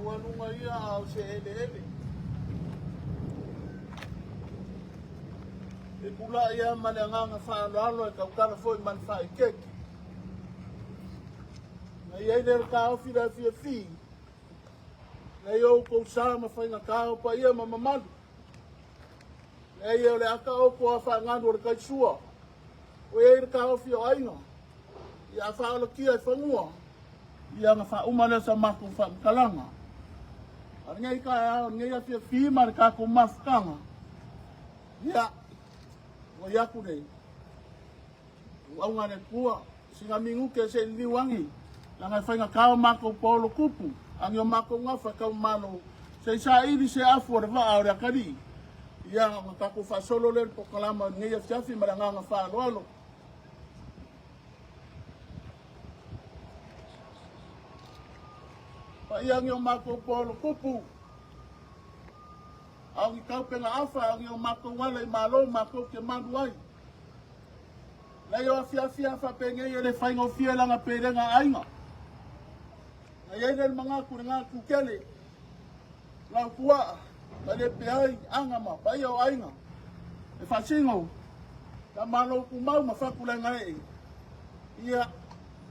Wanunga ia au se ele. E kula ia malanganga whaaloalo e kaukara foi man whae keki. Na ia ele kao whira fia fi. Na ia o kou sama whainga kao pa ia mamamalu. Na ia ole aka o koa whaanganu ora kai sua. O ia ele kao fia aina. Ia whaalo kia e whangua. Ia nga whaumane sa mako whaamkalanga. Aringa i ka ao, ngai a fia fi mara kako mafukanga. Ia. O yaku nei. Au ngane kua. Singa mingu ke se liwangi. Langa whainga kao mako polo kupu. Angi o mako ngafa kau malo. Se sa iri se afu ora waa ora kari. Ia nga kako whasolo le pokalama ngai a fiafi maranganga whaaloalo. Pa ia ngi o mako polo kupu. Au i kau penga afa, au i o mako wala i malo, mako ke manuai. Lai o fia afa penga i ele whainga o fia langa perenga ainga. Na iei mga kurenga kukele. Lau kua, male peai, angama, pai o ainga. E whasingo, ka malo kumau ma whakulenga e. Ia,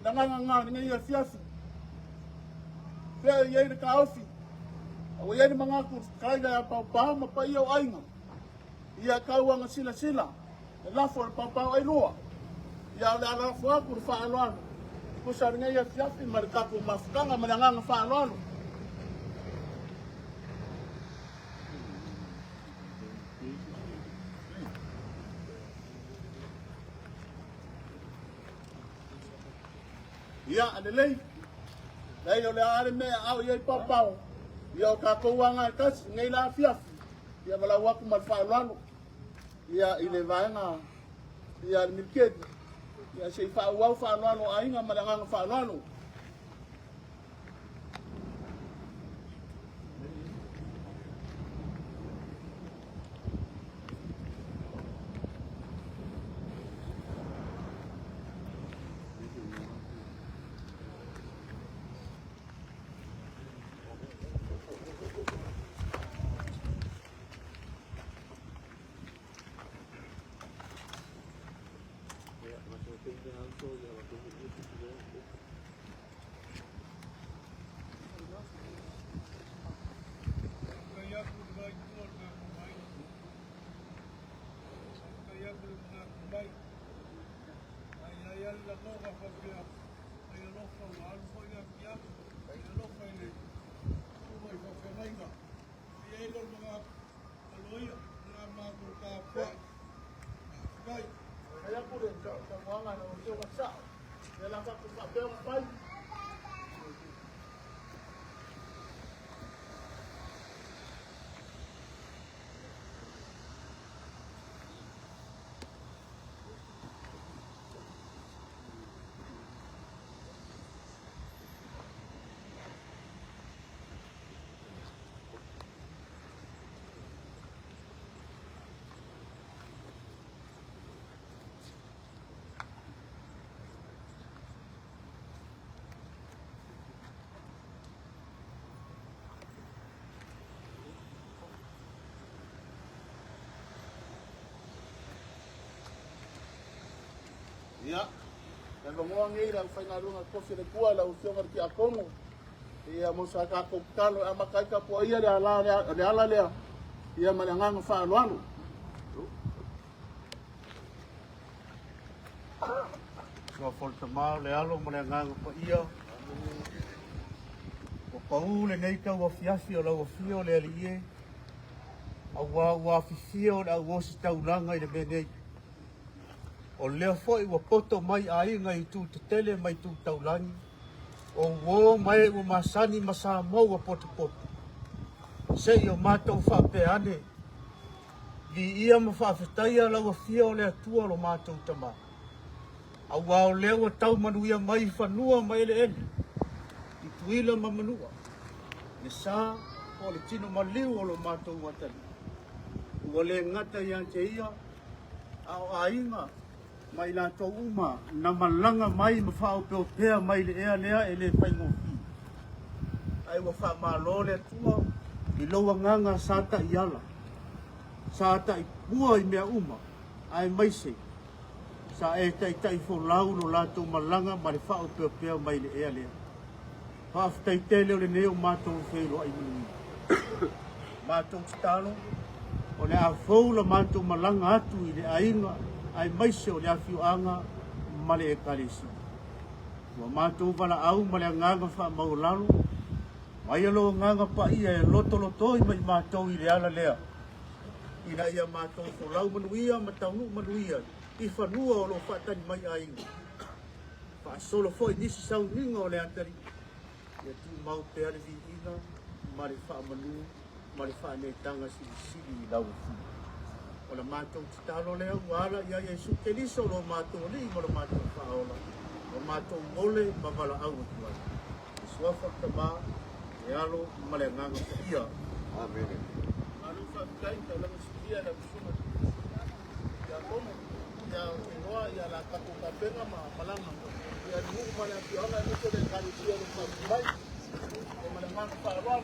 nanganga nga ia fiafi. Pea iei ka ofi. O ia ni mga kaila ya pau ma pa ia o ainga. Ia kauanga sila. E lafo le pau ai loa. Ia ole alafo aku le whaaloalo. Kusa ringa ia fiafi marikapu mafukanga mananganga whaaloalo. Ia alelei. Lai ole are mea au iei pau. Ia o kakouanga e kasi, ngai la fiafi. Ia wala waku mal whaaloalo. Ia i le vaenga, ia milkedi. Ia se i whaauau whaaloalo a inga maranganga whaaloalo. Ia, e mongoa ngai la whaingarunga kofi le kua la ufionga ki a kongo. Ia mosa ka kokalo a makaika po ia le ala lea. Ia mananganga whaaloalo. Sua folta mao le alo mananganga po ia. O pau le nei kau a fiafi o lau a fio le alie. A wa fifio le au osi taulanga i le menei. O lea foi wa poto mai a inga i tu te tele mai tu taulangi. O wo mai o masani masa mau wa poto. Se i o mātou whapeane. Li ia ma whawhetaia lau a fia o lea tua lo mātou tama. A wao leo a tau manuia mai whanua mai le ele. I tuila ma manua. Ne sā o le tino maliu o lo mātou watani. Ua le ngata i ante ia. Ao a inga. Mai la tau uma, na malanga mai ma whao peo pea mai le ea lea e le paingo fi. ai wa fa malo le tua i loa nganga sata iala sata i pua i mea uma ai maise sa e tai tai fo lau no lato malanga ma le fa o pe pe mai le ea le fa tai tele le neo mato felo ai muni mato stalo o le a fo la mato malanga atu i le ainga ai maise o le afiu anga ma le e kalisi wa mato vala au ma le nganga fa maulalu mai alo nganga pa ia e loto loto i mai mato i le ala lea ina ia mato fo lau manuia ma taunu manuia i whanua o lo whatani mai a inga. Wha solo fo i nisi sau ninga o le atari. Ia tu mau te ari vi inga, ma le wha manu, ma le wha ne tanga sili i lau fu. O la mātou titalo lea wala ia ia su ke liso lo mātou li ma lo mātou whaola. O mātou mole ma wala au tu ai. I suafa ka mā, e alo ma le nganga ka ia. Amen. Alu whakai ka langa sikia na kusuma. Ia kono. Ya noa ya la kapuka penga ma malanga ya ni mana ki ona ni ko le kali sia lo pa mai o malanga pa wa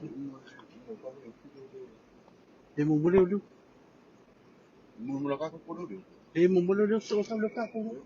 Dia mau boleh dulu. Mula ka ko do. Dia mau boleh dulu so sa letak ko.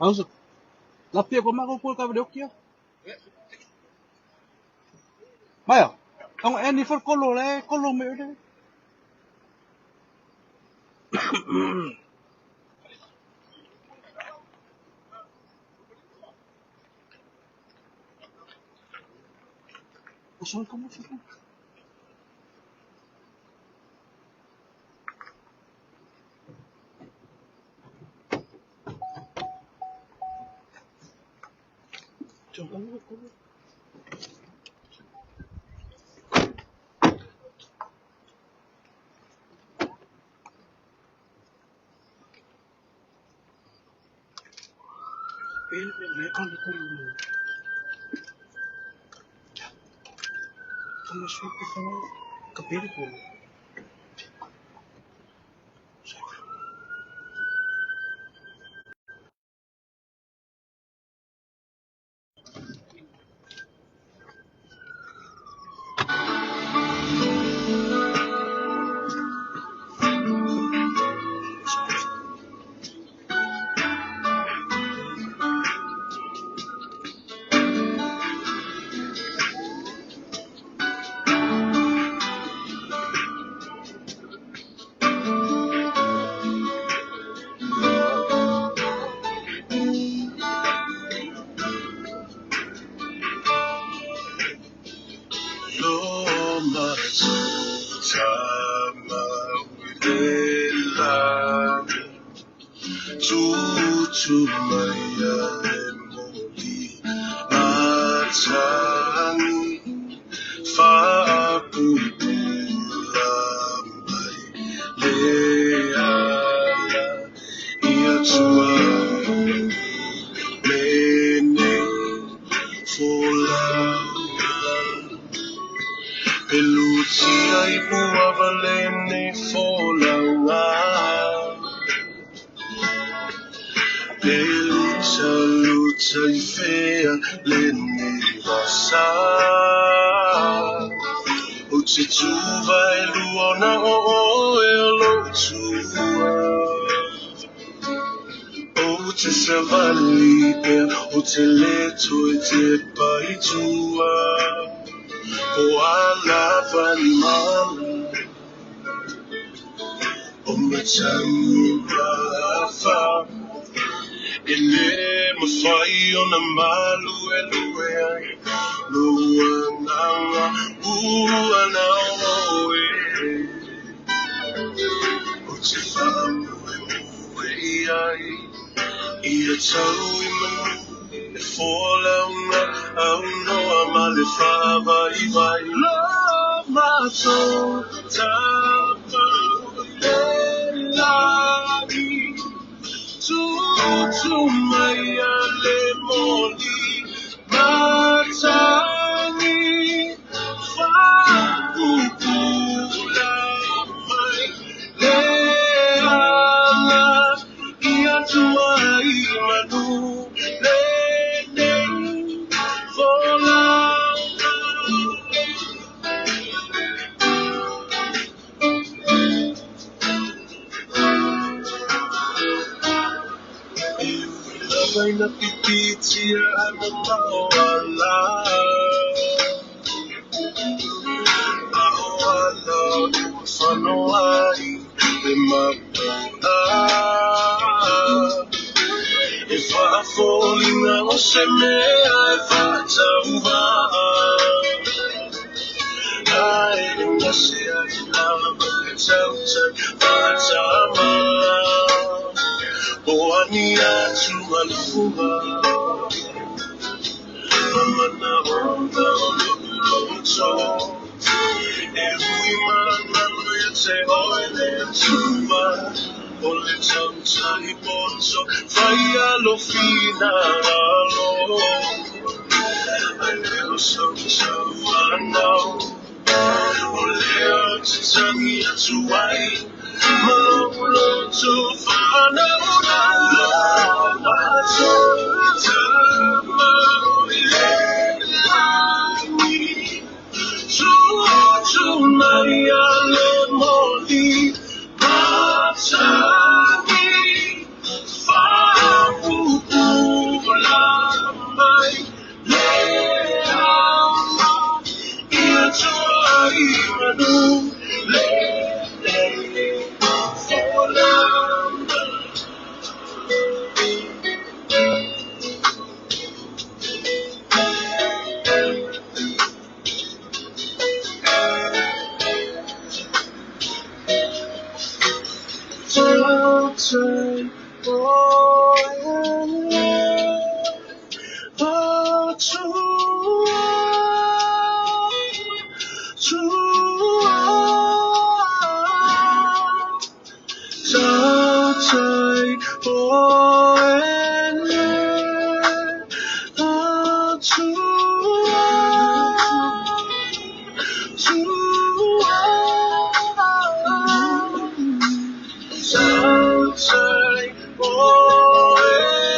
How's it? Lapia ko makukul ka video kia. Maya. Ang any for color color me de. Usul ka mo siya. Jangan ko. Ele kan ko mo. Como se ko kapiri ko. Ele mafai o na malu e lue ai lua nganga ua na oe o te whamu e ue ai ia tau I manu e fōlaunga au noa ma le whawa I vai lo matou tāpau le lari tu mai ale moli matangi whakupula mai le ala ia tua I manu le nei volanga Vai na pipitia ana mawala Awala whano ai le mapua E whaafolinga o se mea e whaatauwa Ai e ngase ai lava e tautai whaatama O ani atu aluma Mamana onda o luto E hui mananu e te oile tuva O le tautai ponso Vai alo fina alo Ai leo sau anau O leo te tangi atu ai Maulo tu whanau na lo Mato tamau I le lani Tu mai ale moli Matangi Whakupula mai Le ama Ia tua I manu Le Volamba Tautai oe Tautai oene Tautai oele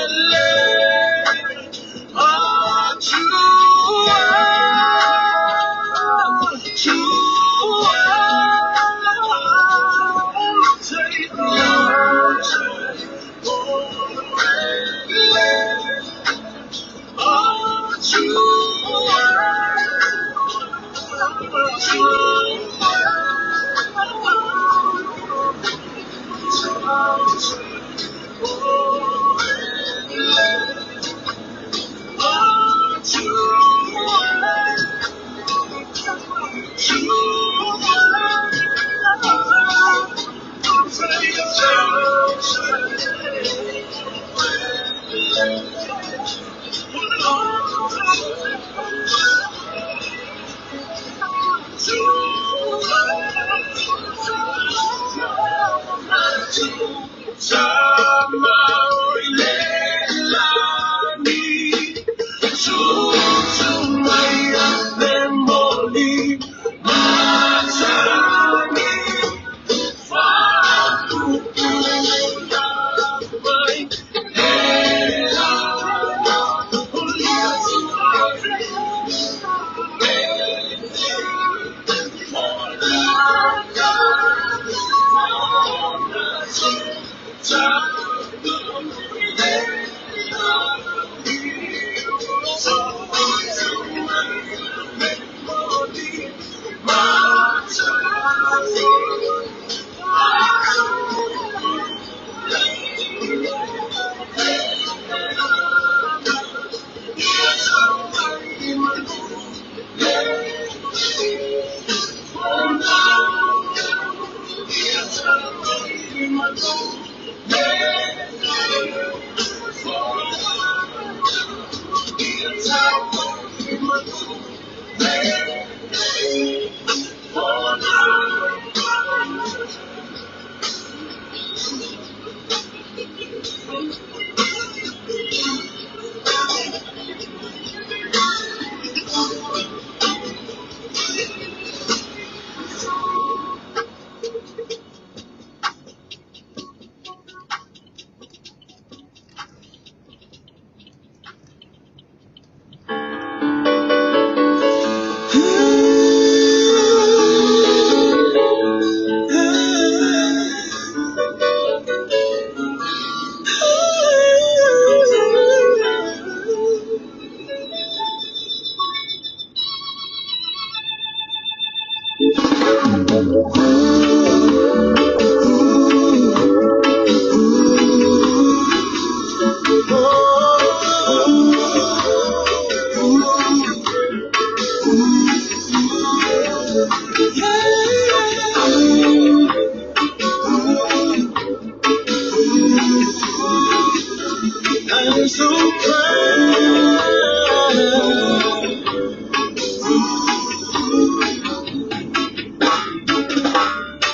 I'm so proud.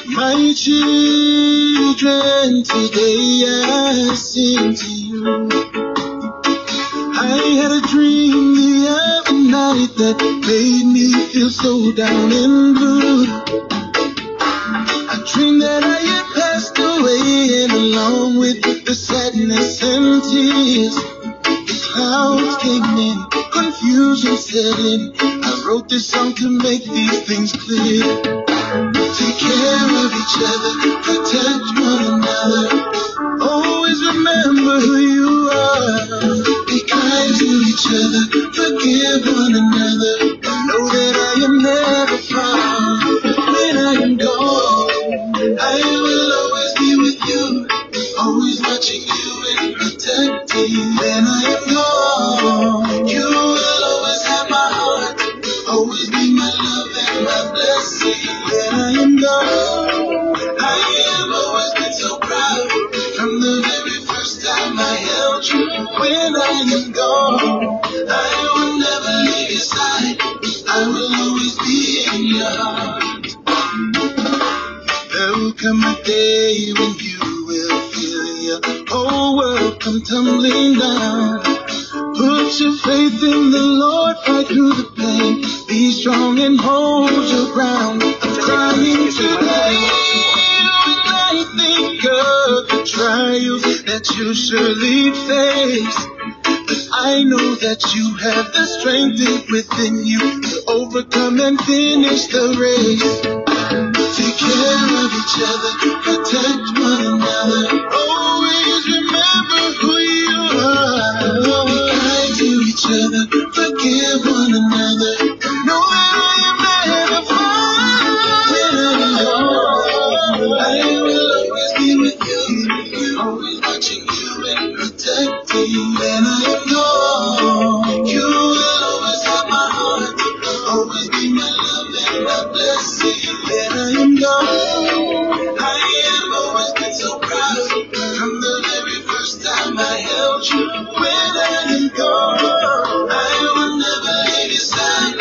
My children, today I sing to you. I had a dream the other night that made me feel so down and blue. A dream that I had passed away, and along with the sadness and tears, the clouds came in, confusion set in. I wrote this song to make these things clear. Take care of each other, protect one another. Always remember who you are. Be kind to each other, forgive one another. Know that I am never far. When I am gone, I will always be with you, always watching you and protecting. When I am gone, you will always have my heart, always be my love and my blessing. When I am gone, I have always been so proud. From the very first time I held you. When I am gone, I will never leave your side. I will always be in your heart. There will come a day when you will feel your whole world come tumbling down. Put your faith in the Lord, fight through the pain. Be strong and hold your ground. I'm crying today when I think of the trials that you surely face. But I know that you have the strength within you to overcome and finish the race. Take care of each other, protect one another. Always remember who you are. Be kind to each other, forgive one another. Know that I am never far. When I'm gone, I will always be with you, always watching you and protecting. When I am gone, you will always have my heart, always be my love and my blessing. When I am gone, I have always been so proud. From the very first time I held you. When I am gone, I will never leave your side.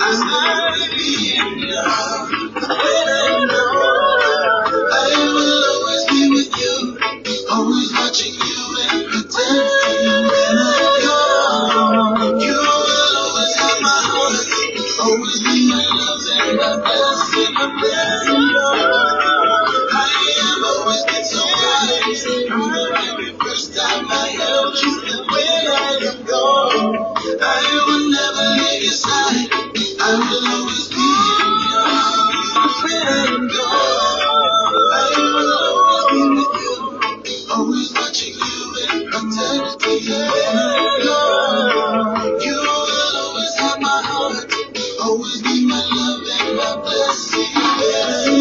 I'll be in your heart. When I am gone, I will always be with you, always watching you and protecting. When I am gone, you will always have my heart, always be my love and my blessing. When I am gone, I have always been so proud. From the very first time I held you. When I am gone, I will never leave your side. I will always be in your arms. When I am gone, I will always be with you, always watching you and protecting. When I am gone, you will always have my heart, always be my love and my blessing. When I am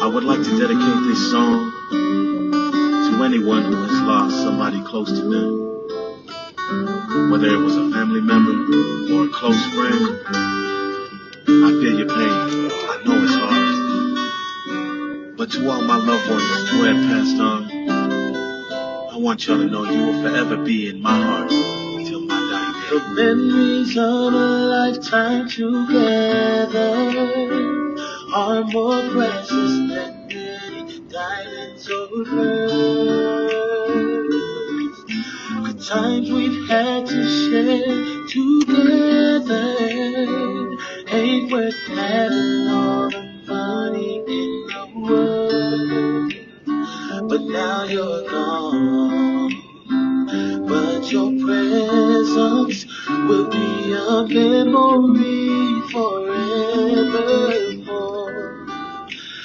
I would like to dedicate this song to anyone who has lost somebody close to them, whether it was a family member or a close friend. I feel your pain. I know it's hard. But to all my loved ones who have passed on, I want y'all to know you will forever be in my heart till my dying day. The memories of a lifetime together are more precious than many diamonds or pearls. The times we've had to share together ain't worth having all the money in the world. But now you're gone, but your presence will be a memory forevermore.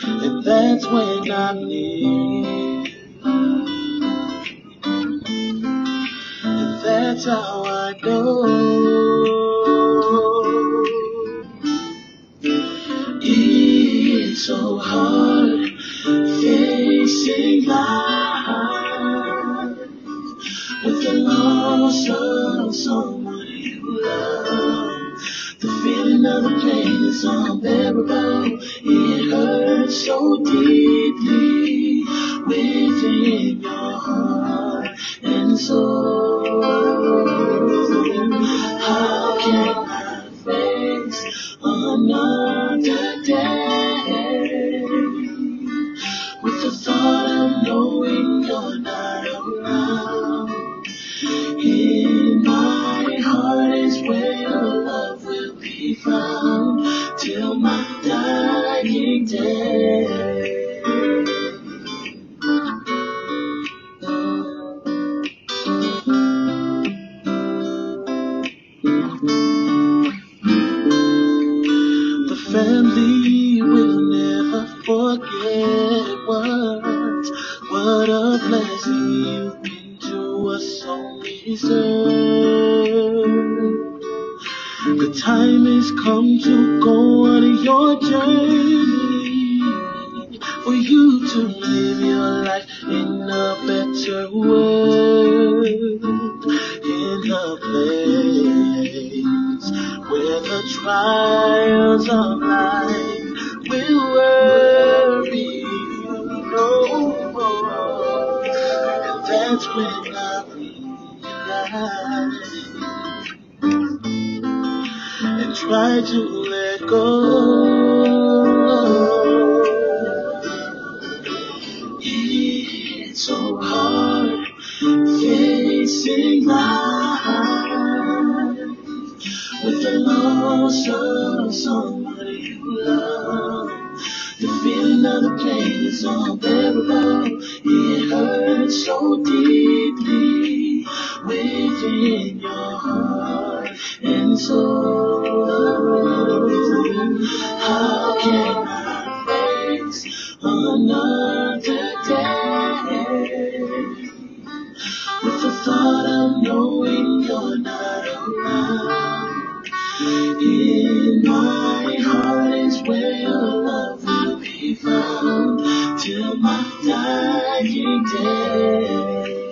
And that's when I'm near, and that's how I know. It's so hard facing life with the loss of someone you love. The feeling of the pain is unbearable. It hurts so deeply within your heart and soul. How can another day. With the thought of knowing you're not around. In my heart is where your love will be found till my dying day. The family will never forget what a blessing you've been to us only deserve. The time has come to go on your journey, for you to live your life in a better world, in a place where the trials of life will worry you no more. And that's when I realize and try to let go. It's so hard facing life with the loss of someone you love. The feeling of the pain is unbearable. It hurts so deeply within your heart and soul. How can I face another day with the thought of knowing you're not around? In my heart is where your love will be found till my dying day.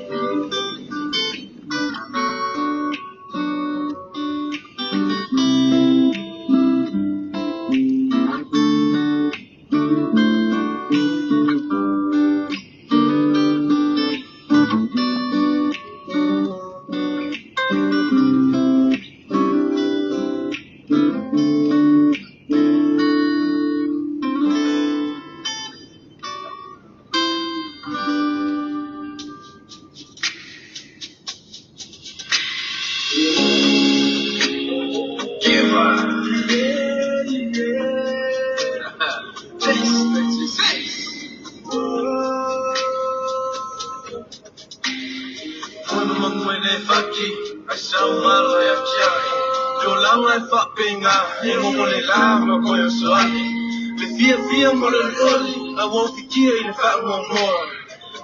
I won't be killing if I want more.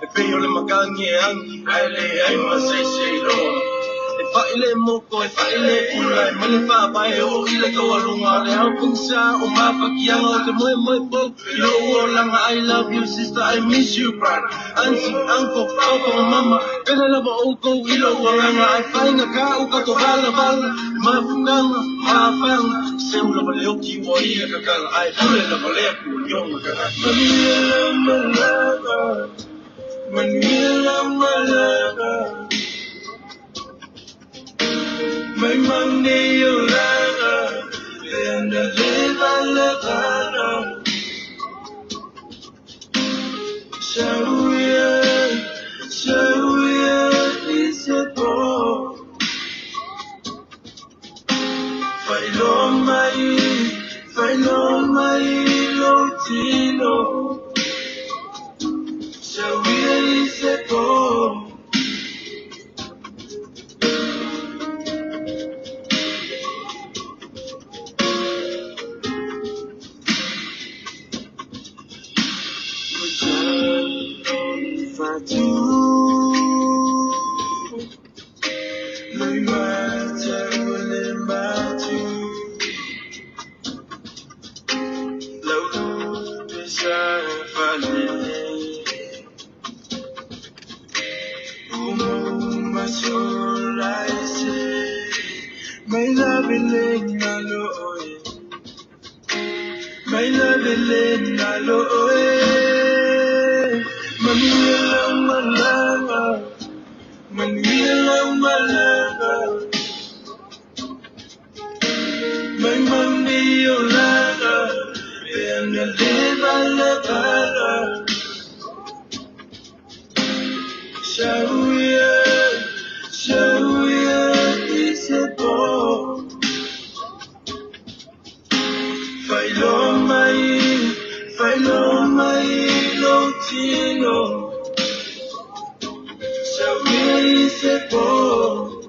If I only my gun, yeah, I must say, Lord. If I let Moko, if I let Ulai, Manifa, by all like a Walunga, the Alpunsa, or Mapakiano, the Moy boat, I love you, sister, I miss you, brother. Auntie, uncle, papa, mama, Penalaba, Oko, I find a car, Ukato, Mafunganga, Mafang, Sembla, Leoki, Warrior, I feel it, Leoki, young, Manila, my money, you love, and the live, so we is a ball. Fight on my Lotino. So we is a ball. My mommy, you love and the live I Shawia is a ball. Follow my Lotino. Shawia is a ball.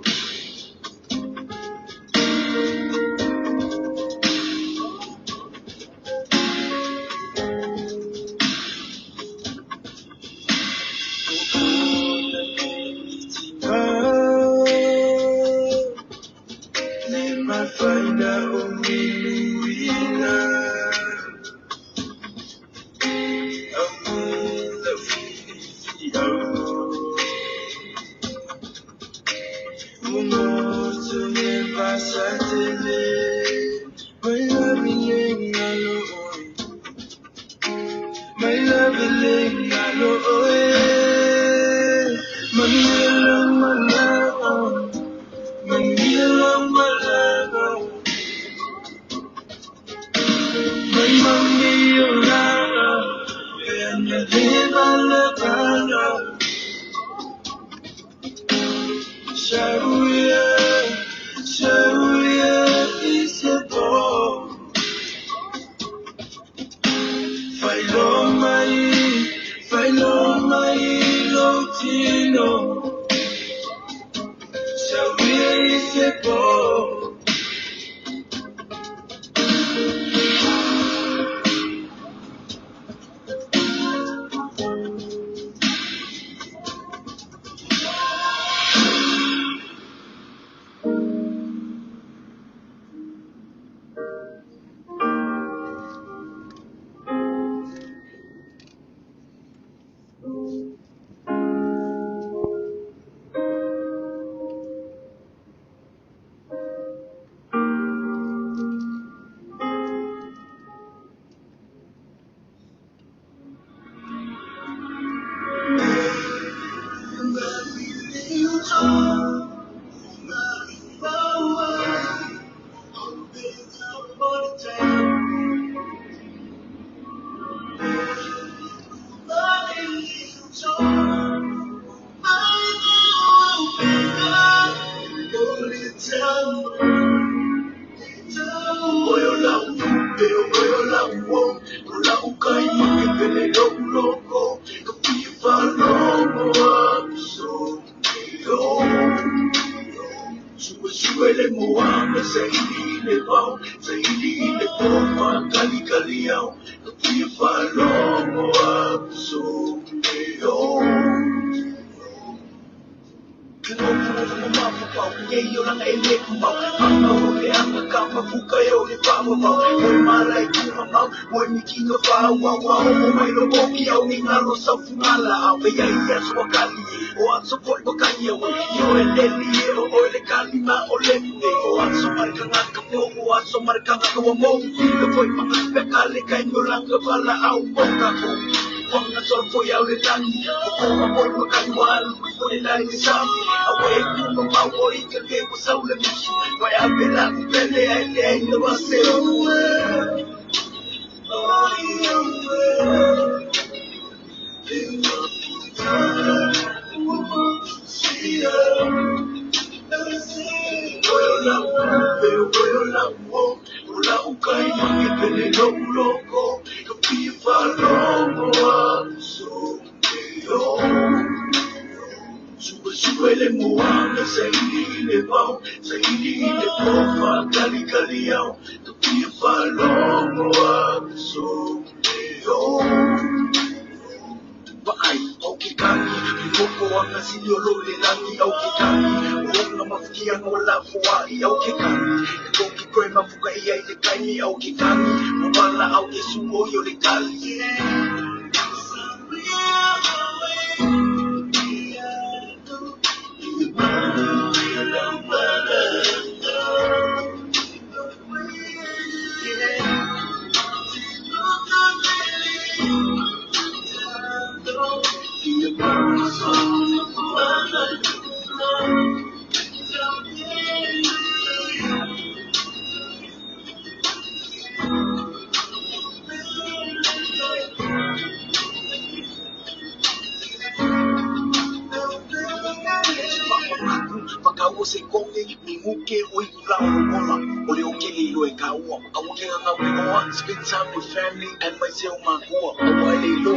Spend time with family and myself, my home.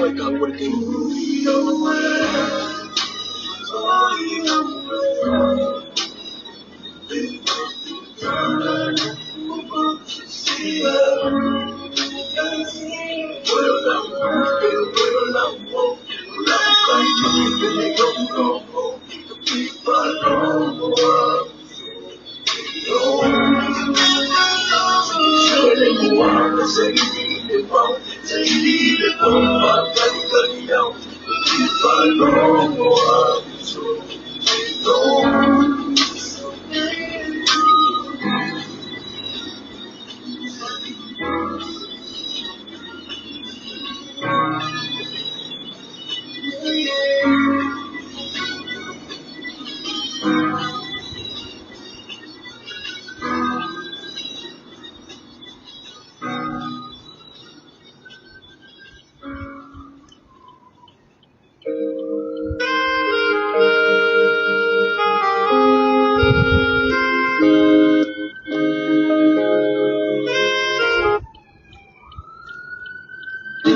I got what it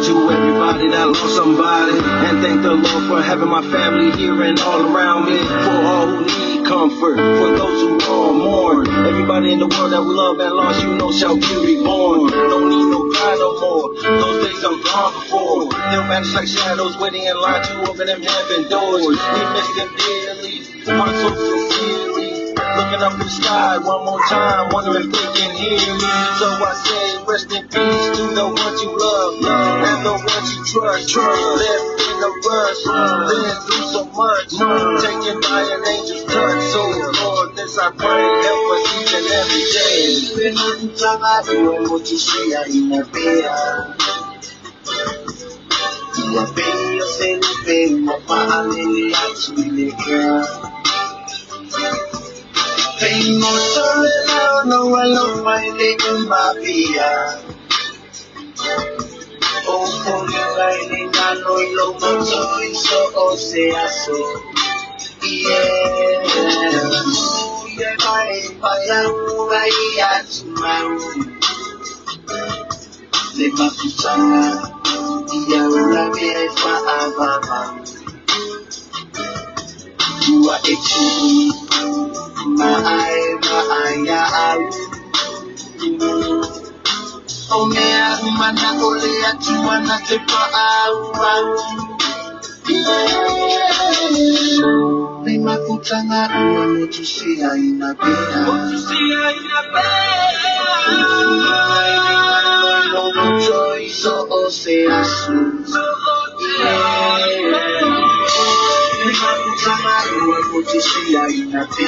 to everybody that lost somebody, and thank the Lord for having my family here and all around me. For all who need comfort, for those who all mourn, everybody in the world that we love and lost, shall be reborn. Don't need no cry no more. Those days I'm gone before. They'll vanish like shadows, waiting in line to open them heaven doors. We miss them dearly, heart so sincerely. Looking up in the sky one more time, wondering if they can hear me. So I say, rest in peace to the ones you love and the ones you trust. Left in the rush, been through so much, taken by an angel's touch. So Lord, this I pray, help us each and every day. Tengo soledad, no vuelo baile en Mafia. Oh, con el baile enano y lo mucho hizo o sea so. Yeah. Uy, baile para bahía chumau. Le mapuchanga y ahora viene pa ababa. Tua echu. Maaya Omea mana olea tuana tepa au Lima kutanga uano tusia inapea No mucho hizo oseasu Lima kutanga uano tusia inapea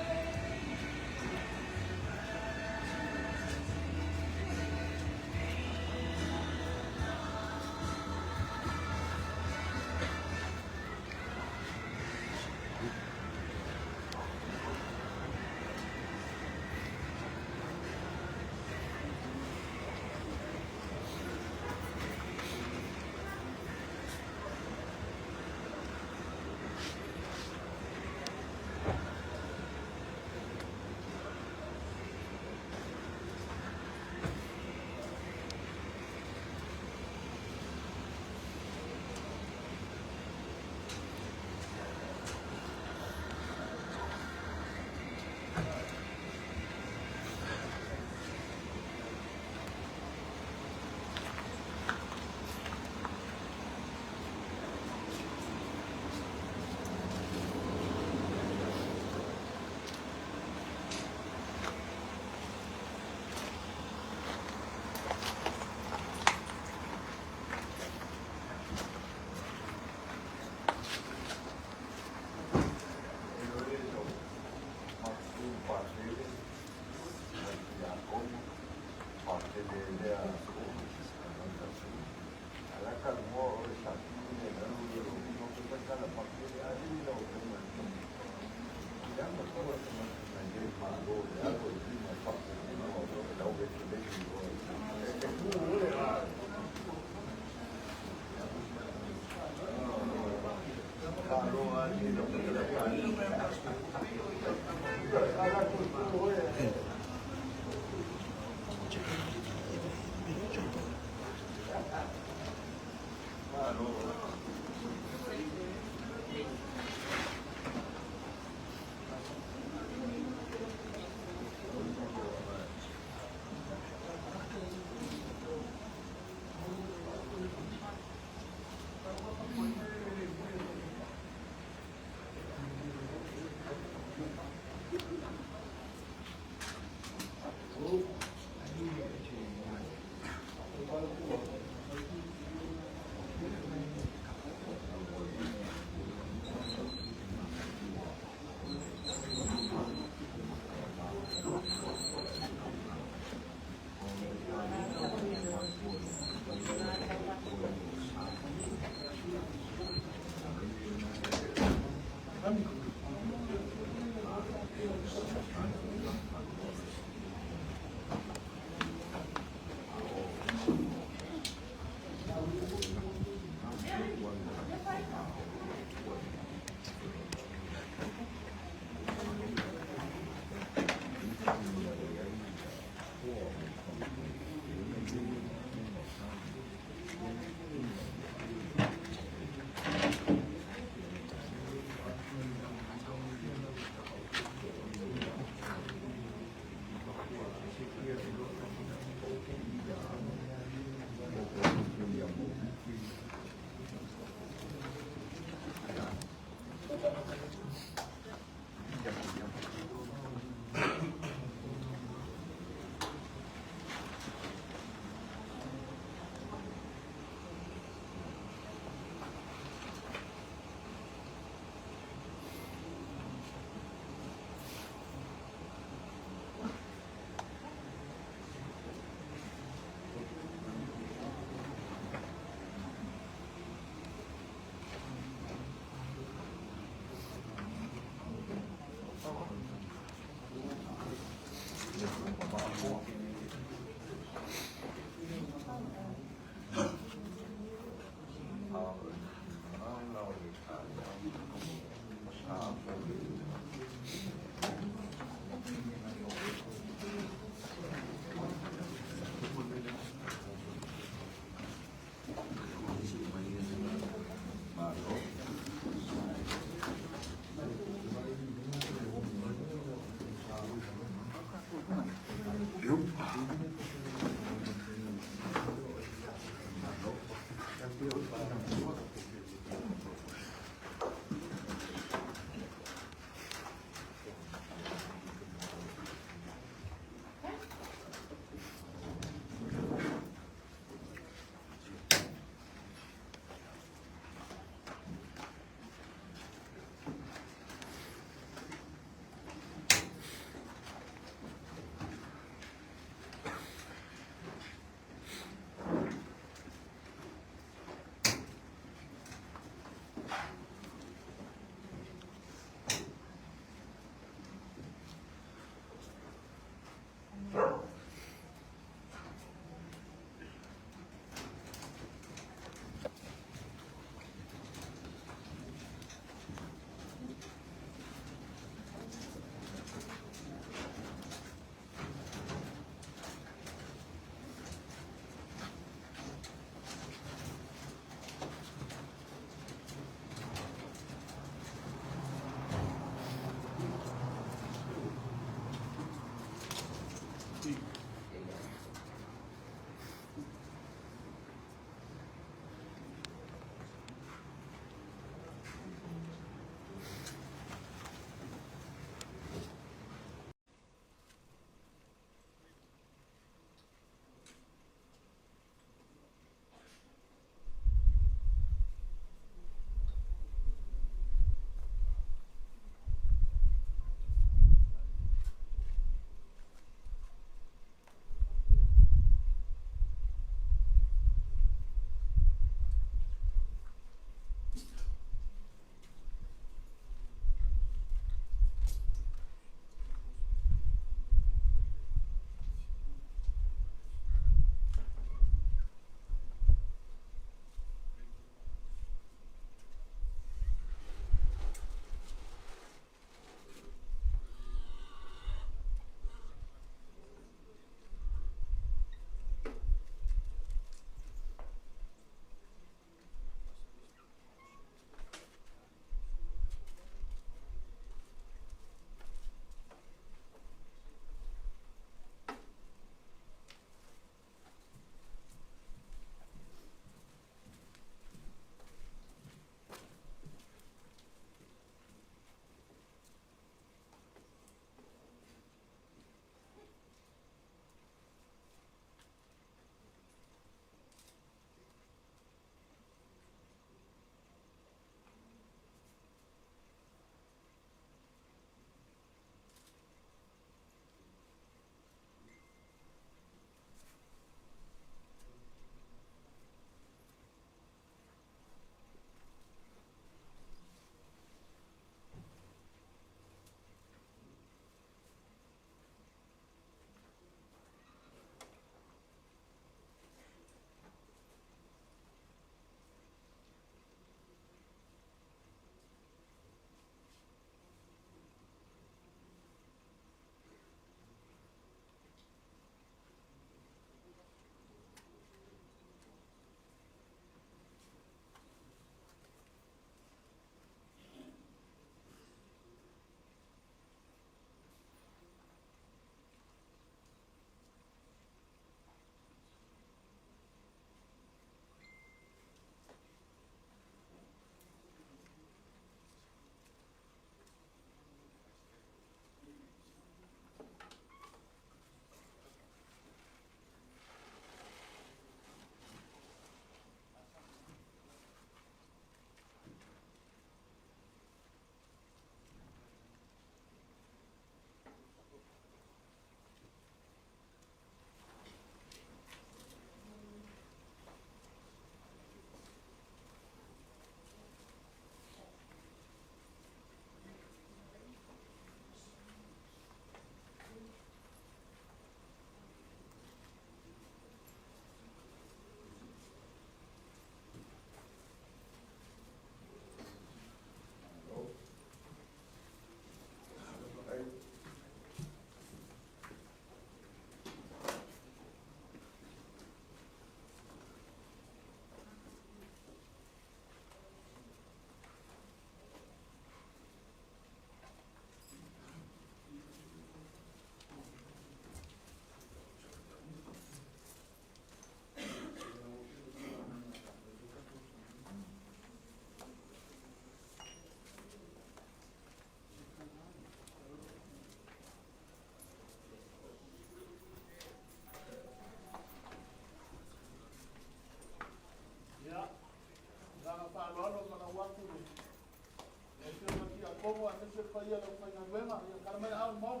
ia karamai au mau.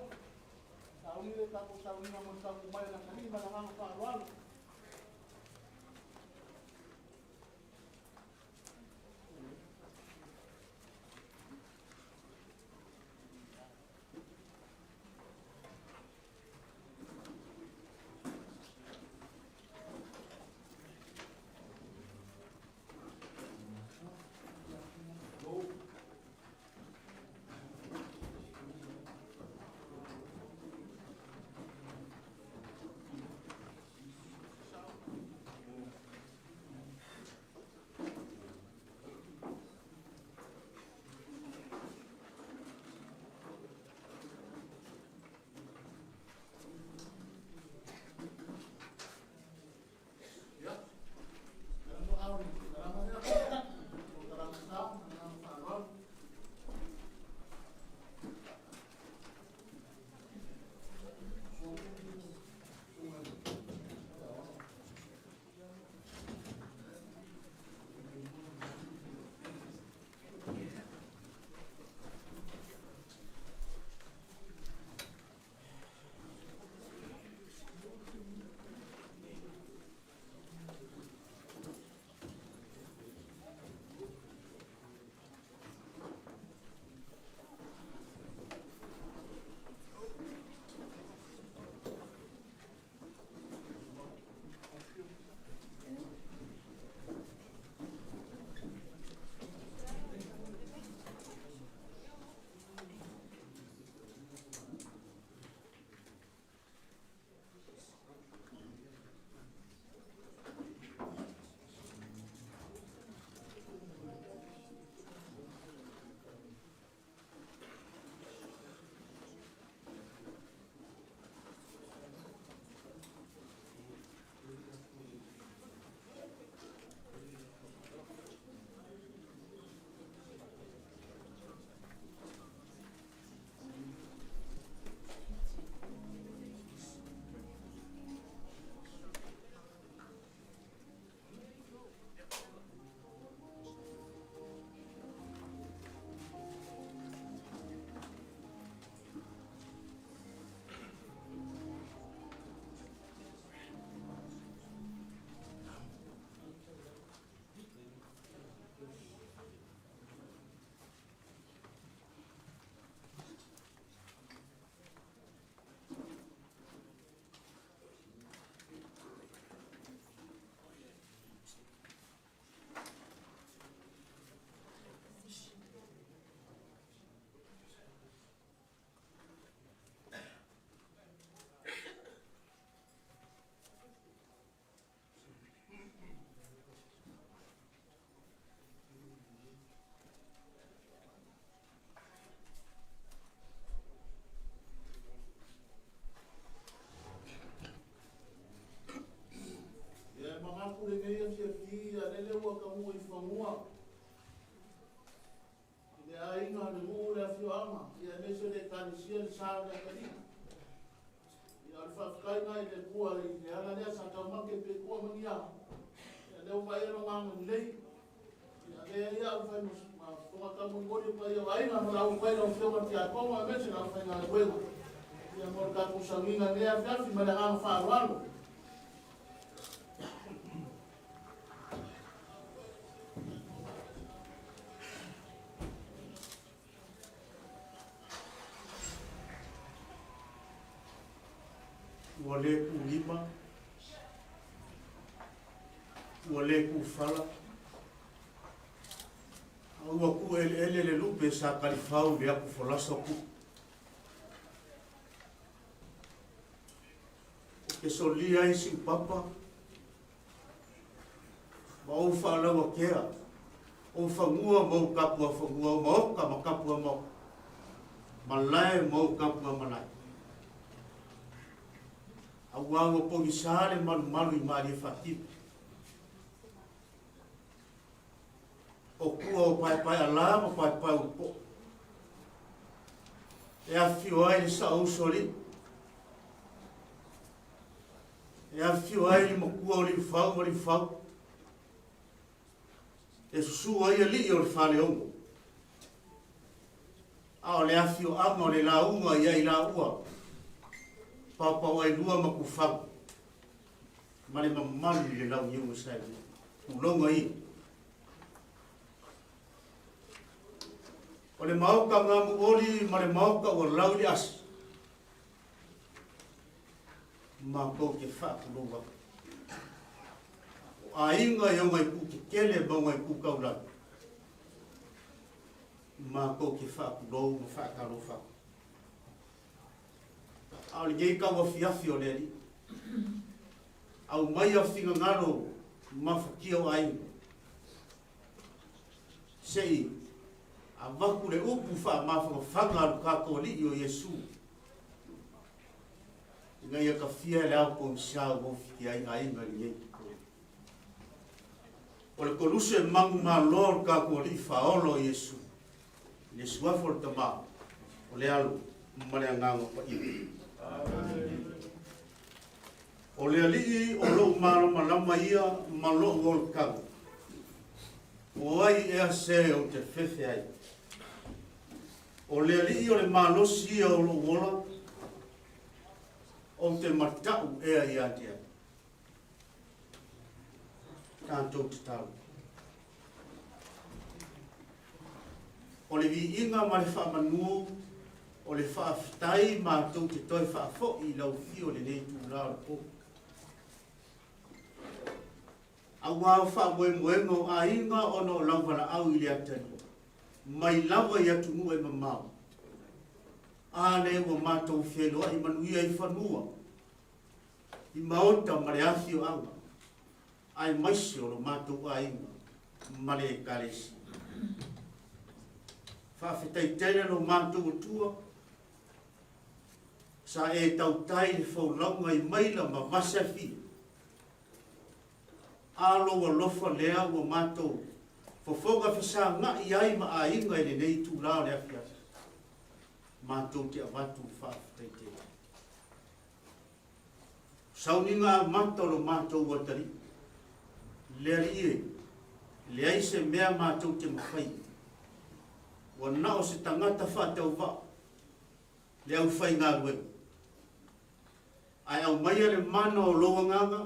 Saunile tako saunina mo tako mai na kanima na ngano pa rualo. Ua le ku lima, ua le ku fala, ua ku ele le lupe sa kalifau le aku folasa ku. Ke solia isi papa, ma o whaalaua kea, o whangua mau kapua whangua, ma oka ma kapua mau, ma lae mau kapua manai. Awango polisale malu mari fatip. O kua o pai alama pai upo. E a fio ai sa usori. E a fio ai mo kua o li fau. E su ai ali o fale ongo. A o le afio anga o le launga ia i la ua. Papa o e lua makufang. Ma le mamali le lau iunga sai. Ulonga i. O le mauka ngamu oli ma le mauka o lau li asi. Ma kou ke whaakuloa. O a inga i onga i ku ke kele maunga i ku kaulang. Ma kou ke whaakuloa ma whaakaro whaakuloa. Au le gei kaua fiafi o le ali. Au mai a whinga ngaro mawhakia o ainga. Sei, a waku le upu wha mawhanga whanga alu kako li o Yesu. Inga ia ka fia le au ko msau o whiki ai ainga li ei. O le koluse mangu ma lor kako li whaolo o Yesu. Le suafo le tamā. O le alu, mare angango pa iwi. O le alii o lo mara malama ia ma lo ngol kang. O ai ea se o te fefe ai. O le alii o le malosi ia o lo wola. O te matau ea ia tia. Tātou te tau. O le vi inga ma le whaamanuo. O le whaafitai mātou te toi whaafo i lau fio le nei tū rāra po. Au wāo whaamoemoenga o a inga ono lau wala au i le atani. Mai lawa i atu mua i mamau. A le ua mātou wheloa i manuia i whanua. I maota mare afi o anga. Ai maisi o lo mātou a inga. Mare e karesi. Whaafetai tele lo mātou o tua. Sa e tau tai le whaulaunga i maila ma masafi. Alo wa lofa lea wa mātou. Fofonga whasa ngā i ai ma a inga i le nei tū rao le awhia. Mātou te awatu whaafetai te. Sauninga mātou lo mātou watari. Lea li e. Lea i se mea mātou te mawhai. Wa nao se tangata whātau wā. Le au whai ngā rue. Ai au mai le mana o loa nganga.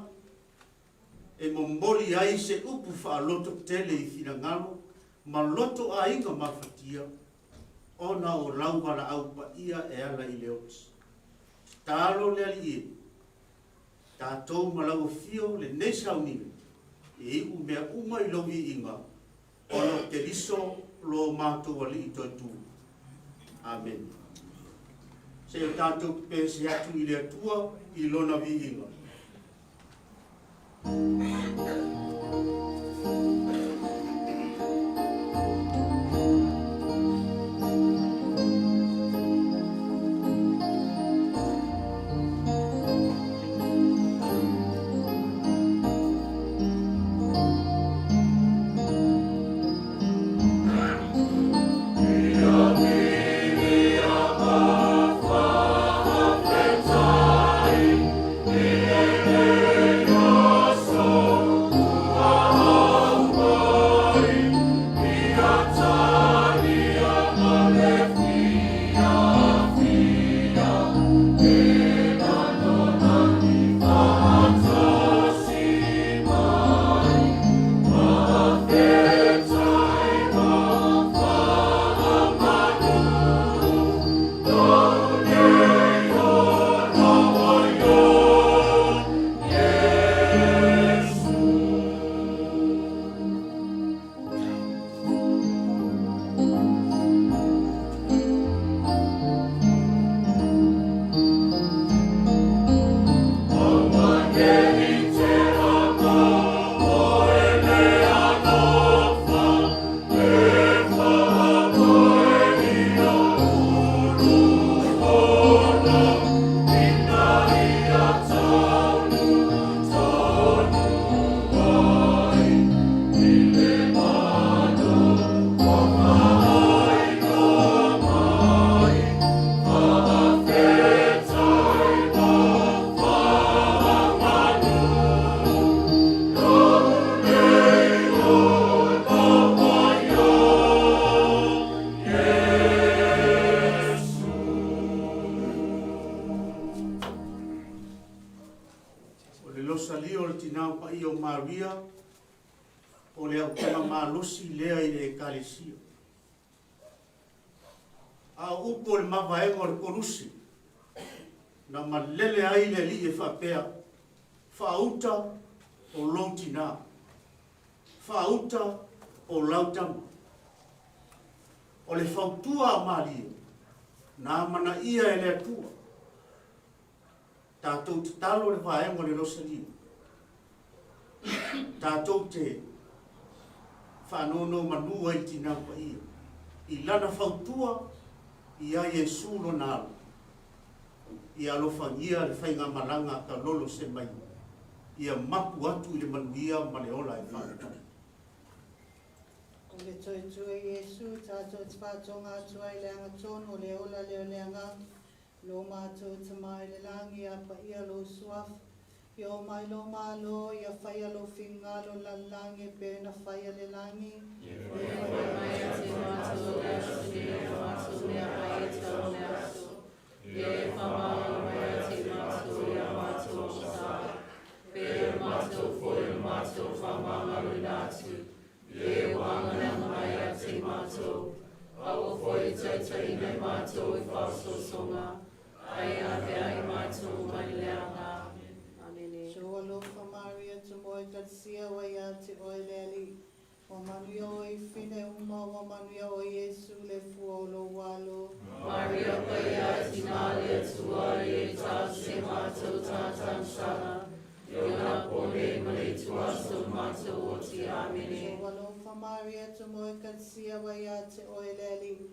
E momboli ai se upu wha loto tele i whina ngalo. Ma loto a inga mawhatia. Ona o rauwara au pa ia e ala i leotis. Tālo le ali e. Tātou malau fio le nesau nime. E iku mea uma i lomi inga. Ono te liso lo mātou ali i toi tū. Amen. Se o tātou pēse atu i le atua i lona vi inga. Oh salio le tinau pa i o Maria, o le au kema malosi lea i le ekalesio. A upo le mawaengo le korusi, na malele ai le li e whapea, whauta o loutina, whauta o lautama. O le whautua a Maria, na mana ia e le atua, tātou te talo le whaengo le rosalia. Tātou te whanono manua i tina pa ia. I lana whautua i a Yesu lo nalo. I alofangia le whainga malanga ka lolo se mai. I a mapu atu i le manuia ma le ola e whautua. O le toi tue Yesu, tātou te whātonga atua i le anga tono, le ola leo leanga. Lo mātou te mai le langi a pa ia lo suaf. Yo mai lo malo, ia whaia lo whingalo la langi pe na whaia le langi. Ia mai a te mātou le asu, ia mātou le apai e tau le asu. Ia whamau mai a te mātou, ia mātou sa. Pe mātou fwoi mātou whamau nātu. Ia wangananga mai a te mātou. Awa fwoi taitai nei mātou i whāso songa. Ai a te ai mātou mai leanga. Amene. So alofa Maria te moe katsia wai a te oeleli. Wa manuia i whine uma, wa manuia o Yesu le fuolo walo. Maria pai a tina le tua i ta se mātou tātan sala. Iona pone male tua so mātou o ti amene. So alofa Maria te moe katsia wai a te oeleli.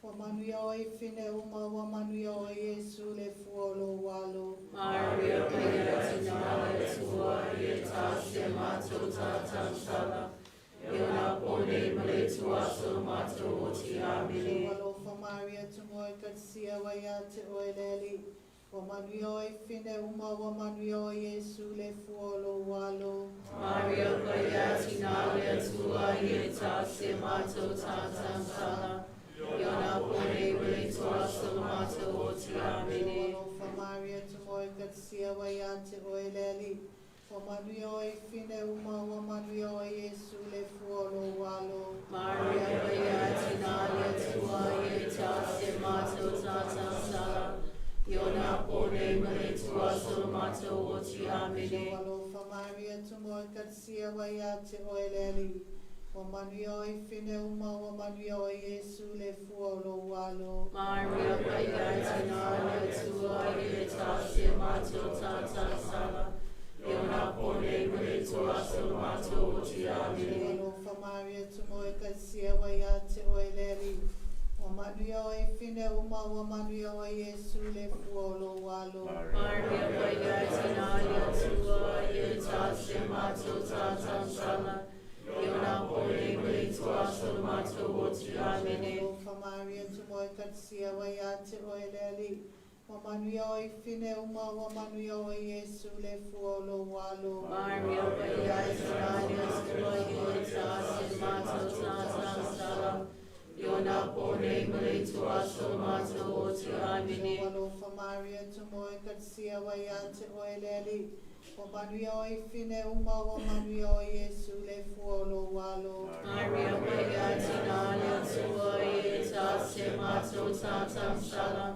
Wa manuia o i whine uma, wa manuia o Yesu le fuolo walo. Maria pai a tina le tua i ta se mātou tātan sala. Iona pone male tua so mātou o ti amene. So alofa Maria te moe katsia wai a te oeleli. Wa manuia o i whine uma, wa manuia o Yesu le fuolo walo. Maria pai a tina le tua i ta se mātou tātan sala. Iona pone male tua so mātou o ti amene. Alofa Maria te moe katsia wai a te oeleli. Wa manuia o i whine uma, wa manuia o Yesu le fuolo walo. Maria pai a tina le tua i ta se mātou tātan sala. Iona pone male tua so mātou o ti amene. Alofa Maria te moe katsia wai a te oeleli. Wa manuia o i whine uma, wa manuia o Yesu le fuolo walo. Maria pai a tina le tua i ta se mātou tātan sala. Iona pone male tua so mātou o ti amene. Alofa Maria te moe katsia wai a te oeleli. Wa manuia o i whine uma, wa manuia o Yesu le fuolo walo. Maria pai a tina le tua i ta se mātou tātan sala. Iona pone male tua so mātou o ti amene. Alofa Maria te moe katsia wai a te oeleli. Wa manuia o i whine uma, wa manuia o Yesu le fuolo walo. Maria pai a tina le tua i ta se mātou tātan sala. Iona pone male tua so mātou o ti amene. Alofa Maria te moe katsia wai a te oeleli. Wa manuia o i whine uma, wa manuia o Yesu le fuolo walo. Maria pai a tina le tua i ta se mātou tātan sala.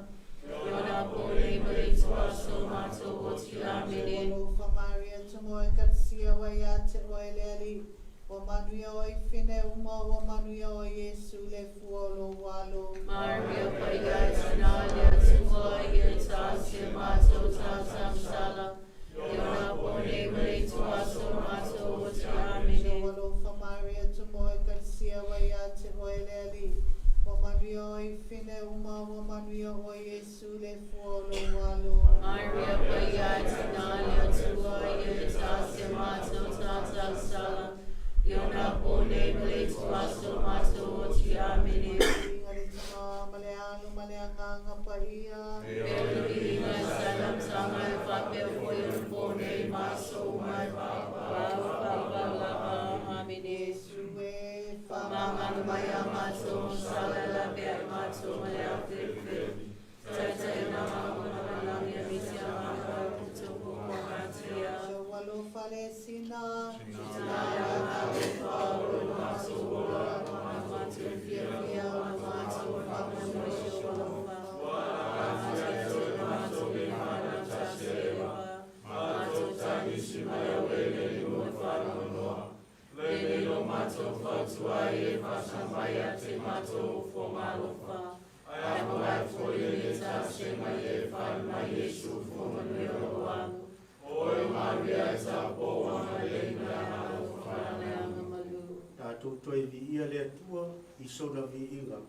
Iona pone male tua so mātou o ti amene. Alofa Maria te moe katsia wai a te oeleli. Wa manuia o i whine uma, wa manuia o Yesu le fuolo walo. Maria pai a tina le tua i ta se mātou tātan sala. Iona pone male tua so mātou o ti amene. Alofa Maria te moe katsia wai a te oeleli. Wa manuia o i whine uma, wa manuia o Yesu le fuolo walo. Maria pai a tina le tua i ta se mātou tātan sala. Iona pone male tua so mātou o ti amene. Ingari tama male alu male anganga pa ia. Pelo inga salam sama e whape foi pone maso mai papa amene. Sue Pamangan mai a maso sala la pe maso mai a pepe. Tata na mama na langi misia mama kuto ko matia. So walo tua e whasamaya te mato fo marofa. Ai moai fo iunita se mai e whai mai Yesu fo manuelo wanu. Oi Maria ta po wana leina halo whane anga malu. Tātou toi vi ia lea tua I sona vi inga.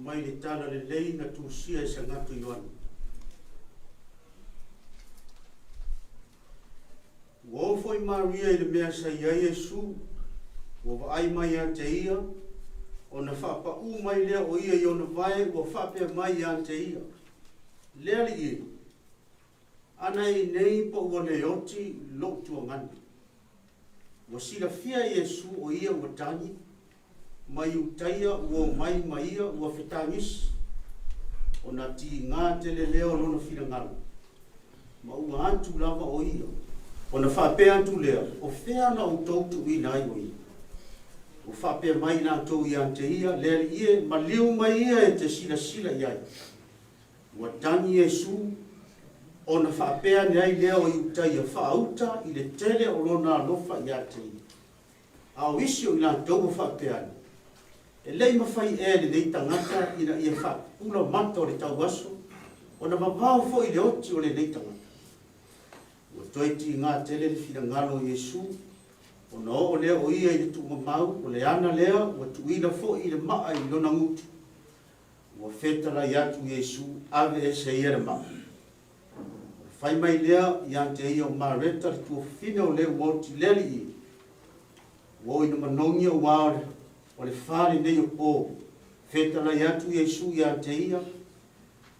mai le tala le lei na tusia e sangatu Ioana. Wo foi Maria i le mea sa ia Yesu, wo vai mai a te ia, o na whapa u mai lea o ia i ona vai, wo whapea mai a te ia. Lea li ia, ana i nei po ua le oti lo tua ngani. Wo sila fia Yesu o ia ua tangi, mai utaia ua mai ia ua whetangis, o na ti ngā te le leo lona whina ngana. Ma ua antu lava o ia, o na whapea antu lea, o whea na utoutu i nai o ia. O whapea mai nā tau i ante ia, lea li ia, ma liu mai ia e te sila iai. Ua tangi Yesu, o na whapea ni ai lea o i utaia whaauta i le tele o lona alofa i ate ia. Ao isi o i nā tau o whapea ni. E lei mawhai e le nei tangata ina ia whapula mata o le tau aso, o na mawao fo i le oti o le nei tangata. Ua toiti ngā tele le whina ngalo Yesu, o na o lea o ia i le tuunga mau, o le ana lea, ua tuina fo i le maa i lona ngutu. Ua whetara i atu Yesu, ave e se ia le maa. Whai mai lea i ante ia o mareta le tua whina o le uoti leli i. Ua ina manongi o wāre, o le whare nei o pō, whetara i atu Yesu i ante ia,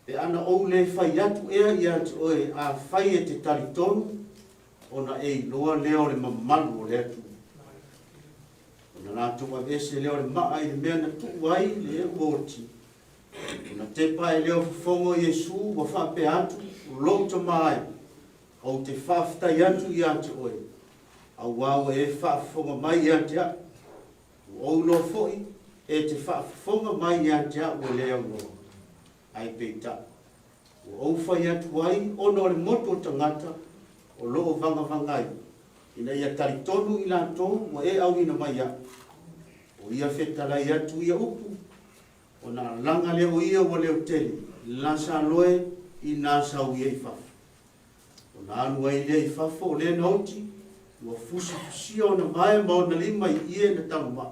pe ana ou le whai atu ea i ante oe a whai e te taritonu, o na e loa leo le mamalu o le atu. O na nātou a vese leo le maa i le mea na tuai le e uoti. O na te pae leo whafongo Yesu wa whape atu, o lota mai, o te whaftai atu i ante oe. Au wau e whafonga mai i ante atu. O lo foi e te whafonga mai i ante atu o leo loa. Ai peita. O whai atu wai, o no le moto tangata, o loo vanga vangai. Ina ia taritonu i lantou, wa e au ina mai atu. O ia whetala i atu ia upu. O na langa leo ia wa leo tele. Lasa loe i nasa u ia i fafu. O na anu ai lea i fafu o lea nauti. Ua fusi fusia o na mai ma o na lima i ia na tanu ma.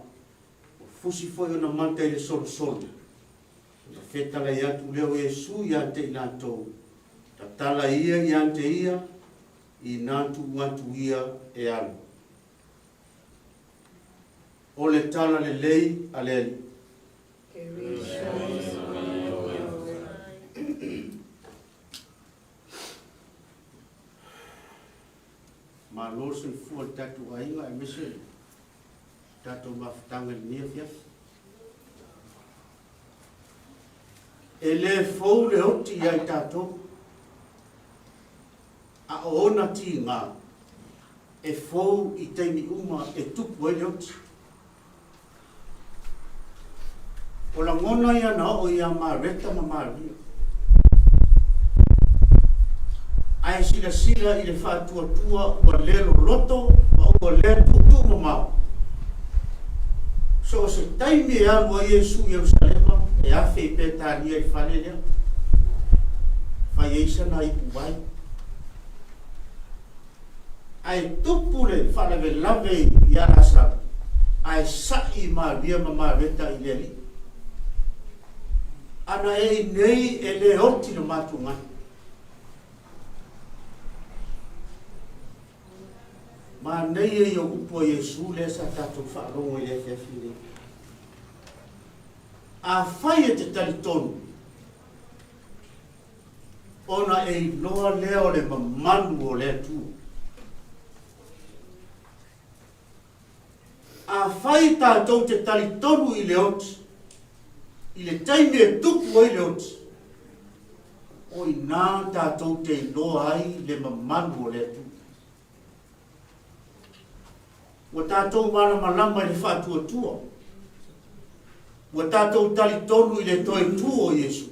O fusi foi ona manta i le solosolo. Na fetala i atu leo Yesu i ante i natou. Ta tala ia i ante ia, i natu watu ia e alu. O le tala le lei a le ali. Ma loso i fua tatu ainga e mese tatu mafutanga ni nia fiafi. E le fou le oti ia i tatou. A ona ti ngā. E fou i teimi uma e tupu e le oti. O la ngona ia na o ia mareta ma maria. Ai sila i le whātua ua lelo loto ma ua lelo tutu ma mau. So se taimi e alua Yesu Yerusalema e afe i pētānia i whane lea. Whai eisa na i puwai. Ai tupu le whanawe lave i arasa. Ai sai maria ma mareta i le li. Ana e nei e le oti no matunga. Ma nei e yo upo Yesu le sa tatou whaarongo i le whiawhiri. A whai e te talitonu. Ona e loa leo le mamanu o le tu. A whai tātou te talitonu i le oti. I le taimi e tupu ai le oti. O i nā tātou te loa ai le mamanu o le tu. Wa tātou mana malama i le whātua. Wa tātou talitonu i le toi tu o Yesu.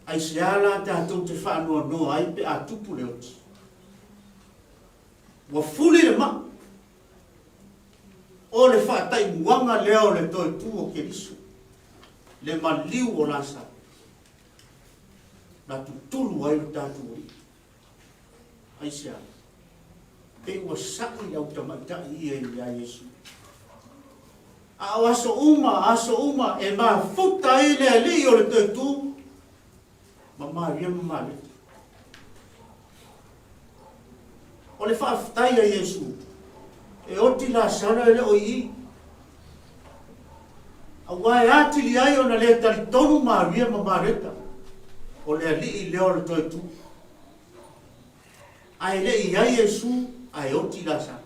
Ai se ala tātou te whanua noa ai pe a tupu le oti. Wa fuli le ma. O le whātai muanga leo le toi tu o Keriso. Le maliu o nasa. Na tutulu ai o tātou ori. Ai se ala. Pe ua sa'i au tamatai ia i a Yesu. A o aso uma e maa futa i le ali o le toi tu. Ma maria ma maria. O le whaafutai a Yesu. E oti la sana ele o i. A wai ati li ai o na le tali tonu maria ma mareta. O le ali i leo le toi tu. Ai le i ai Yesu. Ai oti la sana.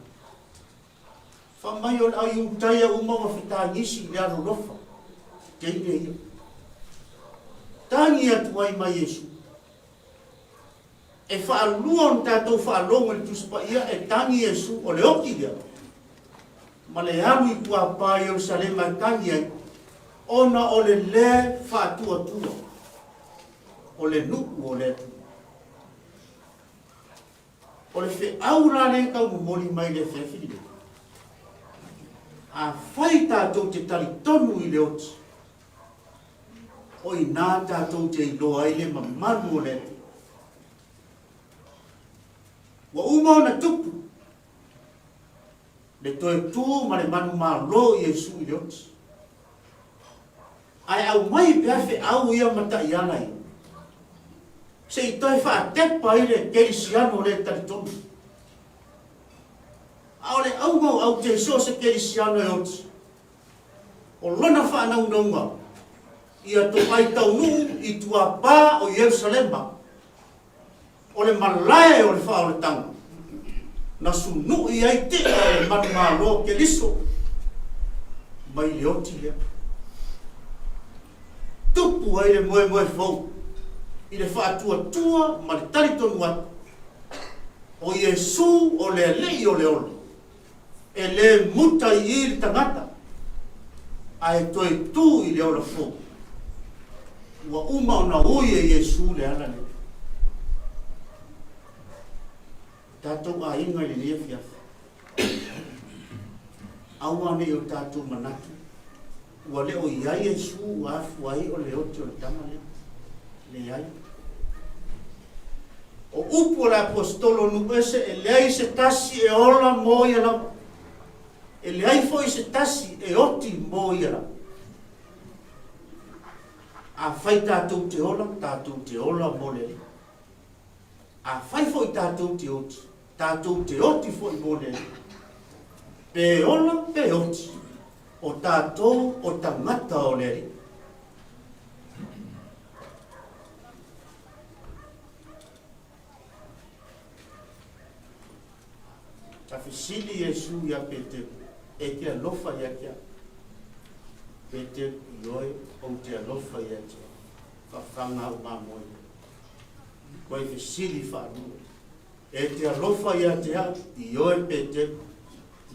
Whamai o ai utaia uma wa whita ngisi le aro rofa. Teine ia. Tangi atu ai mai Yesu. E whaaluon tātou whaalongo le tuspa ia e tangi Yesu o le oki ia. Ma le amu i kua pā Yerusalema tangi ai. Ona o le whaatua tua. O le nuku o le tu. O le whi aura le kau mori mai le whiawhiri. A whai tātou te tari tonu i le oti. O i nā tātou te iloa i le mamanu o le tu. Wa umau na tupu. Le toe tū ma le manu mā lo Yesu i le oti. Ai au mai peafe au ia mata i ana i. Se i toi wha tepa i le kerisiano le taritonu. Au le au mau au te so se kerisiano e oti. O lona wha anau naunga. Ia to ai tau nu i tua pā o Yerusalema. O le malae o le wha o le tanga. Na sunu i ai te o le manu mā lo ke liso. Mai le oti lea. Tupu ai le moe fau. I le whaatua tua ma le taritonu atu. O Yesu o le lei o le olo. E le muta i le tangata. A e toi tu i le olo fau. Ua uma o na ui e Yesu le ala le. Tātou a inga i le nia fiafa. Aua ne o tātou manatu. Ua le o iai Yesu ua afu ai o le oti o le tama le. Le ai. O upo la apostolo nu ese e lei se tasi e ola moia la. e le ai foi se tasi e oti mo ia. A fai tātou te ola mo le. A fai foi tātou te oti foi mo le. Pe ola, pe oti. O tātou, o tangata o le. Ta fisili Yesu ya pete. E te alofa ya kia. Pete ioe o te alofa ya kia. Whawhanga o mamoi. Koe fisili whanua. E te alofa ya te hau. Ioe pete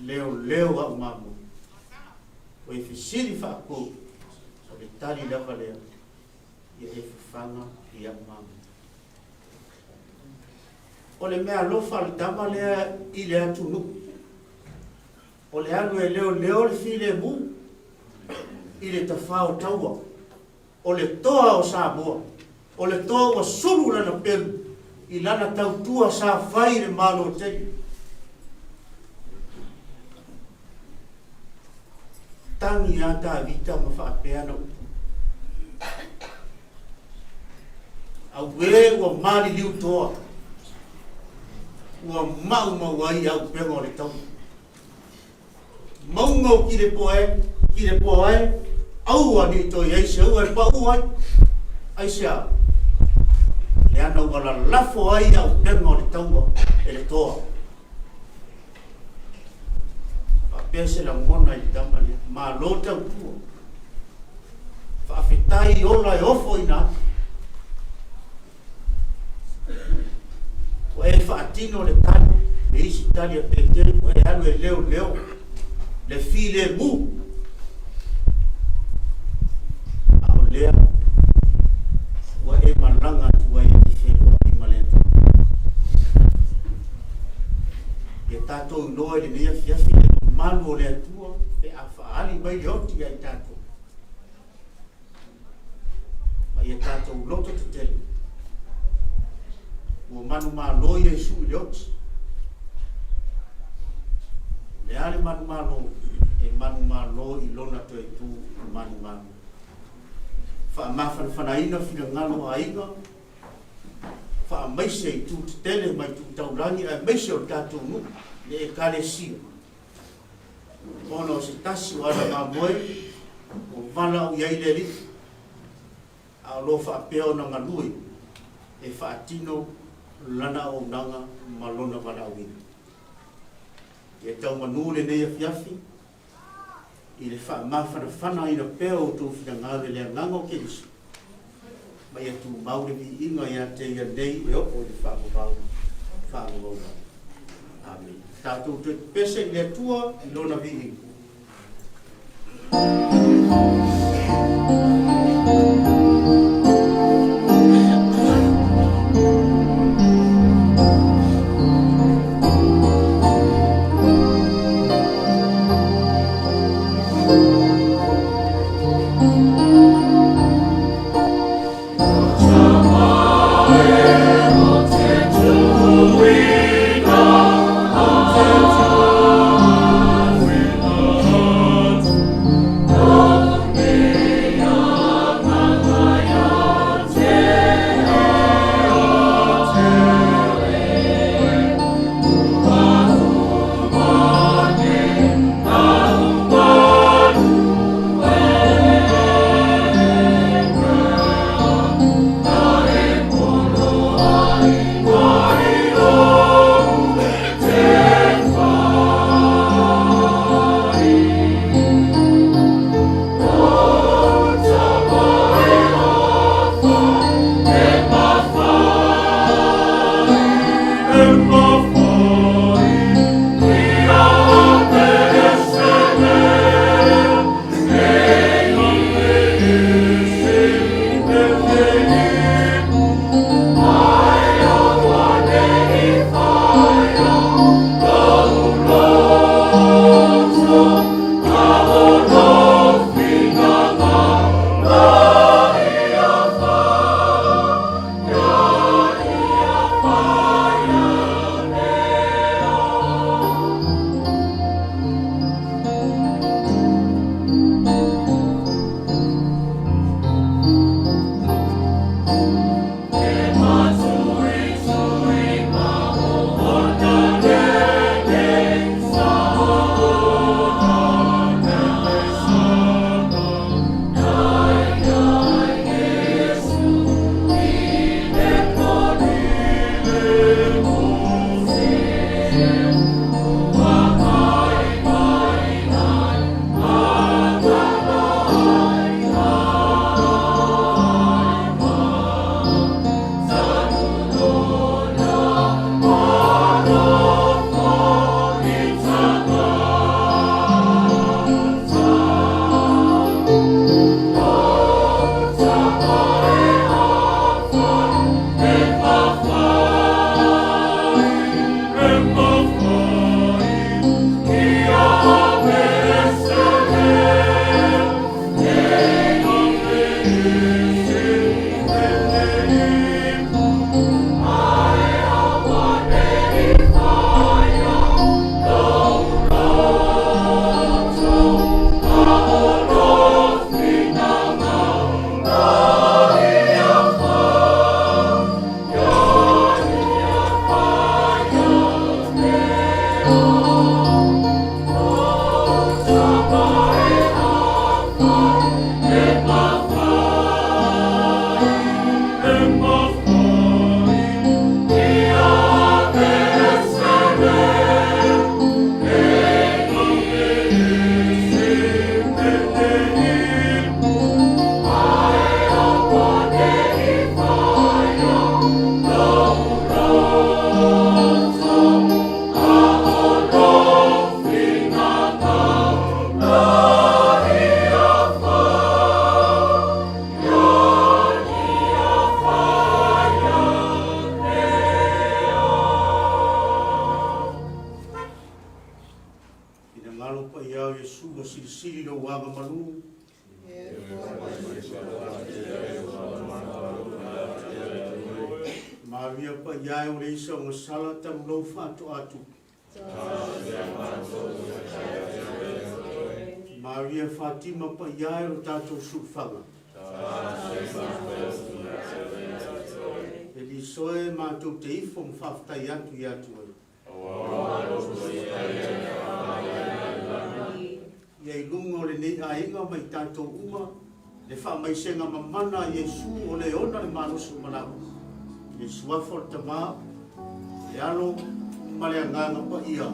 leo au mamoi. Koe fisili whako. O le tari lava lea. Ia e whawhanga i au mamoi. O le mea alofa le tama lea i le atu nuku. O le anu e leo le file mu. I le tawhao taua. O le toa o Samoa. O le toa o suru lana pelu. I lana tautua sa whai le malo tegi. Tangi ata vita ma whaapeana upu. Au e ua mali liu toa. Ua mau wai au penga o le tau. Maungau ki le poe, aua ni toi eise, ua e pau ai, aise a. Le ana ua la lafo ai au penga o le taua, e le toa. A pese la mona i tamale, ma lota utua. Whaafetai ola e ofo ina. Ua e whaatino le tani, le isi tani a pete, ua e anu e leo. Le file mu au lea wa e malanga tua i filo i maleta e tato noe le mea fiafi le manu o le atua e a faali mai leoti ai tato ma e tato loto te tele ua manu maa loia i su leoti le ale manu malo e manu malo i lona to e tu manu malo fa mafana ina fina ngalo aiga fa maise i tu tele mai tu taulangi e maise o tatu nu le e kale sia ono se tasi wala ma moe o vala o iai le li a lo fa peo na ngalui e fa atino lana o nanga malona vala o ina e tau manu le nei fiafi i le wha ina peo tō whina ngāwe lea ngango keris mai atu maure vi inga ia te ia nei e opo i whaangau amen tātou te pese lea tua i lona vi inga Oh sili no wanga malu. Maria pa iai o reisa o sala tam no fatu atu. Maria Fatima pa iai o tatou sufanga. E li soe mātou te ifo mwhaftai atu i atu ai. Iai lunga o le nei ainga mai tatou uma, le wha mai senga mamana Yesu o le ona le manusu manaku. Yesu afo le tama, le alo male anganga pa ia.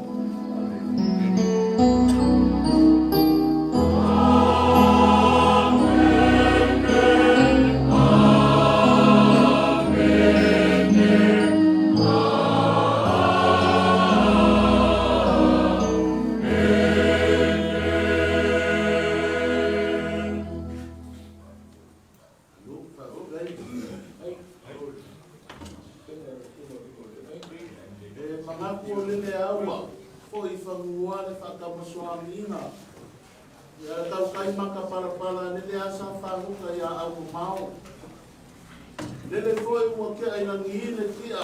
Lele foi o que ai na nile kia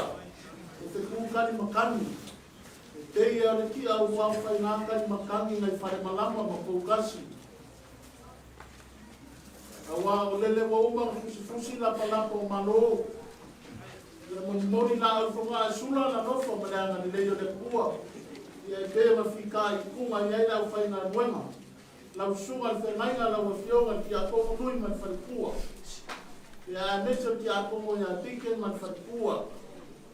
o te kukani makani te ia le kia o wau fai ngākani makani ngai whare malama ma kukasi awa o lele wa uma fusi la palapa o malo le mori la au whunga e sula na nofo ma leanga ni leio le kua ia e pe ma whika i kunga i aina au whai ngā nuenga lau sunga le whengainga lau a whionga ki a kofu nui ma whare kua ya neso ki a komo ya tiken man fatua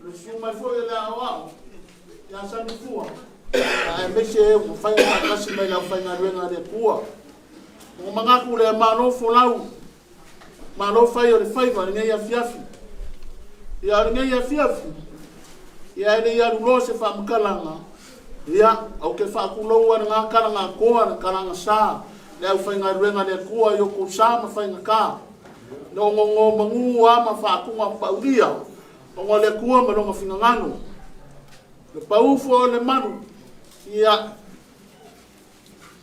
le suma foi la wa ya sani fua a mese o fai na kasi mai la fai na renga de pua o manga ku le mano folau mano fai o le fai va ngai ya fiafi ya ngai ya fiafi ya ile ya lo se fa mkalanga ya o ke fa ku lo wa nga kalanga ko na kalanga sa le fai na renga de kuwa yo ku sa ma fai na ka no ngo mangu ama fa ku ma paulia o le kua ma no finga ngano le paufo le manu ia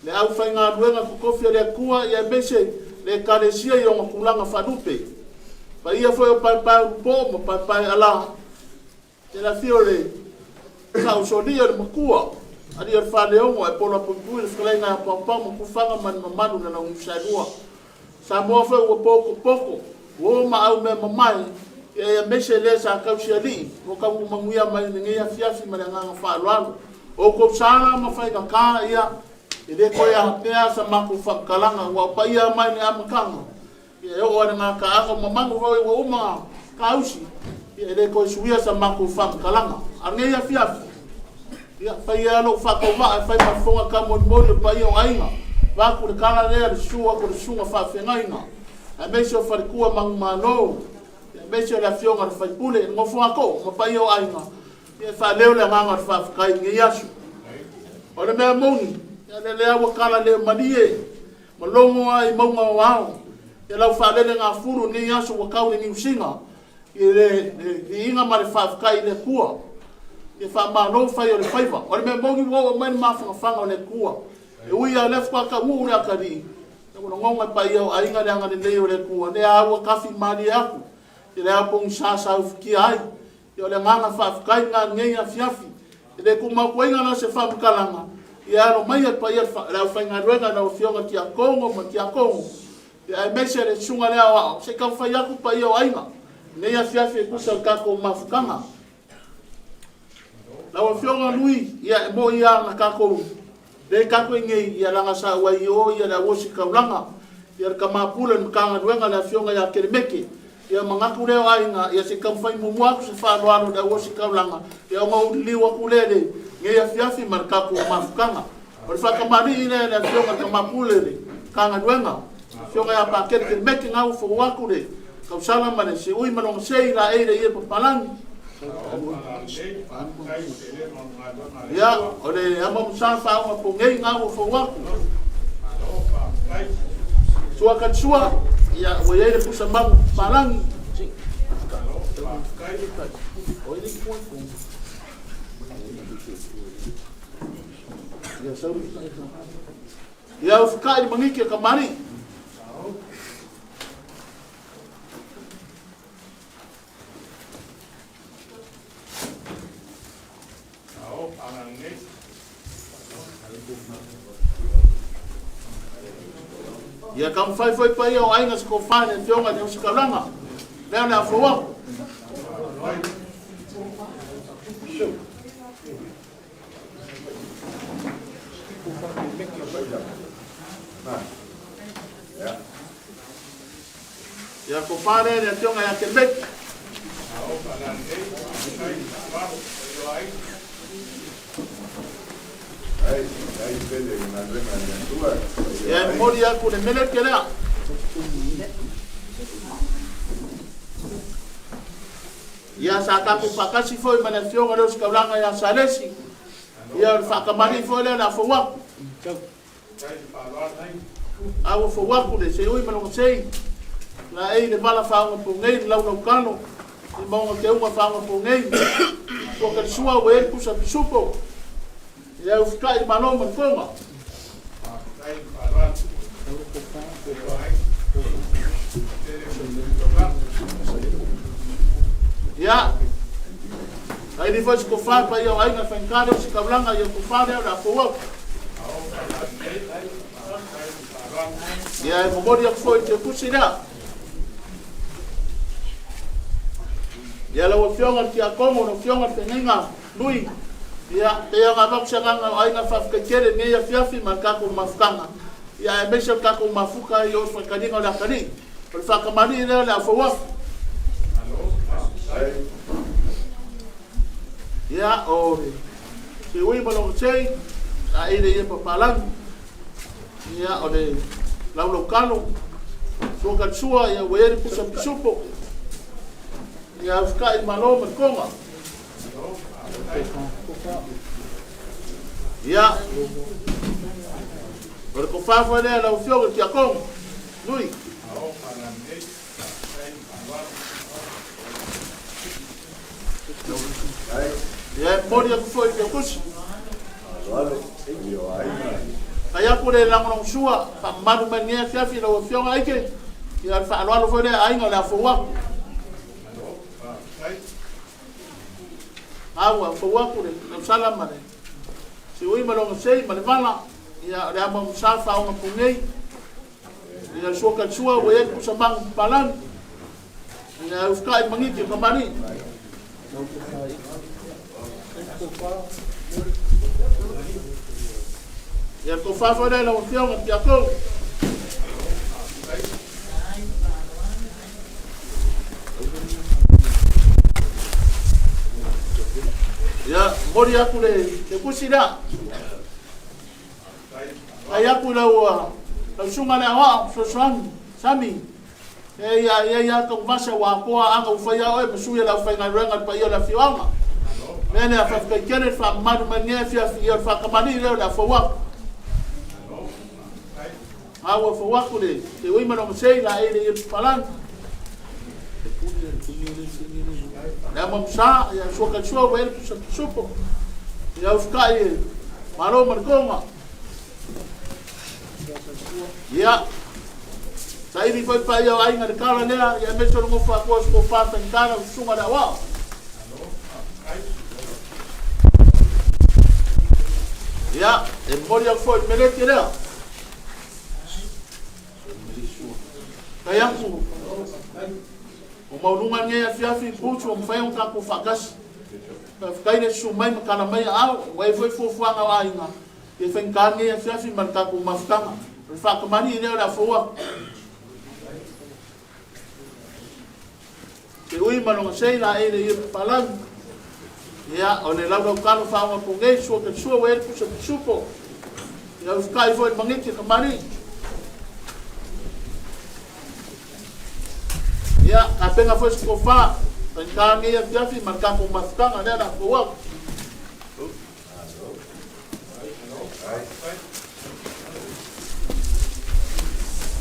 le au fa nga duenga ku kofia le kua ia bese le karesia yo kulanga fadupe pa ia foi pa po pa ala te la fiore sa usodia le makua ali al fa le o e pola pu le flenga pa mo ku fanga man manu na un shaidua sa mo fe o pouco o ma au me mamai e mese le sa kausiali o ka mo manguia mai ngai afiafi ma nga fa lalo o ko sala ma fai ka ia e de ko ya pea sa ma ku fa kalanga wa pa ia mai ni amkanga e o nga ka ko mamangu o ma kausi e de ko suia sa ma ku fa kalanga ngai afiafi ia fa ia no fa ko ma fa ma fonga ka mo pa ia ainga va ku kala le sua ku sunga fa fengaina a mesho fa ku mangmano a mesho la fionga fa pule ngo fo ako mo pa yo ainga e fa leo le nganga fa kai ngi yasu o le me moni ya le wa kala le madie mo longo ai mo nga wao e la fa le nga furu ni yasu wa ka ni usinga e le inga ma le fa kai le kua e fa ma no fa yo le faiva o le me moni wo man ma fa le kua e ui a lef kwa ka ure a kari e kuna ngonga pa iau a inga leanga ni leo le kua ne a ua kafi mali aku e le a pong sasa ufuki ai e o le nganga whaafukai ngā ngei a fiafi e le kuma kua inga na se whaamukalanga e a no mai pa ia rau whainga ruenga na o fionga ki a kongo ma ki a kongo e a mese le sunga lea wao se ka whai aku pa iau ainga ngei a fiafi e kusa kako mafukanga la o fionga lui ia e mo ia na kako le kako ngai ia langa sa wai o ia la wosi kaulanga ia ka mapula mkanga duenga la fionga ya keremeke ia mangaku leo ainga ia se kamfai mumuaku se fa no da wosi kaulanga ia ngo liwa kulele ngai afiafi markaku mafukanga o fa kamari ine la fionga ka mapula le kanga duenga fionga ya pa keremeke ngau fo waku le ka sala mane se ui manong sei la ere ia papalangi ya ole amo msafa au pongei ngao fo waku sua kan sua ya wele pusamang palang ya sauri Ia o whikai ni mangiki ka mani. Ia kam fai foi pa ia o ainga se ko fai ne fionga ni usikalanga. Lea na fua. Ia ko fai ne fionga ya Quebec. Ia mori aku ne mele kelea. Ia sa tapu pakasi foi mana fionga dos kaulanga ya salesi. Ia whakamari foi le na fua. Awo fua ku le se ui mana sei. La ei le bala faunga po ngei lau lau kano. I maunga te unga faunga po ngei. Ko ka sua we pusa pisupo. Ia ufikai maloma fonga. Ya, ai ni foi ko fa pa ia ai na fankare o sikablanga ia ko fa da fo. Ya mo bodi foi te kusira. Ya la fionga ki a komo no fionga tenenga lui. Ya te nga ba kusanga ai na fa ka kere ne ya fiafi makako mafukanga. Ya mesha kako mafuka yo fa kadinga la kadi. Por fa kamani ile la fo. Ya ore se ui malo sei a ile ye papalang ya ore lau lokalo so ka sua ya weri pusa pisupo ya uska malo mkonga ya ore ko fa fa le lau fio ki akong lui ya mori aku foi ke kus aya pure la ngong sua pa madu mania fiafi lo fionga ike ya fa lo foi ai ngola fowa awa fowa pure no salama ne si ui malo sei malvala ya le amo safa un pungei ya sua ka sua we ku sabang palan ya uskai mangiti kamani ya ko fa fa la fionga piako ya mori aku le ke kusida ayaku la wa sunga la wa so sami ya ko vasa wa ko anga ufaya o mesuya la ufaya renga pa yo la fianga nene fa ka kene fa madu mania fia fa kamani le la fowa awo fowa kule te wi mano sei la ile palan la mamsa ya so ka so wel supo ya ufkai malo markoma ya sai ni foi pa ya ai ngar kala le ya me so ngo fa ko fa tan kana sunga da wa ya e mori foi mele tira kayangu o maulunga nge ya fiafi puchu o mfai unka ku fakas kai ne sumai makana mai au wai foi fofuanga wa inga e fen kan nge ya fiafi marka ku mafkama fa kamani ne la fowa ke ui mano sei la ele ye palan ya ole la do kanu fa ma punge so ke so we ku so supo ya uskai foi mangiti kamani ya apenga foi ko fa kan nge ya fiafi marka ku mafkama ne la fowa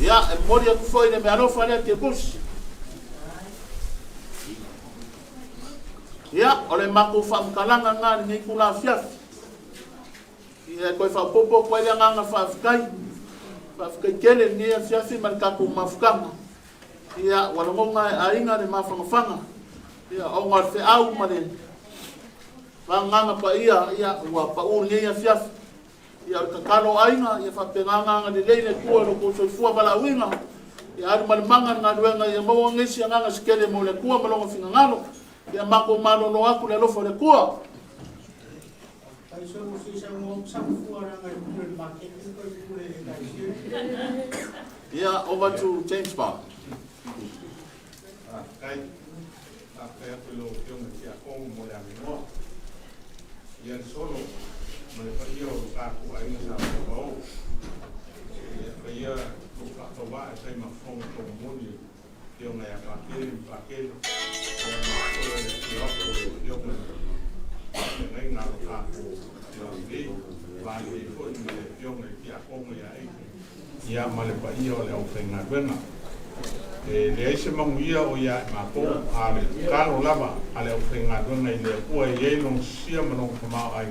ya mori aku foi ne me anofa ne ke bus ya ole mako fa mkalanga ngani ni kula fiafi ya ko fa popo ko ya nganga fa kai whakikele ngia fiafi man kako mafukanga. Ia walangonga ainga ne mafangafanga. Ia o ngar fe au mane. Wanganga pa ia wa pa u ngia fiafi. Ia kakalo ainga ia whapenganga de leine kua no ko soifua bala winga. Ia adu malimanga ngaduenga ia mawa ngesi nganga sikele mo le kua malonga fingangalo. Ia mako malo no aku le lofo le kua. Yeah, over to James Park. Ia malepa ia o le au whainga wena. Le aise manguia o ia mako a le karo lava a le au whainga wena i le ua i eilong sia manong kamau ai.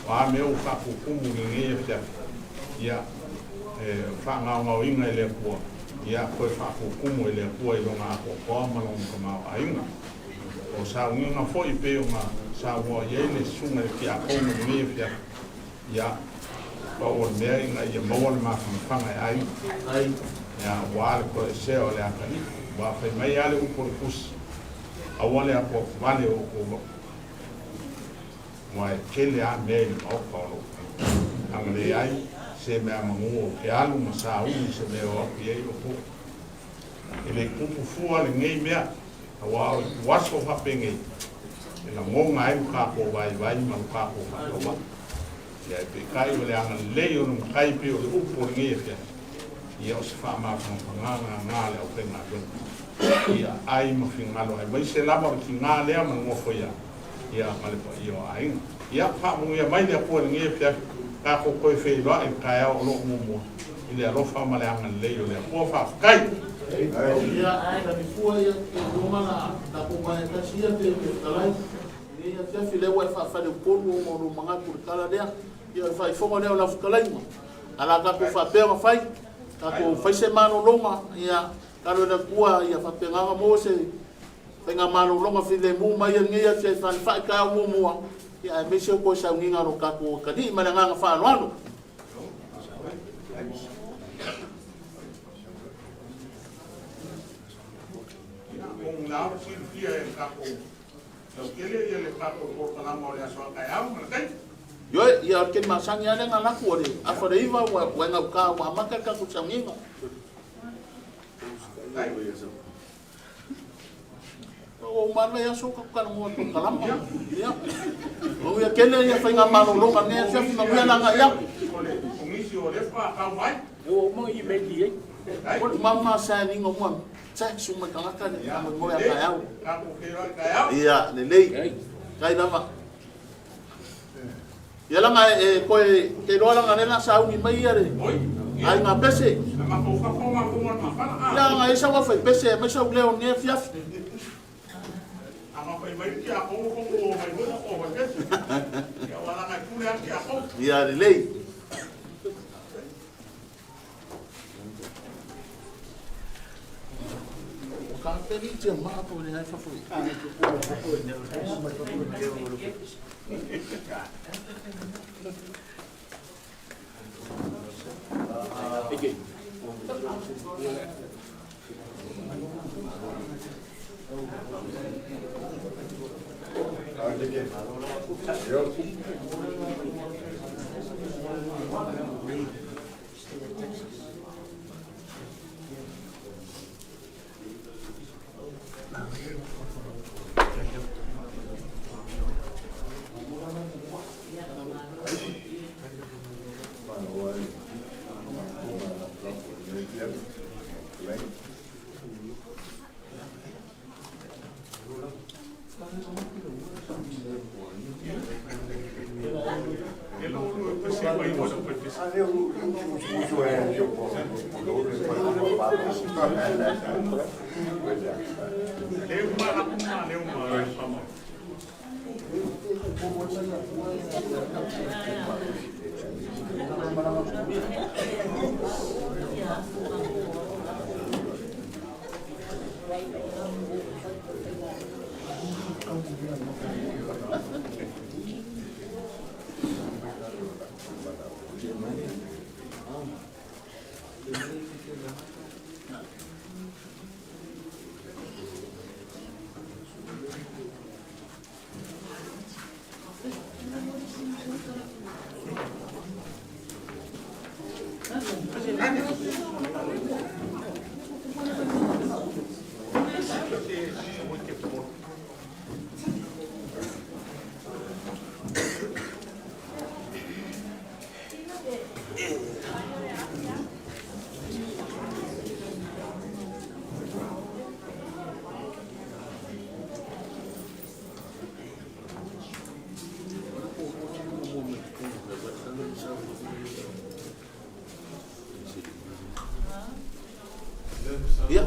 Wa a meo kako kumu ni ngea pia. Ia whanga ngau inga i le ua. Ia koe kako kumu i le ua i longa ako koa manong kamau ai. O sa unga fo i peo nga sa ua i eile sunga i kia konga ni ngea pia. Ia o mea inga ia maua le mawhanga ai. Ia wale ko e seo le akani. Wa whai mai ale upo le kusi. A wale a po vale o ko. Wa e kele a mea i mau kaolo. Anga le ai se mea mangu o ke alu ma sa ui se mea o api ei o po. E le kupu fua le ngei mea. A wao i waso hape ngei. E la ngonga ai ukako vai ma ukako whakawa. Ia pe kai o le anga lei o nung kai pe o le upo le ngea pia. Ia o se wha maa whanganga ngā lea o whenga whenga. Ia ai ma whingalo ai. Mai se lama o ki ngā lea ma ngofo ia. Ia malepa ia o ainga. Ia wha mungu ia mai lea pua le ngea pia. Ka ko koe whei loa e kai au o lo mumua. I lea rofa ma le anga lei o lea pua wha kai. Ia ka mi fua ia ke ngomana na kumai kasia te kalai. Ia tia file wa fa fa de polu mo no manga por kala dea. Ia fa fo mo ne la fukalai mo. Ala ka ko fa pe ma fai. Ka ko fa se mano longa ia ka lo na kua ia fa pe nga mo se penga mano longa file mu mai ngia se fa fa ka mo mo. Ia me se ko sa nginga ro ka ko ka di mana nga fa no. Now, see here in Capo. Yo ia ke masang ia nga la ko de afa de iva wa nga ka wa maka ka ku changinga o mana ya so ka mo to kalama ya o ia kele ia fa nga mano lo ka ne se fa nga nga ya o mo i me di o mama sa ni ngo mo sa suma ka ka ni mo ya ka ya ia le lei kai lava ia langa e koe te loa langa nena sa ungi mai are ai ngā pese ia ngā isa wawhai pese mai sa uleo nge fiaf ia le lei ka peri te maa po le hai whafui okay. Ia.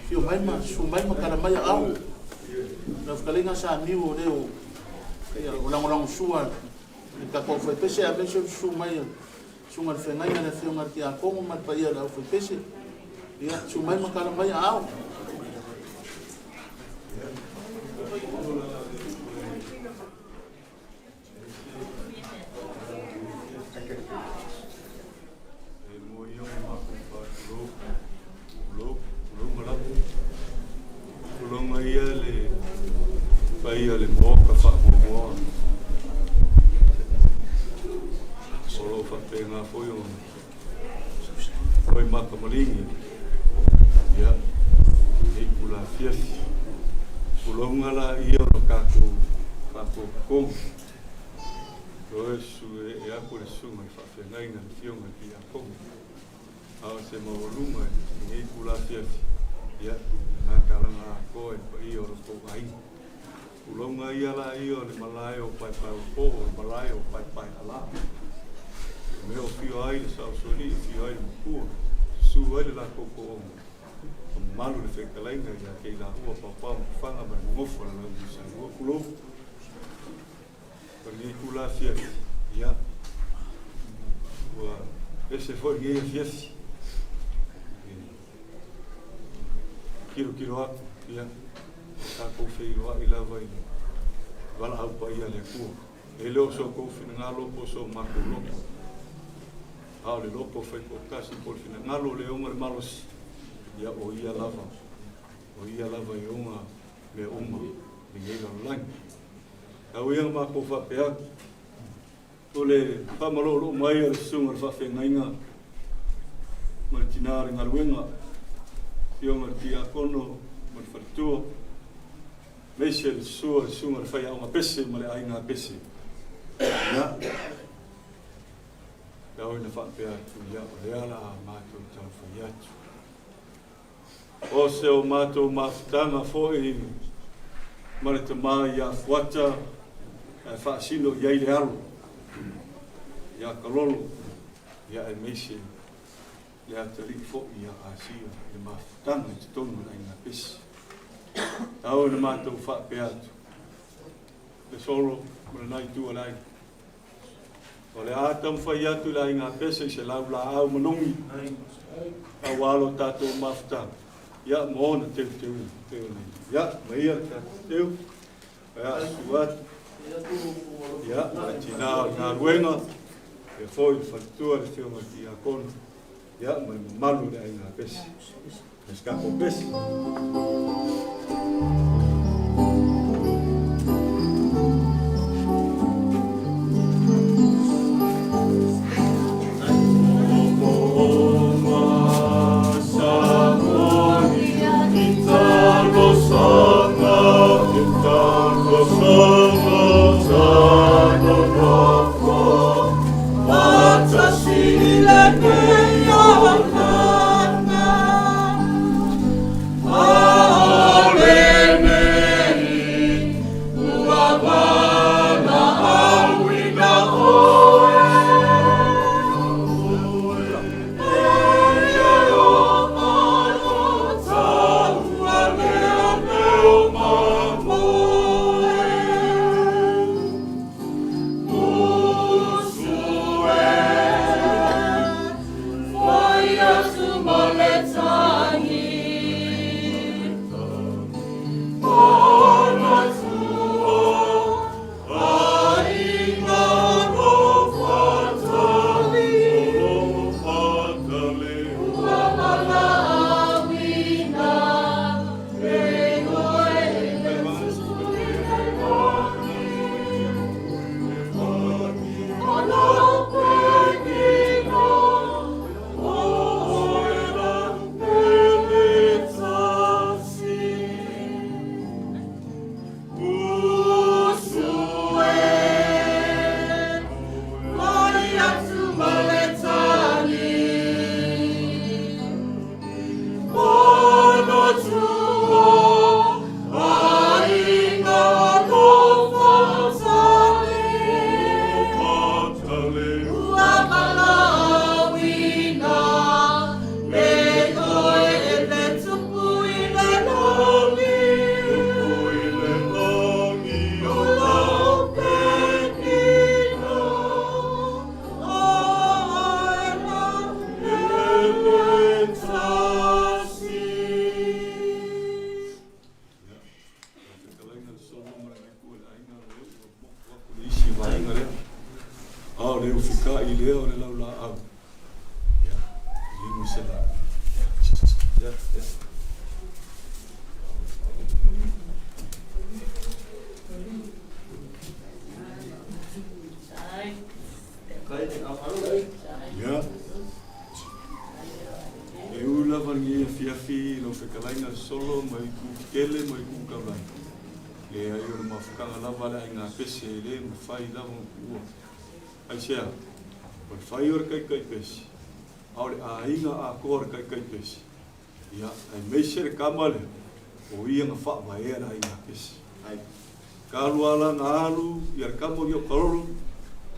Fio mai ma su mai ma kana mai au. Na fkalinga sa niu leo. Ia ulang sua. Ka ko foi pese a meso su mai. Su ngal fe ngai na fio ngal ki a ko ma pa ia la foi pese. Ia su mai ma kana mai au. Ia le moka whakamoa. Solo whapenga foi o foi maka maringi. Ia, e kula fiafi. Kulonga la ia no kako kong. Roe su e ako le sunga i whawhenga inga fionga ki a kong. Awa se maolunga e kula fiafi. Ia, nā karanga a koe pa i oro kou ainga. Ulonga ia la ia le malai o pai pai o po, o malai o pai pai ala. Me o fio ai le sao soni, fio ai le mukua. Su ai le la koko o malu le whekalainga ia kei la hua papa mwhanga mai ngofa la lau sa hua kulo. Pari kula fiafi, ia. Ua ese foi ia fiafi. Kiro aku, ia. Ka ko fei wa ila vai wala au pa ia le ku e lo so ko fina ngalo po so ma ko lo au le lo po fei ko kasi po fina ngalo le onga malos ia o ia lava i onga le uma ni ngai la lang au ia ma ko fa pe o le pa malo lo mai le sunga fa fe ngainga martinare ngaruenga io martia kono mar fartuo Meise le sua sunga le whai aunga pese ma le ainga pese. Ia. Tau ina whakpea tu ia o le ala a mātou tau whai atu. O se o mātou mawhitanga fōi ma le tamā ia fuata e whaasino iai le alo. Ia kalolo. Ia e meise. Ia tari fōi ia asia. Ia mawhitanga te tonu le ainga pese. Tau na mātou whakpe atu. Le solo, mara nai tua lai. O le ātam whai atu lai ngā pese se lau la au manongi. A walo tātou mawhita. Ia moona teu nei. Ia, maia teu. Ia, suat. Ia, tina ngā ruenga. E whoi whatua le whionga ki a kono. Ia, mai malu lai ngā pese. Eskapo pese. Amen. o le ufika I lea o le lau la au. Ya, limu se la. Ya, ya. Ya. E ula vangia fiafi no whekalainga solo mai ku kele mai ku kaulai. Le ai o mawhakanga lava le inga pese le mwhai lava ua. Ai sea, o whai ora kai pese. Aore a inga a kora kai pese. Ia, ai meisere kamale o ia nga wha waera inga pese. Ai, kalu ala nga alu, iar kamo rio karoro,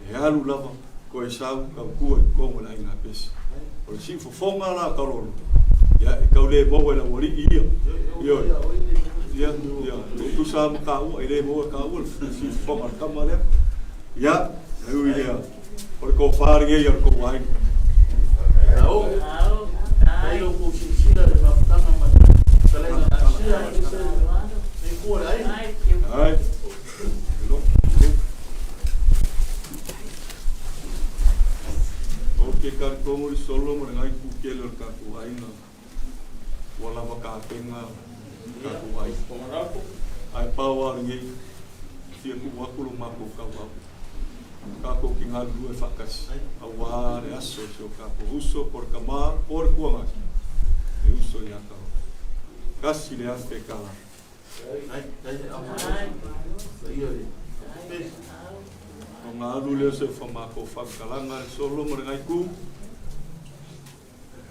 e alu lava, ko e sau, kau kua I kongo la inga pese. O si fofonga la karoro. Ia, e kau le moe la wari ia. Ia, tu sa maka ua, e le moe ka ua, si fofonga kama lea. Ia, e ui lea. Ore ko wharinge ia ko wain. Au. Ai lo ko sila le mafutanga ma. Kalaina asia ni ko ai. Ai. Oke kar komo solo mo ngai ku kelo ka ku aina. Wala maka penga ka ku ai. Ai pawa ngai. Sia ku wakulu mako ka wa. Ka ko kinga lu e fakas. Awa re aso so ka ko uso por kama por kuanga. E uso ya ka. Kasi le aste kala. Ai, o ngā alu leo se whamako whakalanga solo mo ngai ku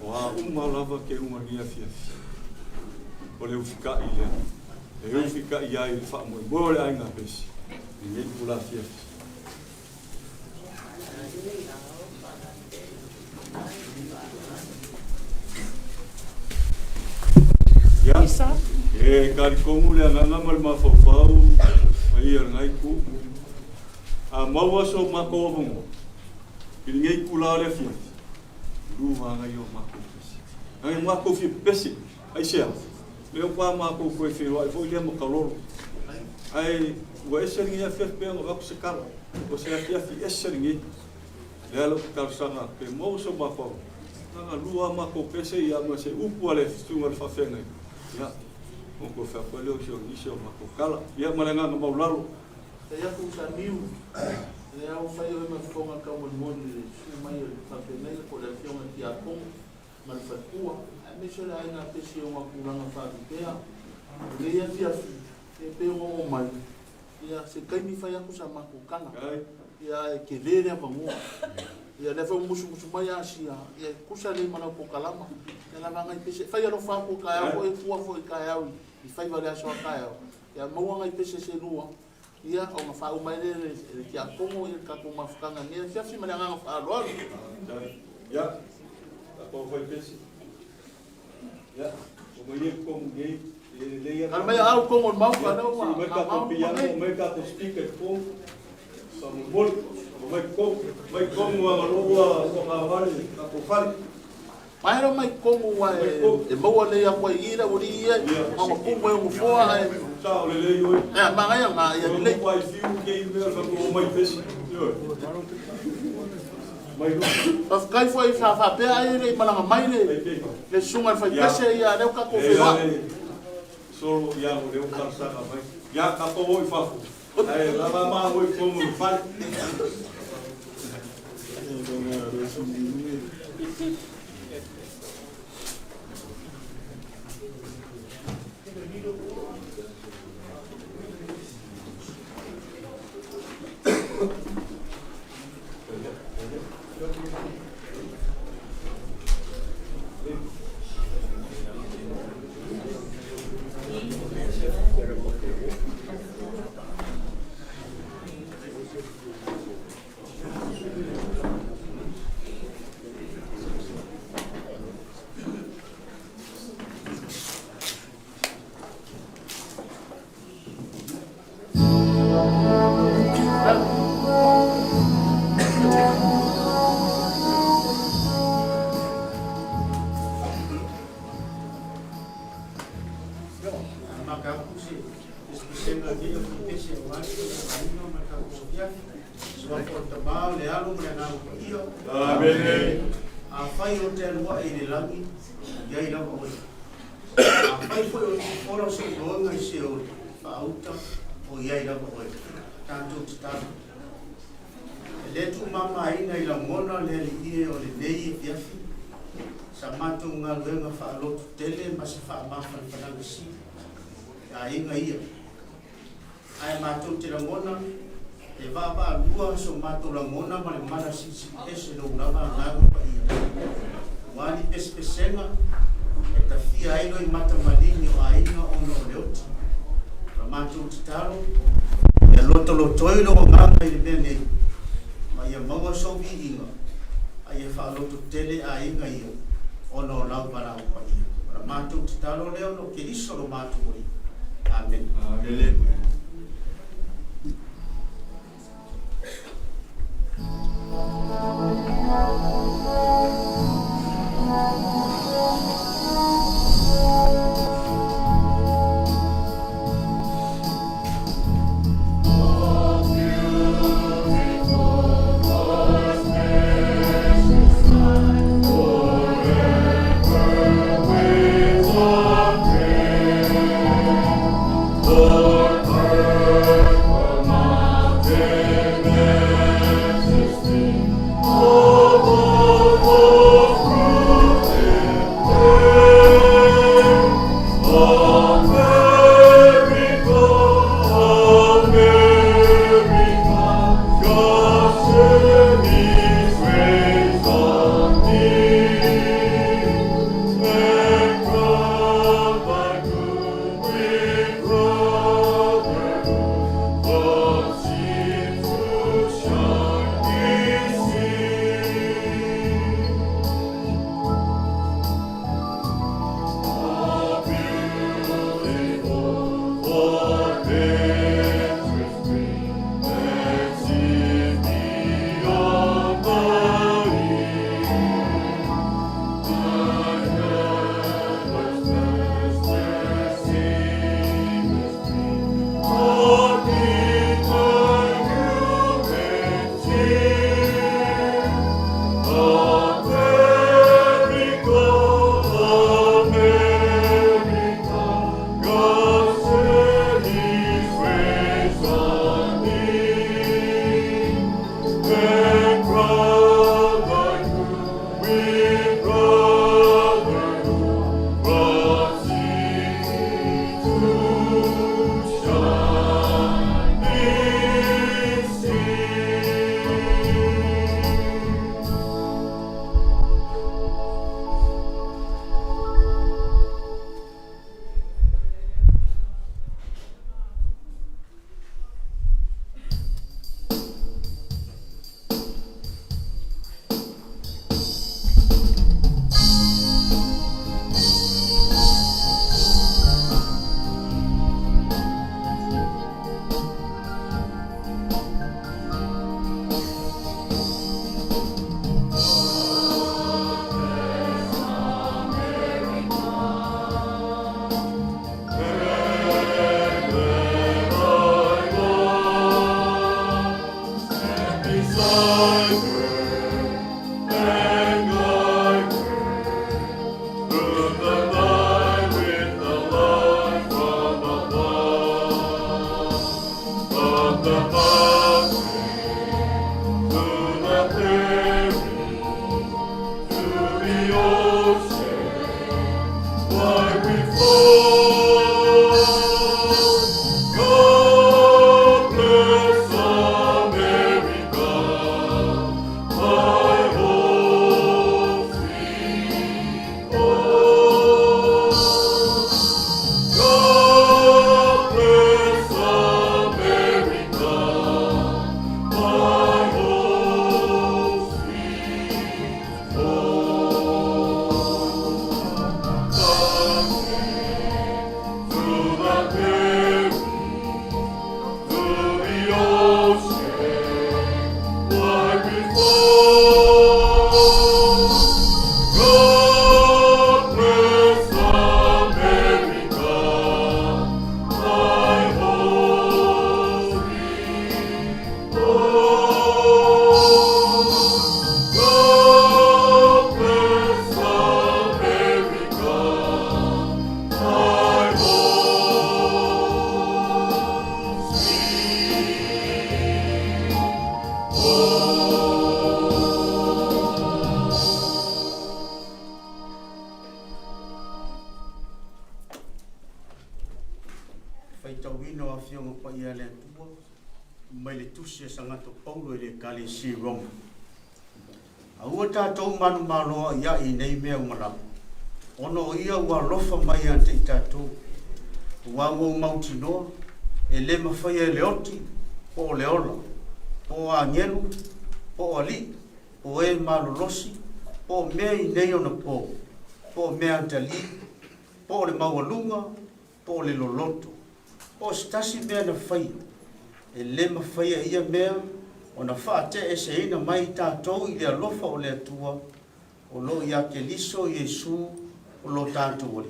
o a lava ke umangia fiafi o le ufika I lea e ufika I ai le wha moe moe le ainga pesi I ngei pula fiafi ya e kari kongu le anganga mal mawhawhau mai ar ngai ku a maua so mako hongo I ngei pula le fiafi luwa ngai o mako pesi ngai mako fi pesi ai sea leo pa mako koe whiwa I fo lea mo kaloro ai ua eseringi a fiafi pea ngo aku se kala o se a fiafi eseringi lea lo karsanga pe mau so mako nanga luwa mako pesi I ama se upu ale stunga le whawhengai ya Moko whakua leo sio nisio mako kala ia malenga nga maulalo te aku sa miu le au fai o mafonga ka mo moni le su mai o whawhengai ko le fionga ki a kong ma le whakua a me so le aina pesi o makulanga whakipea le ia fiafi e peo o mai ia se kaimi fai aku sa mako kala ia e ke lere a mangua ia le fau musu mai asia ia kusa le mana ko kalama ia la manga I pese fai alo whaku ka au e kua fo I ka au I fai wale aso a ka au ia maua ngai pese se lua ia o nga whau mai le ki a kongo I ka ko mafukanga nea fiafi mani anga nga whaalo alu ia ka ko fai pese ia o mai e kongo gei Kalau mai au kongo mau ka nau ma mai ka ko piano mai ka ko speaker kongo sa mo bol mai kongo a loa ko ka vale ka ko fale Mai ro mai kongo wa e maua le ya kwa ira uri ia ma kongo e ngofoa ai sa le le yo e ma ga ya ma ya le kwa fiu ke I ver ko mai pesi yo mai no of kai foi fa pe ai le malanga mai le sunga fa pese ia le ka ko fa solo ya o le ka sa mai ya ka ko voi fa ai la ma voi como fa Suapo tamau le alu le ngau pa ia. Amen. A whai o te alua i le langi, iai rawa oi. A whai foi o te whora so roanga i se o whaauta o iai rawa oi. Tātou te tātou. E le tu mama aina i la ngona le li ie o le nei e fiafi. Sa mātou ngā luenga whaalotu tele ma se whaamawhana whananga si. A inga ia. Ai mātou te la ngona e vava lua so mātou la ngona ma le mana sisi ese no urama ngāgu pa ia. Wani pespesenga e ta fia aino i mata malini o aina ono o leoti. Ra mātou te taro e loto lotoi lo o nganga i le mea nei. Ma ia maua sobi inga a ia whaaloto tele a inga ia ono o lau para o pa ia. Ra mātou te taro leo no ke iso lo mātou ori. Amen. Amen. atua mai le tusi e sangato Paulo e le kale si Roma. Aua tātou manu manoa ia I nei mea umala. Ono ia ua lofa mai ante I tātou. Ua ua mauti noa, e le mawhaia e le oti, po o le ola, po o angelu, po o li, po e malolosi, po o mea I nei ona po o mea antali, po o le maualunga, po o le loloto, po o stasi mea na whai, e le mawhaia ia mea, o na whaate e se ina mai tātou I le alofa o le atua, o lo ia ke liso Iesu o lo tātou oli.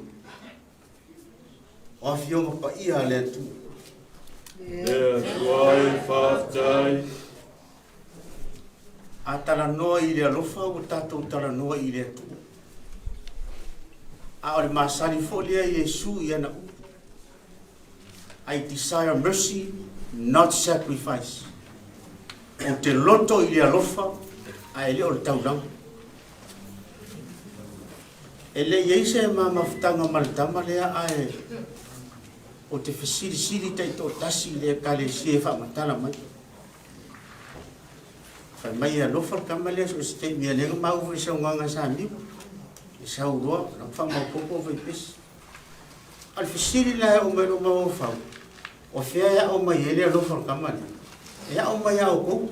O a fionga pa ia le atua. E tuai whaftai. A tala noa I le alofa o tātou tala noa I le atua. A o le masani fo lea Iesu I ana upu. I desire mercy, not sacrifice. O te loto I le alofa, a ele o le tauranga. Ele yeise e mamafutanga maletama lea ae o te whesiri tai tō tasi lea kale si e whamatala mai. Whai mai e alofa kama lea so se mea lenga mauwe sa unganga sa miu. E sa uroa, na whamaupopo vai pesi. Al whesiri lea o mai no mau whau. O whea ea o mai ele alofa kama lea. Ea o mai au kou.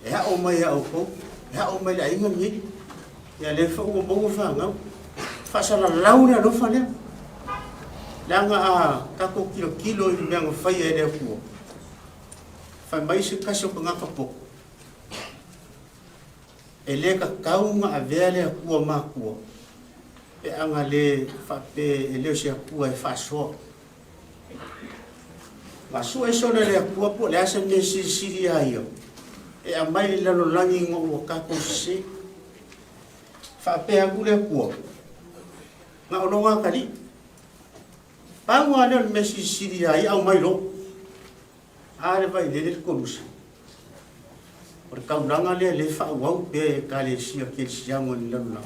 Ea o mai au kou. Ea o mai la inga mii. Ia le fa o mo fa ngau. Fa sala launa no fa le. Langa a kako kilo I mea fa ia le ku. Fa mai se kaso ko ngaka po. Ele ka kaunga a vele ku ma ku. E anga le fa pe ele se ku e fa so. Ma su e so le ku po le asa me si ia. E a mai le lo langi ngo ka ko se. Fa pe agule ku. Nga olonga kali. Pangwa le mesi siria I au mai lo. Are vai le ko lusa. Por kaunanga le fa wau pe kale sia ke sia mo ni lana.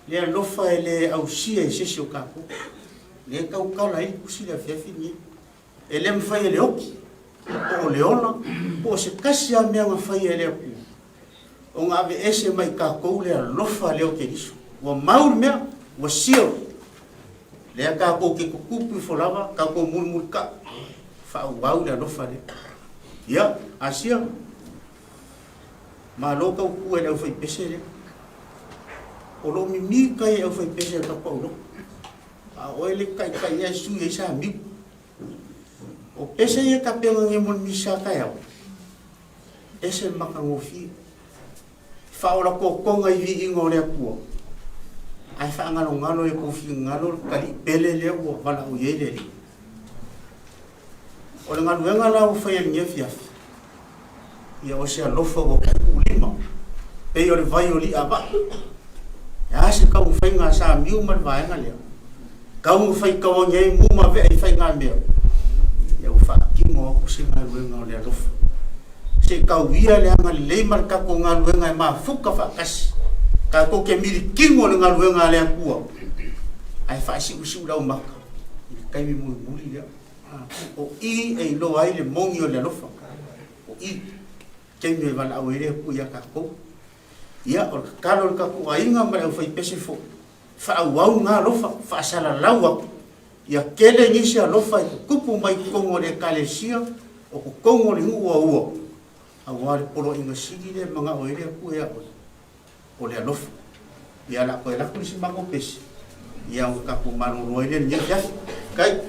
Le lo fa ele au sia e se ka ko. Le kau kala I kusi le fe fini. Ele mfa ele oki. O le ona, po se kasi a mea nga fai ele aku. O ngā ave ese mai ka kou lea lofa leo ke nisu. Wa maur mea, wa sio. Lea ka kou ke kukupu I folawa, ka kou mulmul ka. Fa wau lea lofa lea. Ia, asia. Ma lo kau kua lea ufai pese lea. O lo mimi kai au fai pese ka pau lo. A oele kai ia su ia sa miku. O pese ia ka penga nge mon misa ka yau. Ese maka ngofi. Whaora ko konga I vi ingo lea kua. Ai wha ngalo e kofi ngalo kali pele lea ua wala o yele li. O le ngalo enga lau whai al ngefiafi. Ia o se alofa o ulima. Pei o le vai o li aba. Ia se kau whai ngā sa miu man vaenga lea. Kau whai kawa ngei muma ve ai whai ngā mea. Ia o wha kingo o kuse ngā luenga o le alofa. Se kau ia le anga le marka ko ngā luenga e maa fuka whakasi. Ka ko ke miri kingo le ngā luenga le akua. Ai whaisi usi urau maka. Kai mi mui muli lea. O I e lo ai le mongi o le alofa. O I. Kei me wala au ere ku ia ka ko. Ia o kalo le ka ku a inga mara au whai pese fo. Wha au au ngā alofa. Wha asala lau aku. Ia kele nisi alofa I kupu mai kongo le kalesia. O ku kongo le ua ua. A wale polo inga sigi le mga oere ku ea o le alofa. Ia la koe laku nisi mako pesi. Ia o kapu manu roile ni yafi. Kai.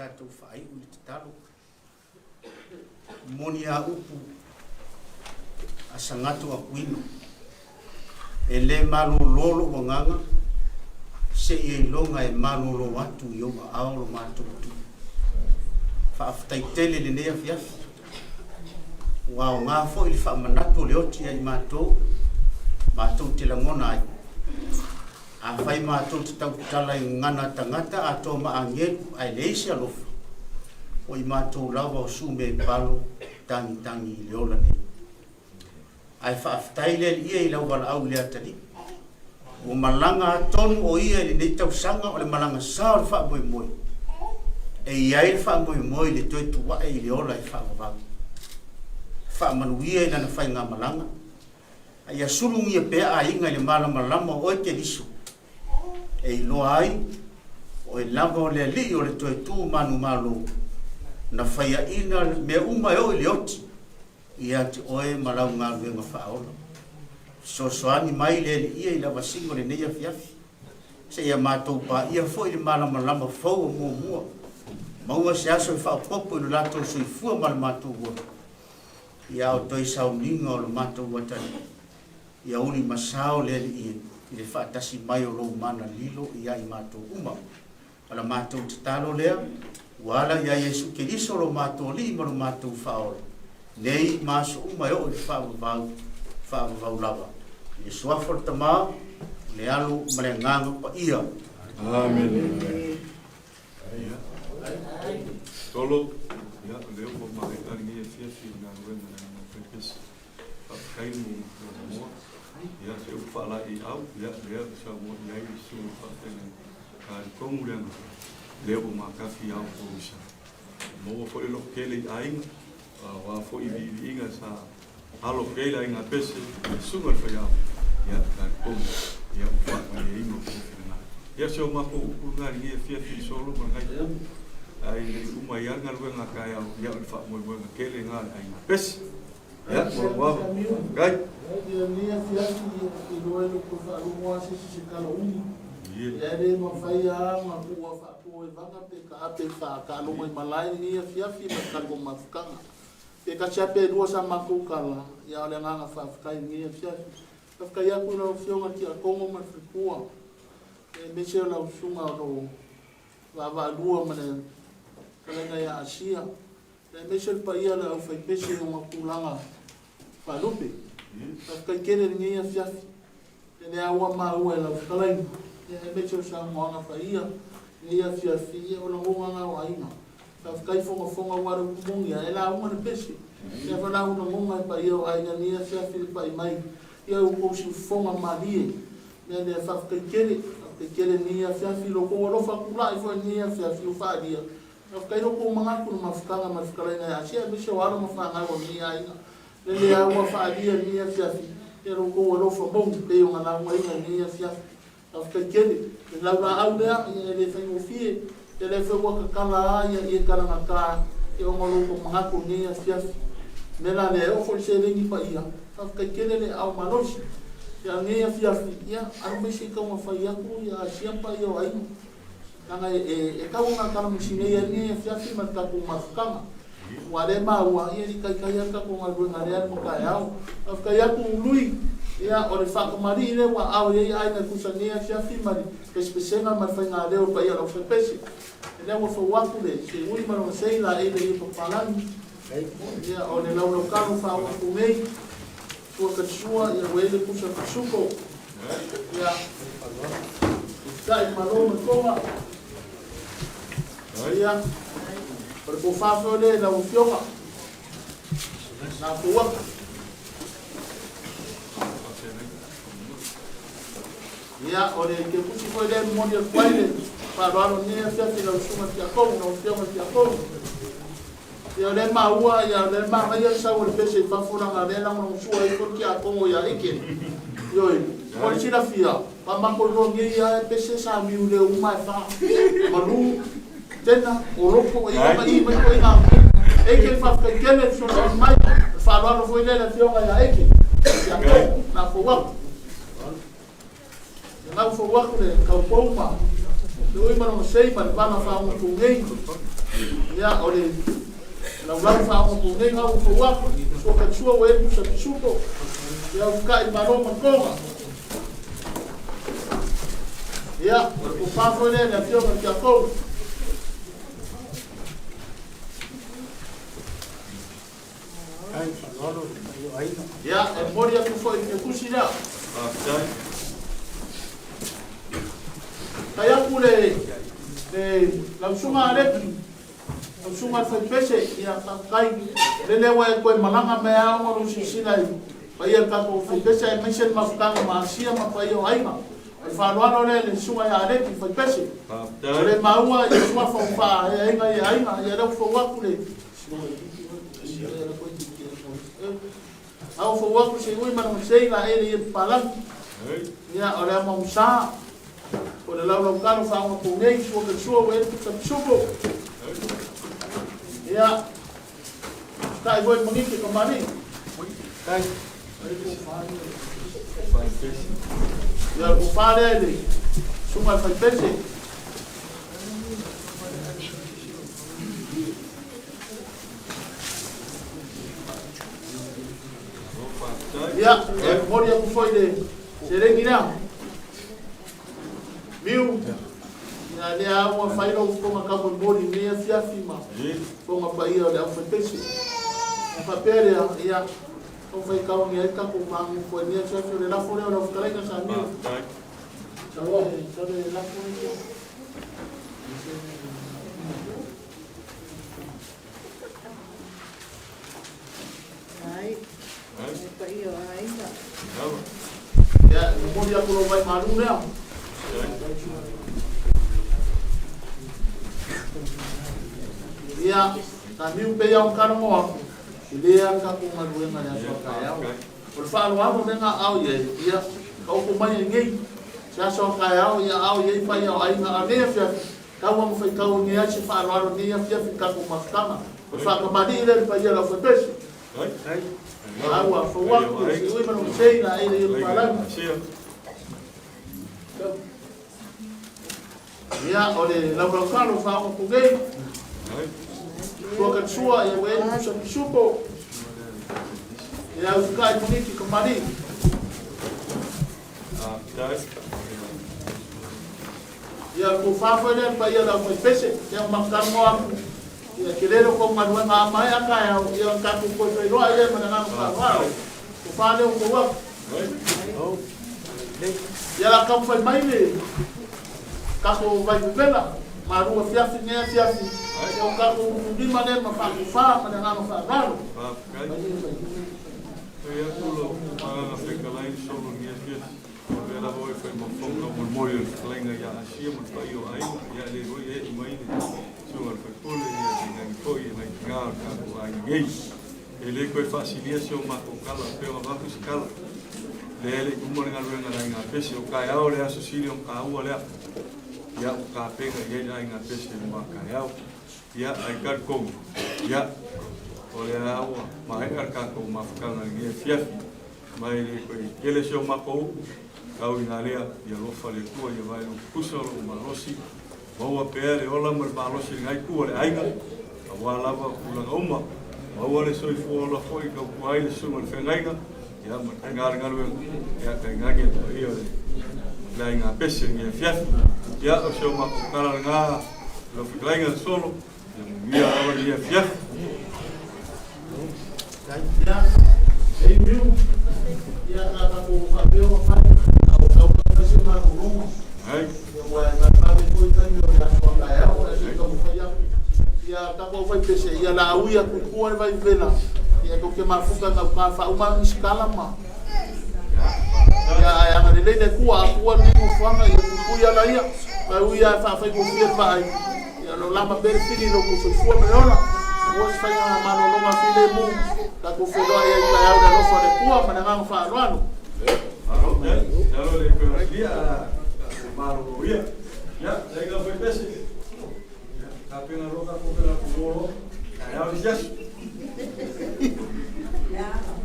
tātou whaai uli te talo. Moni a upu a sangatu a kuino. E le malololo o nganga, se i longa e malolo watu i oga aolo mātou tu. Whaaftai tele le nea fiafi. Wao ngā fo ili wha manatu le oti ai mātou te langona ai. A whai mātou te tau tala i ngana tangata a tō maangeru ai leisi alofa. O i mātou lawa o sume palo tangi i leola nei. Ai whaaftai le ia i lau wala au lea tani. O malanga tonu o ia li nei tau sanga o le malanga sao le wha moe moe. E iai le wha moe moe le toi tuwa e i leola i wha wawangu. Wha manuia i nana whai ngā malanga. Ai a surungi a pēa a inga le malama o te liso. E i loa ai, o e lava o le li o le toi tū manu malo. Na whai a ina me uma o i le oti. I ati oe malau ngā ruenga whaola. Soani mai le ia i lawa singo le neia fiafi. Se ia mātou pā ia fo i le malama fau o mua. Maua se aso i whaopopo i le lato sui fua mala mātou ua. Ia o toi sauninga o le mātou watani. Ia uli masao le ia i le whaatasi mai o lou mana lilo ia i mātou uma. Ala mātou te talo lea, wala ia Yesu ke liso lo mātou li ma lo mātou whaola. Nei maso uma o i whaavavau lava. I suafo ta mā, le alu ma le nganga pa ia. Amen. Tolo, ia leo ko mai taringi e fiafi ngā ruenga na pepes. Kainu mo, ia se upala i au, ia lea sa mo ia i su patene. Ka kongu lenga, leo ma kafi au ko isa. Mo fo lo kele ainga, wa fo i inga sa alo kele ainga pese, sunga fa ia. Ia ka kongu, ia fa i mo ko fina. Ia se o ma ko ngari e fiafi solo ma ngai. Ai le uma ia nga luenga kai au ia le fa mo nga kele nga ainga pese. Ya, wa gai. Dia nia fiafi i loelo ko fa ruwa se kala uni. Ya le mo faia ma ko fa ko e vanga pe ka ape fa ka lo mo malai nia fiafi ma ka ko mafkanga. Pe ka chape do sa ma ko kala ya le nga fa kai nia fiafi. Ka ka ya ko no fionga ki a kongo ma frikua. E me se la usunga no va lua ma le kala ya asia. Le me se pa ia la fa pese ma kulanga. Palupe, ka kere ni ia fiafi. Le awa ma ua la kalai. E me cho sa mo na fa ia. Ia fiafi o na nga wa ina. Ka kai fonga wa ru kumungia e la uma na pesi. E fa la una monga pa ia ai na ia fiafi pa mai. Ia o ko si fonga malie. Le fa ka kere ni ia fiafi lo ko ro fa kula i fo ni ia fiafi o fa dia. Ka ro ko manga ku ma fkanga ma fkala na asia me se wa ma fa nga o ni ai. Le awa whaadia ni a fiafi. E roko alo whamong, pe o ngana wainga ni a fiafi. Au kakere, e laura au lea, e le whaingo fie, e le whaua kakala aia, e karanga kā, e o ngoloko mahako ni a fiafi. Mela le ofo se ringi pa ia, au kakere le au malosi. E a ni a fiafi, ia, anu me se kaunga whai aku, ia a siampa ia o ainu. Nanga e kaunga karamusine ia ni a fiafi, ma kako mafukanga. Wale maua ia ni kai aka ko ngal ngare mo kai au af kai aku lui ia o le fa mari le wa au ia ai na kusania sia fi mari especialmente ma fa ngale o pa ia o fe pesi ele mo fo wa ku le se ui ma no sei la ele i papalan ia o le lo kanu fa wa ku mei ko ka sua ia wele kusa suko ia sai ma no ko ia Porque o fato le la ufionga na kuwa ya ore ke kusi ko le mo de kwaile pa ro ni afia ti la usuma ti ako no ufionga ti ako ya le maua ya le ma ya sa o le pese fa fora na le la mo sua i ko ki ako ya ike yo ko si la fia pa ma ko ro ngi ya pese sa mi le u ma fa malu tena oropo ia ma i ko ina eke fa ka kele so mai fa lo foi le la fionga ya eke ya na fo wa na fo wa le ka poma do i ma no sei pa na fa mo tu nei Ya ole la ula fa mo ko nei ngau fo wa so ka chua we tu sa chupo ya ka I maro mo ko ya ko fa fo le na tio ka ko ya e mori aku fo I ku si ya kaya kule la sunga lepi la sunga fa pese ya kai le wa ko malanga me a mo si sina pa ia ka ko fa pese e mission mafutanga ma sia ma pa yo aina e fa no le sunga ya lepi fa pese le maua ya sunga fa e nga ya aina ya le fo wa kule au fo wa ku se ui ma no sei la ele palang ya ora mo sa o le lau kano fa mo ko nei so ke so we ta chupo ya kai voi mo ni ke komani kai ya ko fare le suma fa pese ya mo dia ko foi de serengina Miu, na le awa whaino ko makamu mori mea fiafima ko mapaia o le au whaipesi. Na whapere ia o whaikau ni aika ko mangu ko nia fiafi o le lafo leo na whakalaika sa miu. Sa le lafo leo. Ai, mapaia o aika. Ya, mori ako lo vai maru leo. Ia kami pe yang kan mo dia ka ko maru nga ya so ka ya por fa lo amo nga au ye ia ka ko mai ngai sa so ka ya ia au ye pa ya ai nga ave fa ka mo fa ka ni ya si fa lo ni ya ka ko mafkama por fa ka madi ile pa ya la fa pes ai awa fo wa ko si we mano sei na ile palang ya ole la blocano fa mo pugei ko ka sua ya we so chupo ya ukai boniti komani ya ko fa fa le pa ya la mo pese ya makar mo aku ya kilelo ko manwa nga mai aka ya ka ko ko ro ya mana nga fa ko fa le ko wa ya la kam fa mai le kako vai vela maru fiafi ne fiafi o kako di mane ma fa ma na fa raro ya tulo a fekala in solo ni es vera voi foi mo fonga mo moyo lenga ya asia mo pai o ai ya le voi e mai ni suar foi pole ya ni foi na gar ka ko ai gei ele ko faciliação ma ko kala pero va fiscal le mo nga ruenga na nga pesi o kai ao le asosio ka u le ya o ka pega ye ai nga pesi ma kai ao ya ai kar ko ya o le awa mai ka ko ma ka na ngi fiafi mai le ko ele sio ma ko ka u na le ya lo fa le ko ya vai no kusolo ma rosi wa pere ola mo ba rosi ngai ku le ai nga wa lava ku la uma wa le soi fo la foi ka ku ai le sumo fe ngai nga ya mo ngar ngar ya ka ngage to io la nga pesi ngi fiafi ya o sio ma ko kala nga lo flainga solo ya ora dia fiafi ya ei viu ya ka ko fa veo fa au ka se ma ro ai wa na pa ko ta ni ya so ka ya ora si ka fa ya ka ko vai pese ya la uia ku ko vai vela ya ko ke ma fuka na ka fa uma skala ma ya ya na le ne ku ni ko fa na ku ya la ya pa uia fa fa ko fier fa ya lo la ma per fini lo ku fu me ona wo fa ya ma no ma file mu ka ko fe do ya ya da lo fa de ku ma na nga fa lo ano ya lo le ko dia maru ya ya lega foi pese ya pena roca ko pela polo ya o dias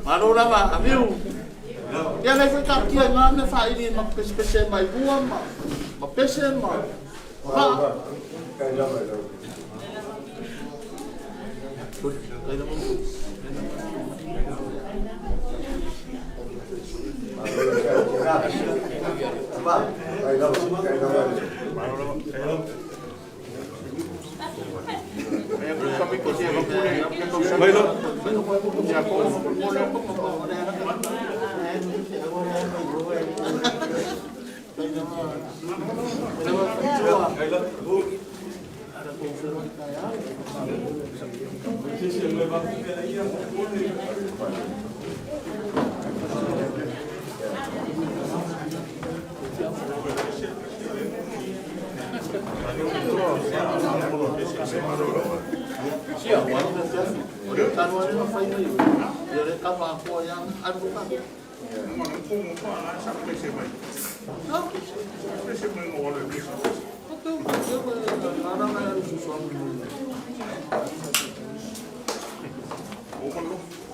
maru la ma amiu ya le foi ka ki na me fa ini ma pese mai bua ma pese ma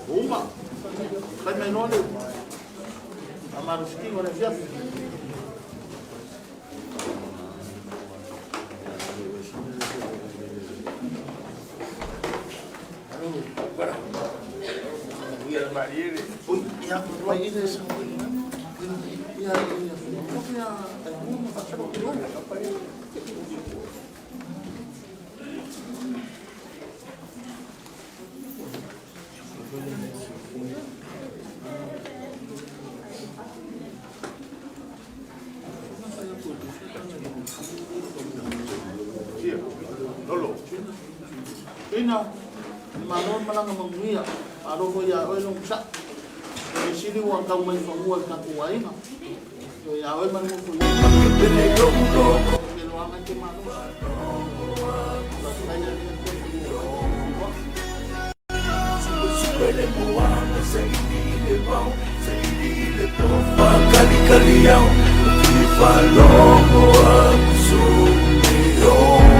Uma. Vai menor ali. Amaro Chiquinho, olha já. Ina, manon malang manguya, aro ko ya oy long sa. Sili wa ka may famua ka kuwaina. Yo ya oy man mo ko. Pero ang ke manon. Kali-kaliang ipalong mo ang sumiyong.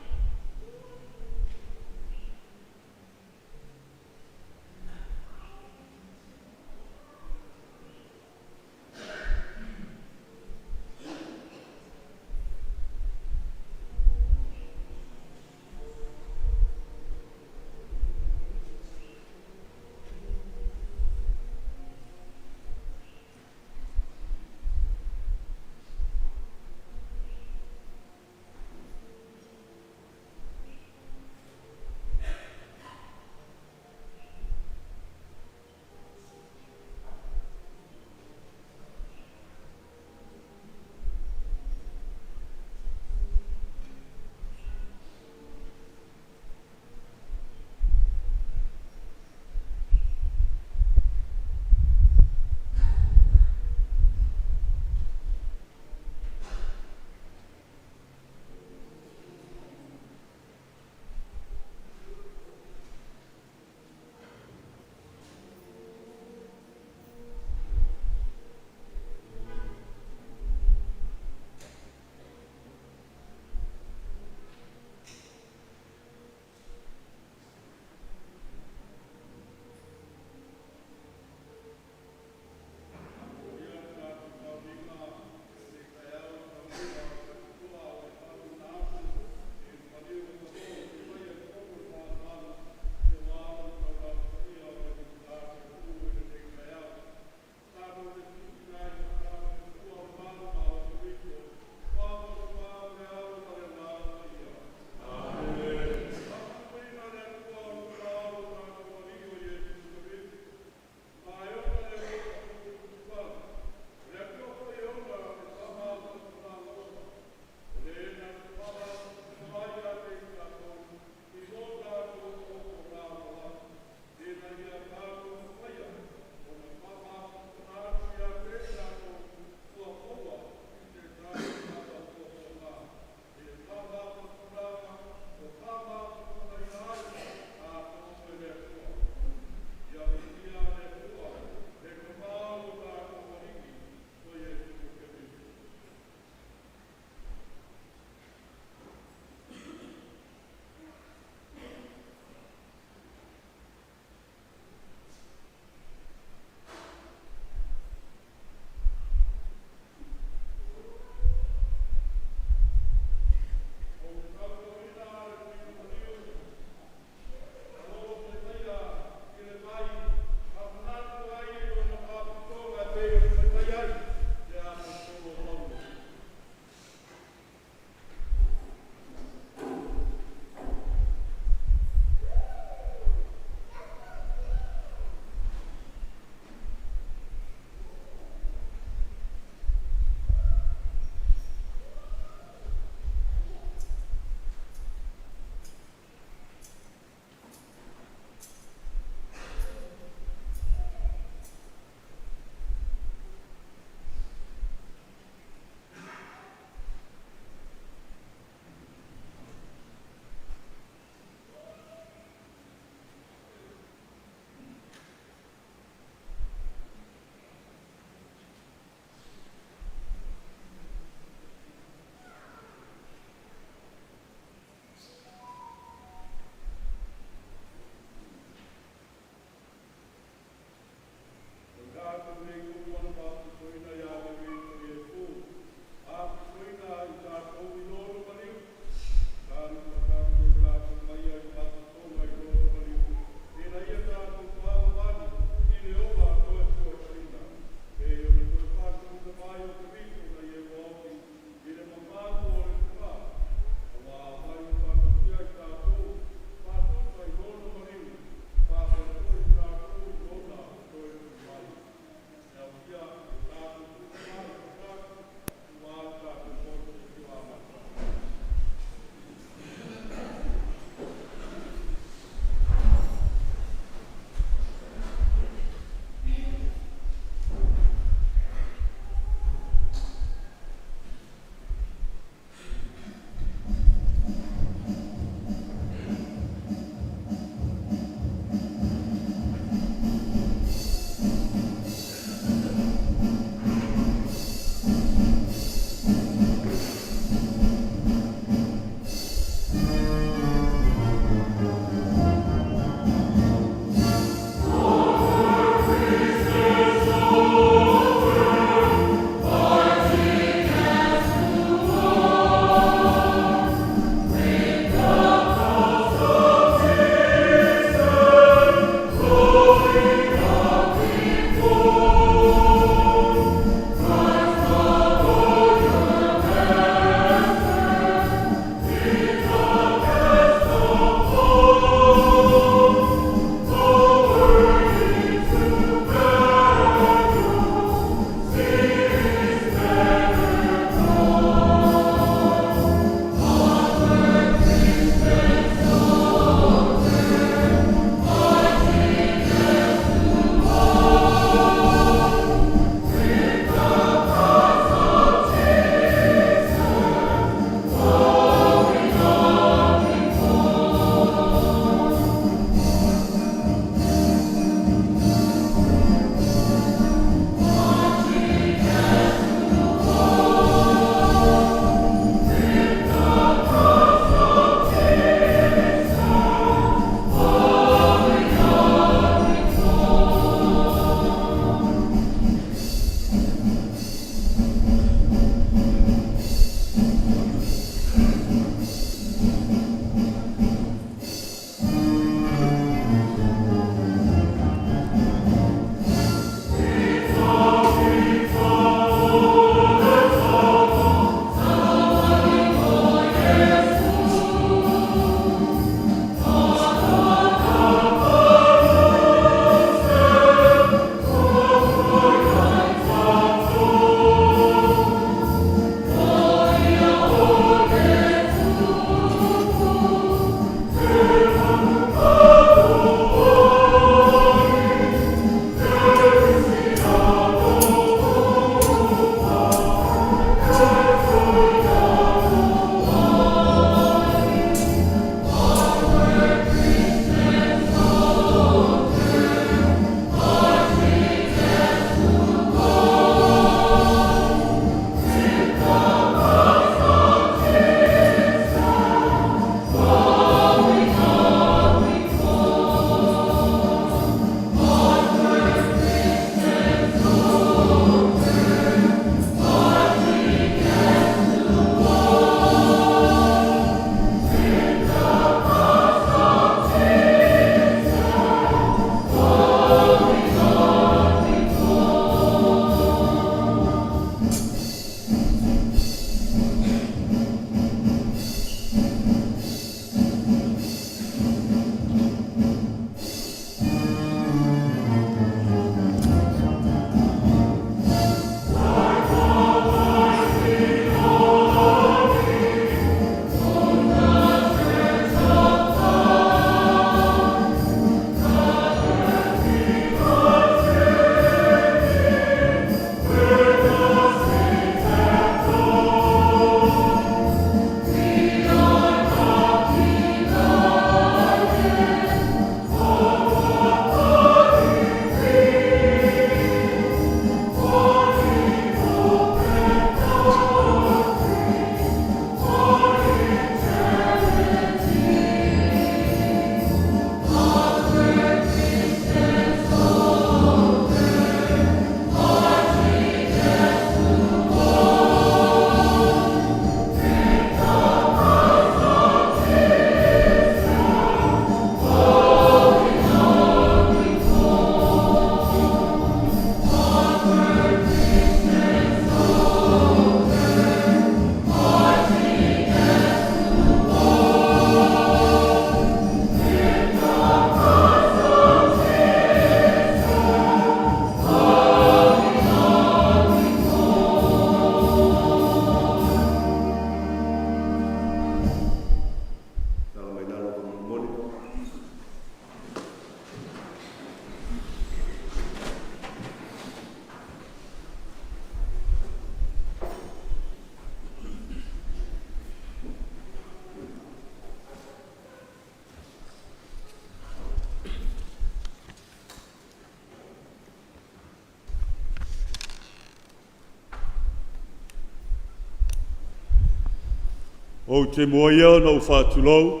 O te moia no whātulau,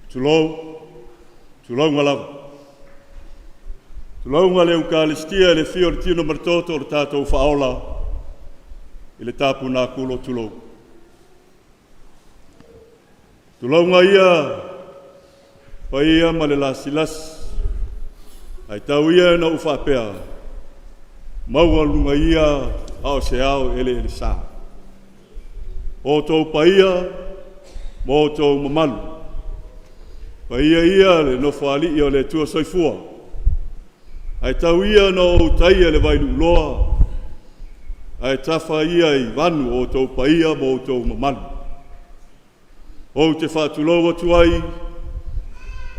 tulau ngalawa. Tulau ngale Eukaristia le fio le tino martoto o le tātou whaola i le tāpu nā kulo tulau. Tulau ngā ia, pa ia ma le lasilas, ai tau ia na uwhapea, maua lunga ia ao se ao ele sā. O tau pa ia, mo tau mamalu. Pa ia le no whaali ia le tua soifua. Ai tau ia no o taia le vailu loa. Ai tafa ia i vanu o tau pa ia mo tau mamalu. O te whātuloa tuai,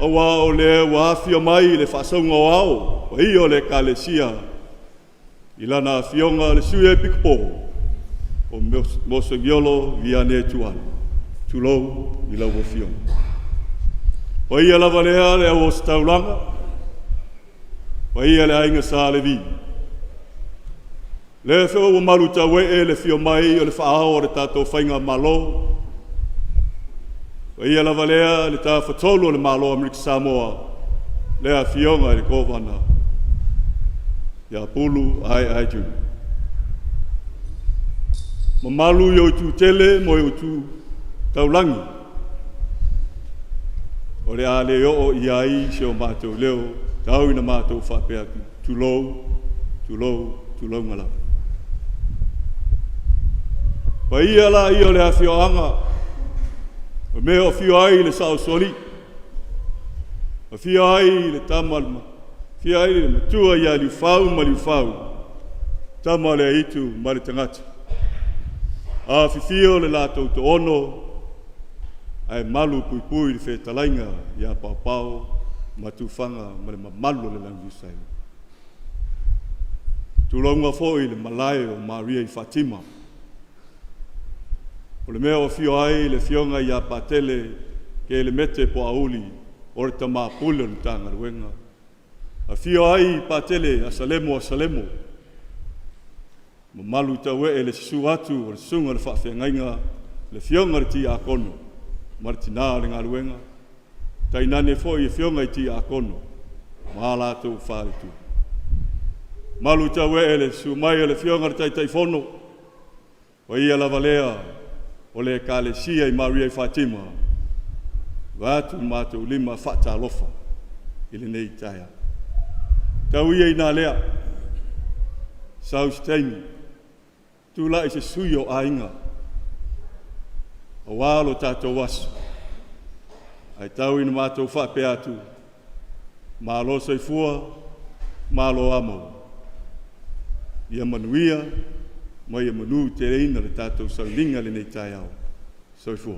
awa o le wahawhia mai le whasaunga o ao, pa ia le kalesia. Ilana fionga le sue pikpo, o moso giolo viane tuan, tulou i lau o fionga. Pa ia lava lea le au o staulanga, pa ia le ainga sa le vi. Le feo o maru tawe e le fio mai o le whaao o le tātou whainga malo. Pa ia lava lea le tā whatolo le malo Amerika Samoa, lea fionga le kovana. Ia pulu ai tu. Mamalu yo tu tele mo yo tu taulangi. O le ale yo o iai se o mātou leo, tau ina mātou whapea tulou ngala. Pa ia la i o le awhio anga, o me o whio ai le sao soli, o whio ai le tamalma, whio ai le matua ia liu whau, tama le itu ma le tangata. A whiwhio le lātou to ono, ai malu pui le whetalainga ia pau, matufanga ma le mamalu le langusai. Tulaunga foi le malai o Maria i Fatima. O le mea o whio ai le fionga ia patele ke le mete po auli o le tama pule le tanga ruenga. A whio ai patele a salemo. Mamalu tawe e le sisu atu o le sunga le whawhengainga le fionga le ti a kono. Martina le ngā ruenga. Tainane foi e fionga i ti a kono. Mahala tau whāritu. Malu tawe e le su mai le fionga le tai fono. O ia lava lea o le kalesia i Maria i Fatima. Watu mātou lima whata alofa i le nei taia. Tau ia i nā lea. Sausteini. Tula i se sui o ainga. O walo tātou wasu. Ai tau ina mātou whape atu. Mālo soifua, mālo amau. Ia manuia, mai ia manu te reina le tātou saulinga le nei tai au. Soifua.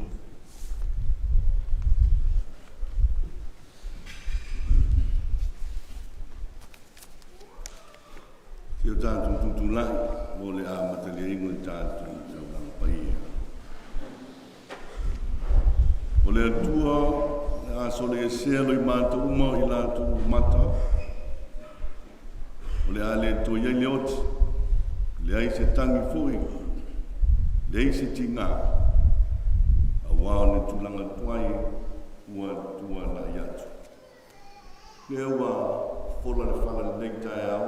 Teo tātou tutulai, mo le a matale ingo i tātou taulang paia. O le atua, le a sole e selo i mātou uma i lātou mata. O le a le to iei leoti, le ai se tangi fui, le ai se tinga. A wao le tulanga tuai, ua tua la iatu. Le ua fola le whala le nei au,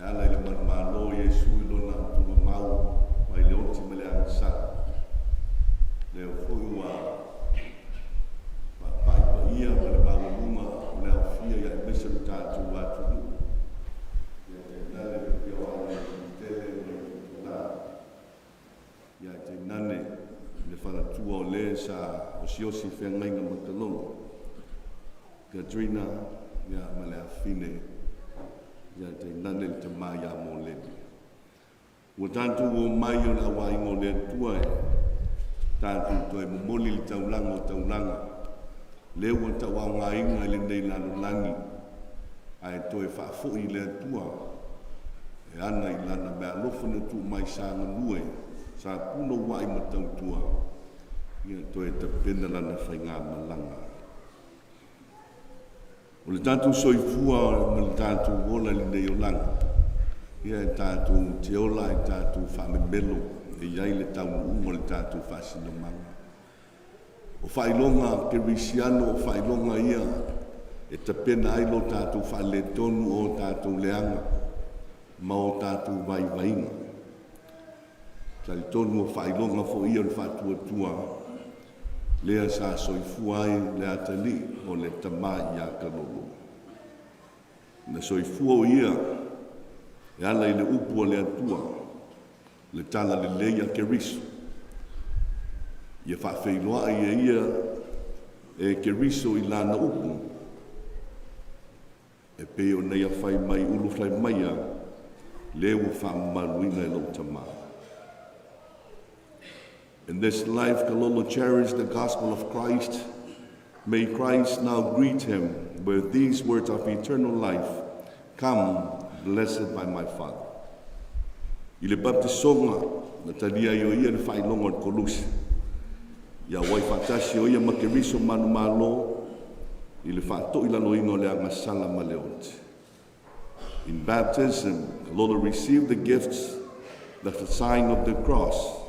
ala le malo Yesu lona tu mau mai le oti mele ansa le fuwa pa ia le malo uma le fia ya mesa ta tu atu ya le pio ala tele la ya te nane le fala tu o le sa o siosi fenga matalong Katrina ya male afine ya te nane te maya mo le. Wo tantu wo mayo na wa ingo le tua e. Tantu to e moli le taulanga. Le wo ta wa nga inga le nei lanu langi. Ai to e fa fo i le tua. E ana i lana me alofa na tu mai sanga lue. Sa kuno wa i matau tua. Ia to e te pena lana whainga malanga. O le tātou soifua o le tātou wola li nei o langa. Ia e tātou te ola e tātou whamemelo. e iai le taunu o le tātou whasinamanga. O whailonga kerisiano o whailonga ia e ta pena ai lo tātou whaile tonu o tātou leanga ma o tātou vai vainga. Tali tonu o whailonga fo ia le whatua tua lea sa soifua ai le atali o le tama ia kalolo. Na soifua o ia e ala i le upu o le atua le tala le leia keriso. Ia whawheiloa i ia e keriso i lana upu e peo nei a whai mai ulu whai maia leo whamaruina e lo tama. In this life, Kalolo cherished the gospel of Christ. May Christ now greet him with these words of eternal life. Come, blessed by my Father. I le baptisonga na talia i o ia le whailonga o Kolusi. Ia wai whatasi o ia makeriso manu malo i le whato i lalo ingo le angasala maleote. In baptism, Kalolo received the gifts, the sign of the cross.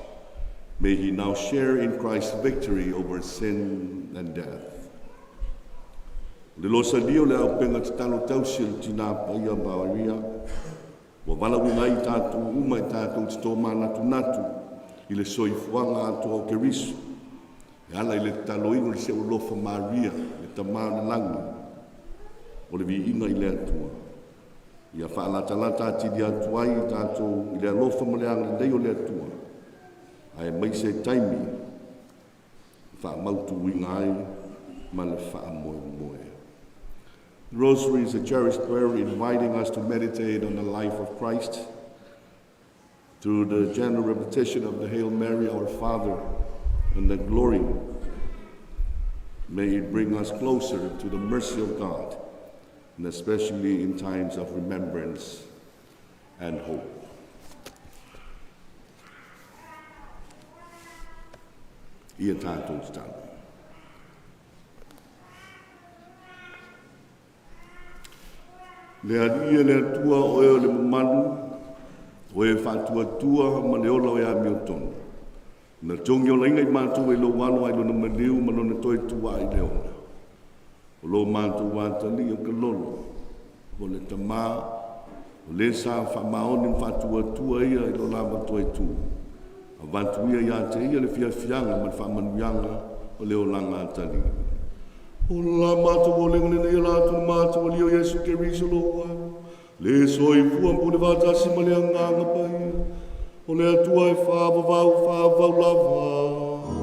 May he now share in Christ's victory over sin and death. Le losa dio le au penga talo tausil tina paia bawaria. Wa wala winai tatu uma i tatu titoma natu natu. I le soifuanga atu o keriso. E ala i le talo ingo le se ulofa Maria, le tamana langi. O le vi inga i le atua. Ia whaalata ati di atuai tatu i le alofa maleanga le o le atua. Ai mai se taimi wha mautu winga ai ma le wha moe moe. The Rosary is a cherished prayer inviting us to meditate on the life of Christ through the general repetition of the Hail Mary, our Father, and the glory. May it bring us closer to the mercy of God, and especially in times of remembrance and hope. Ia tātou tātou. Le adia le atua o eo le mamalu, o e whatua tua ma le ola o e amiotonu. Na tongi o lainga i mātou e lo wano ai lo na maliu ma lo na toi tua ai le ona. O lo mātou wātali o kalolo, o le tamā, o le sa whamaoni whatua tua ia i lo lama toi tua. Avantuia ia te ia le fiafianga ma whamanuianga o leo langa atali. O la mātou o leo nena ia lātou mātou o leo Yesu Keriso loa. Le soi fuam pune vātasi ma le anganga pai. O le atua e whāvau lava.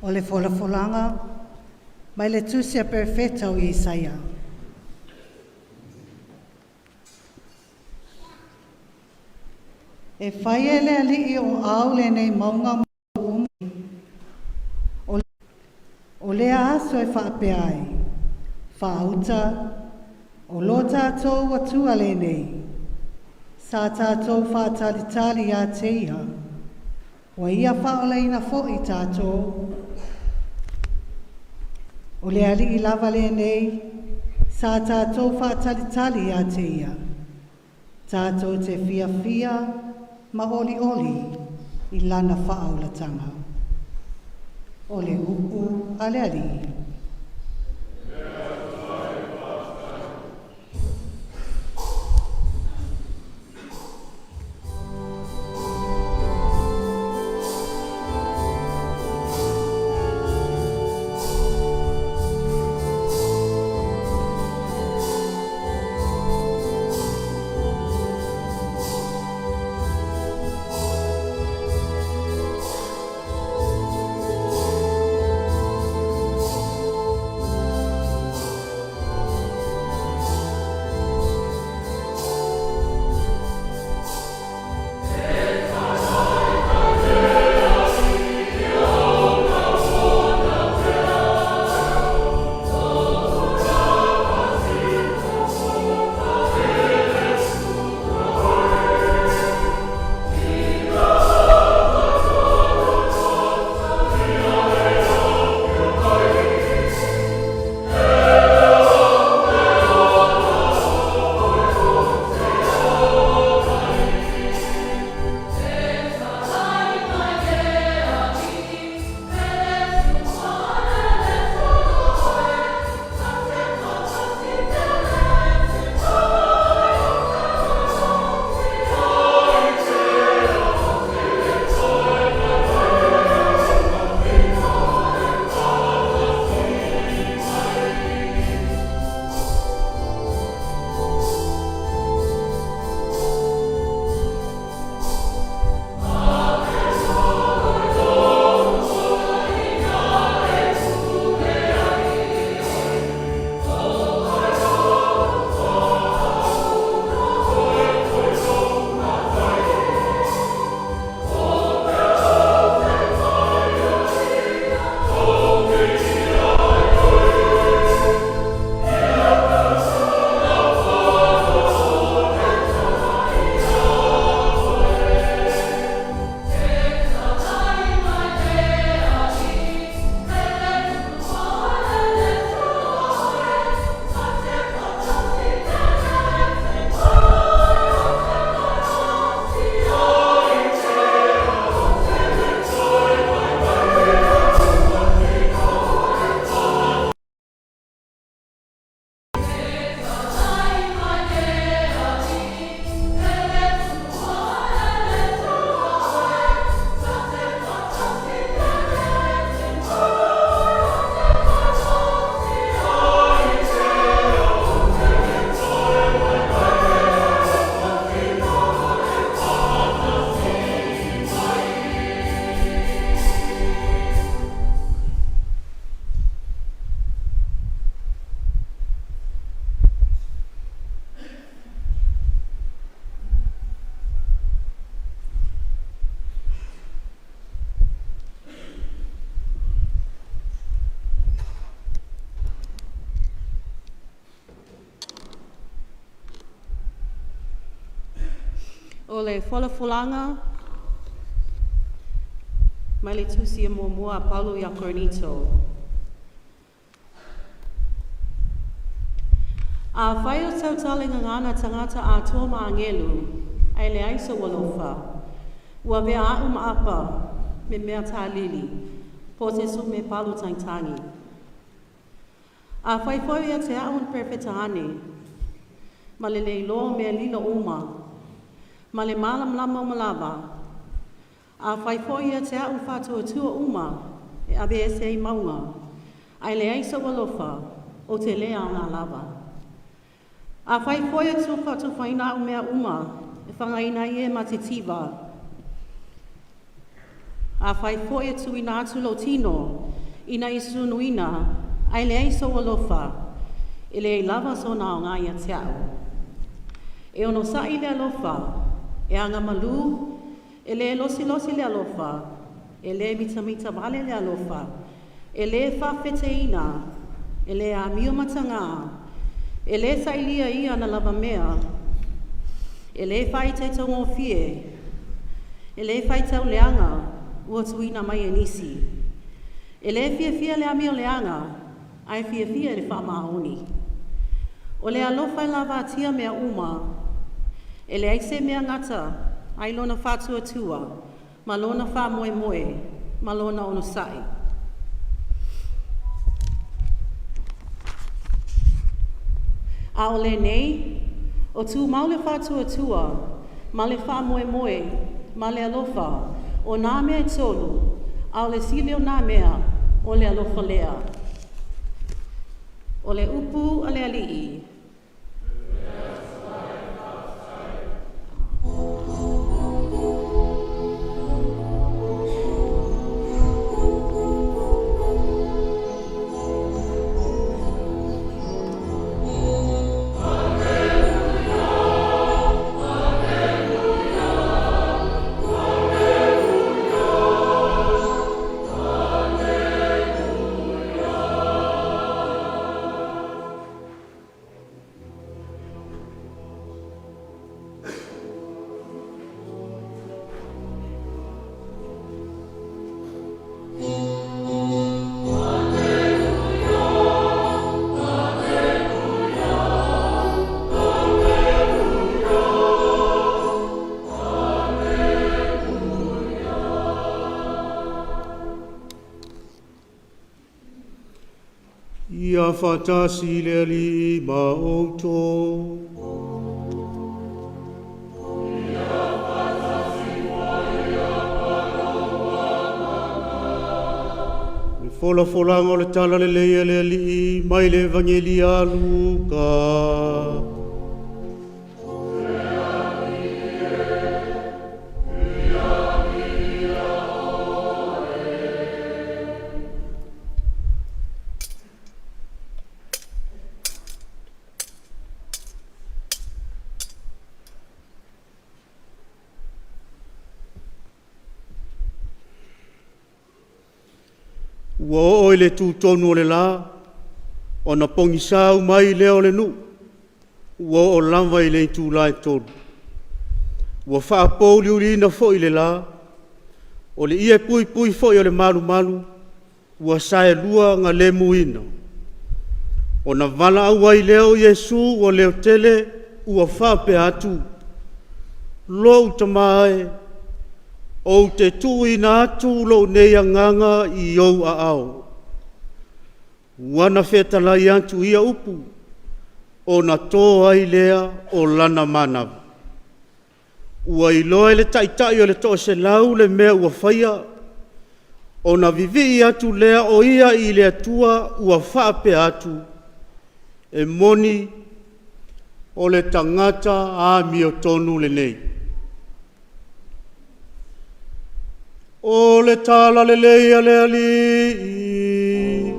O le folafolanga, mai le tusia perfetta o Isaia. E whai e le alii o au le nei maunga umi. O lea aso e whaape ai. Whaauta, o lo tātou atua le nei. Sa tātou whaatalitali a te iha. Wa ia whaoleina fo i tātou. O le alii lava le nei. Sa tātou whaatalitali a te ia. Tātou te fia ma oli i lana whaaulatanga. O le upu a le alii. le whalafulanga, mai le tusi e mua Paulo ia Cornito. A whai o tautalinga ngana tangata a tua maangelu, ai le aiso walofa, ua vea au maapa me mea tā lili, po te su me Paulo tangtangi. A whai whai ia te au perfetahane, ma le leilo mea lila uma, ma le malam lama malava, a whai whai ia te au whatua tua uma, e abe e se i maunga, ai le aiso walofa, o te lea o ngā lava. A whai whai tu whatu whaina o mea uma, e whangaina i e matitiva. A whai whai tu ina atu lo tino, ina isu nuina, ai le aiso alofa, e le lava so na o ngā ia te au. E ono sa i le alofa, e anga malu, e le losi le alofa, e le mitamita vale le alofa, e le whawheteina, e le a mio matanga, e le sailia ia na lava mea, e le whai te tongo fie, e le whai tau leanga, ua tuina mai e nisi. E le fia le amio leanga, ai fia le whamaoni. O le alofa lava atia mea uma, e le aise mea ngata, ai lona whatua tua, ma lona wha moe, ma lona ono sai. A o le nei, o tu maule whatua tua, ma le wha moe, ma le alofa, o nā mea i tolu, a o le sile o nā mea, o le alofa lea. O le upu a le alii. Ia whatasi le ali ma outo. Le fola le tala le leia le ali mai le vangelia Luka. Ua o le tūtonu o le la, o na pongi sau mai leo le nu, ua o lama i le tū lai tonu. Ua whaapou liurina fo i le la, o le ia pui fo i o le malu, ua sae lua ngā le muina. O na vala au ai leo Yesu o leo tele, ua whape atu. Lou tamae, o te tui nā atu lo nei anganga i au a au. Wana whetalai antu ia upu, o na tō ai lea o lana mana. Ua i loe le taitai o le tō se lau le mea ua whaia, o na vivi atu lea o ia i le atua ua whaape atu, e moni o le tangata a mio tonu le nei. O le tala le leia le ali.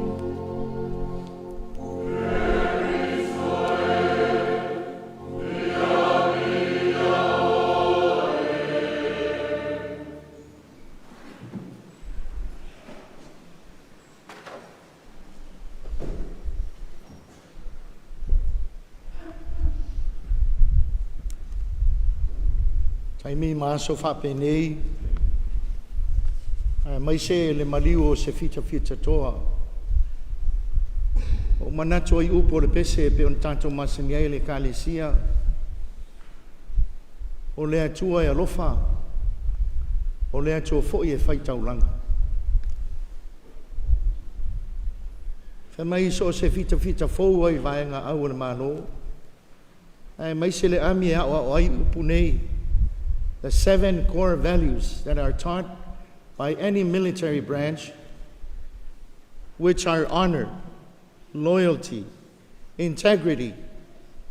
Kai mi maso fa penei. Mai se le maliu se fita toa. O manato I upo le pese pe on tanto masiniai le kalesia. O le atua e alofa. O le atua foi e fai taulanga. Fa mai so se fita fou ai vaenga au le malo. Ai mai se le ami a o ai upu nei. The 7 core values that are taught by any military branch, which are honor, loyalty, integrity,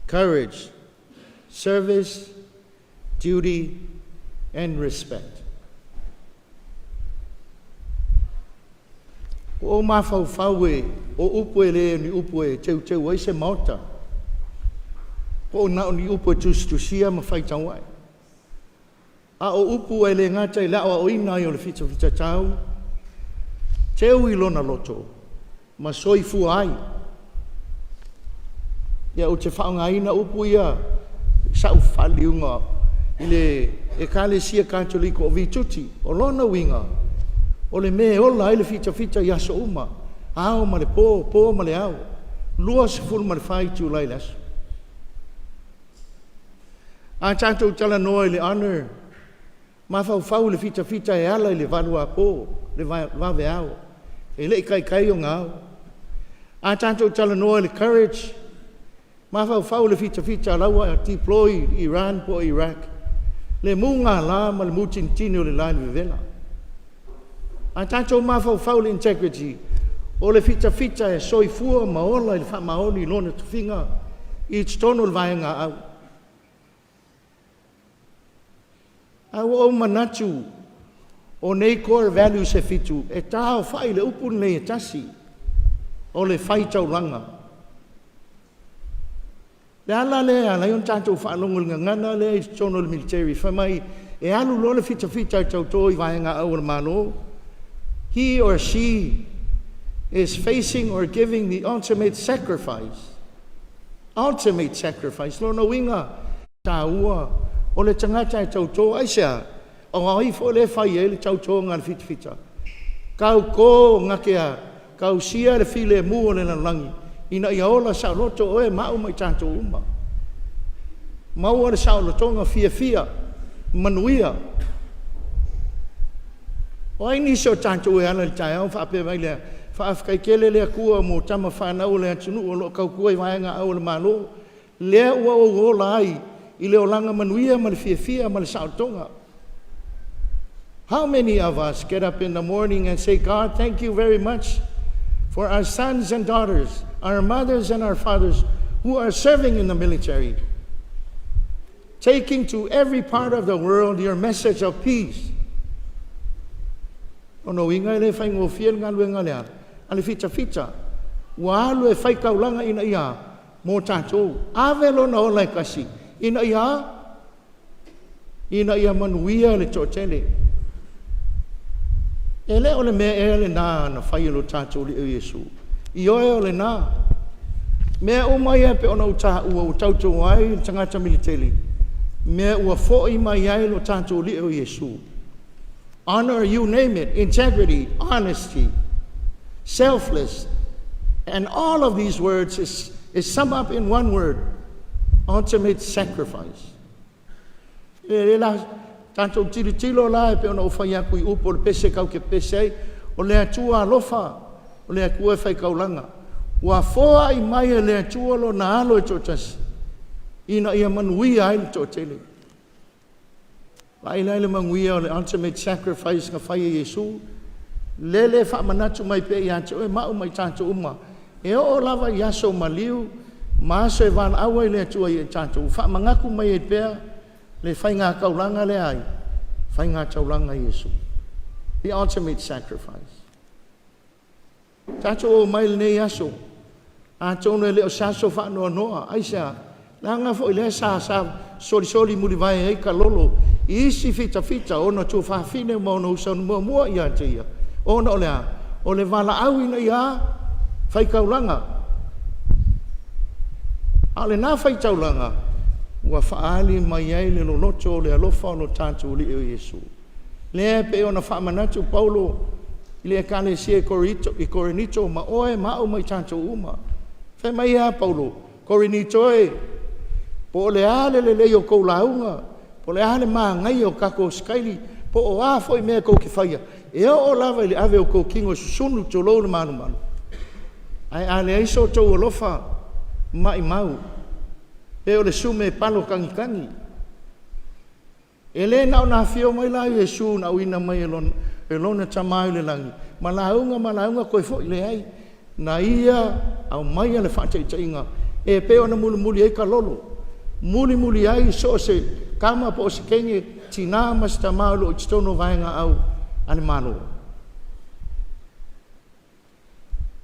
courage, service, duty, and respect. O mafau e, o upu e le ni upu e teu ai se mauta. O na ni upu tustusia mawhai tauai. A o upu e le ngata I lau a oina I o le fita tau. Teu I lona loto. Ma soifu ai. Ia o te whaongaina upu ia. Sau whaliunga. I le e kalesia katoliko o vituti. O lona winga. O le me ola I le fita yaso uma. Ao ma le po ma le au. Lua se fulu ma le whai tu lai lasu. A tātou tala noa I le honor. Ma fau le fita e ala I le valua po, le vave au. E le kai o ngau. A tātou tala noa le courage. Ma fau le fita laua deploy Iran po Iraq. Le munga la ma le mutintini o le line vivela. A tātou ma fau le integrity. O le fita e soifua ma ola I le whamaoni lona tuwhinga. I tono le vaenga au. Au o manatu o nei core values e fitu e tau whai le upu nei e tasi o le whai tauranga. Le ala le yon tātou whaalongo ngana le I tono le military whamai e alu lo le fita e tauto I vaenga au le malo. He or she is facing or giving the ultimate sacrifice. Ultimate sacrifice. Lo na winga tāua. O le tangata e tauto aisea, o ai fo le whai e le tauto ngā le fita. Kau ko ngakea, kau sia le file mu o le langi. Ina ia ola sa loto oe mau mai tātou uma. Mau le sa lotonga fia, manuia. O ai nisi o tātou e ana le tai au, whaape mai lea, whaafkai kele lea kua mo tama whanau lea tunu o lo kau kua I vaenga au le malo. Lea ua o ola ai, I leo langa manuia ma le fia ma le sautonga. How many of us get up in the morning and say, God, thank you very much for our sons and daughters, our mothers and our fathers who are serving in the military, taking to every part of the world your message of peace. Ono inga le fai ngofia ngā luenga lea, ale fita, wa alu e fai kaulanga ina ia, mo tātou, avelo na olai kasi, ina ia manuia le tōtele. E le ole mea e le nā na whai alo tātou li o Yesu. I oe ole nā. Mea o mai e pe ona uta ua o tautou ai tangata militeli. Mea ua fo'i mai ai lo tātou li o Yesu. Honor, you name it, integrity, honesty, selfless. And all of these words is summed up in one word. Ultimate sacrifice. E la tanto tilo la pe ona o fai aku I upo le pese kau ke pese o le atua alofa o le akua fai kaulanga. Wa foa I mai e le atua lo na alo e tōtasi. Ina ia manuia ai le tōtele. Lai le manuia o le ultimate sacrifice nga fai e Yesu. Lele wha manatu mai pe I ate o e mau mai tātou uma. E o lava I aso maliu. Maaso e vana awa I le atua I e tātou. Wha mangaku mai e pēr. Le whai ngā kaulanga le ai. Whai ngā taulanga Yesu. The ultimate sacrifice. Tātou o mai le nei aso. A tōna leo saso wha noa. Aisea. Nanga fo I le sa soli muri vai ei ka lolo. I isi fita ona tū whawhine mo no usau mua I a te ia. Ona o lea. O le wala au ina ia. Whai kaulanga. A le nā whai taulanga. ua whaali mai ai le lonoto le alofa o lo tātou li o Yesu. Lea pe ona whaamanatu Paulo i le kane sia i Korinito ma oe ma au mai tātou uma. Whai mai a Paulo, Korinito e, po le ale le leo kou launga, po le ale maa ngai o kako skaili, po o a foi mea kou ki whaia. E o lava i le ave o kou kingo susunu to lou le manu manu. Ai ale aiso tau alofa mai mau. E o le sume palo kangi kangi. E le nao na fio mai la Yesu na uina mai e lona tamai le langi. Malaunga koe fo i le ai. Na ia au mai le whaataitinga. E peo na muli ai ka lolo. Muli ai so se kama po se kenge tina mas tamau lo titono vaenga au ane mano.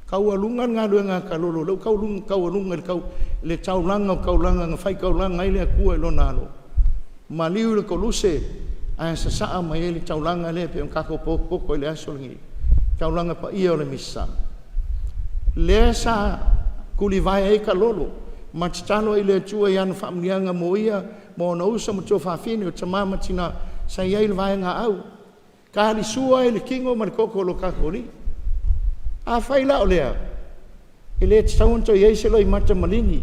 Kau alungan ngā luenga ka lolo. Lau kau alunga le taulanga o kaulanga ngā whai kaulanga i le akua i lona alo. Ma liu le koluse a sa saa mai e le taulanga le pe on kako poko i le asolingi. Taulanga pa ia o le misa. Le sa kuli vai e ka lolo. Ma titano i le tua i anu whaamlianga mo ia mo na usa mo tō whawhini o tamama tina sa iei le vai ngā au. Ka hali sua i le kingo ma le koko lo kakori. A whaila o lea. I le titaunto i eise lo i mata malingi.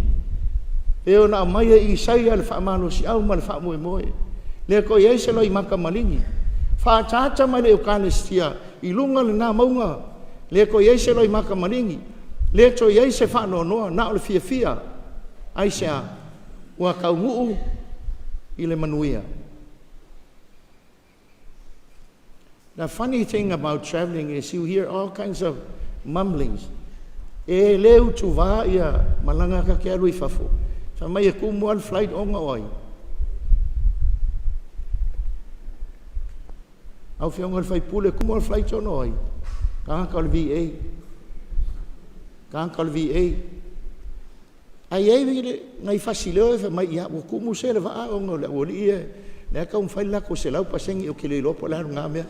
E o na mai e i sai ale whaamalo si au ma le whaamoe moe. Le ko i eise lo i maka malingi. Whaatata mai le o kānestia i lunga le nā maunga. Le ko i eise lo i maka malingi. Le to i eise whaano noa na o le fia. Aisea ua kaunguu i le manuia. The funny thing about traveling is you hear all kinds of mumblings. E leu tu vā ia malanga ka ke alui fafo. Sa mai e kumu al flight onga oi. Au fionga al fai pule kumu al flight ono oi. Ka al VA. Ka al VA. Ai ei vile ngai fasileo e mai ia o kumu se le va onga le oli e le ka un fai la ko se lau pasengi o ke le lopo la nga me.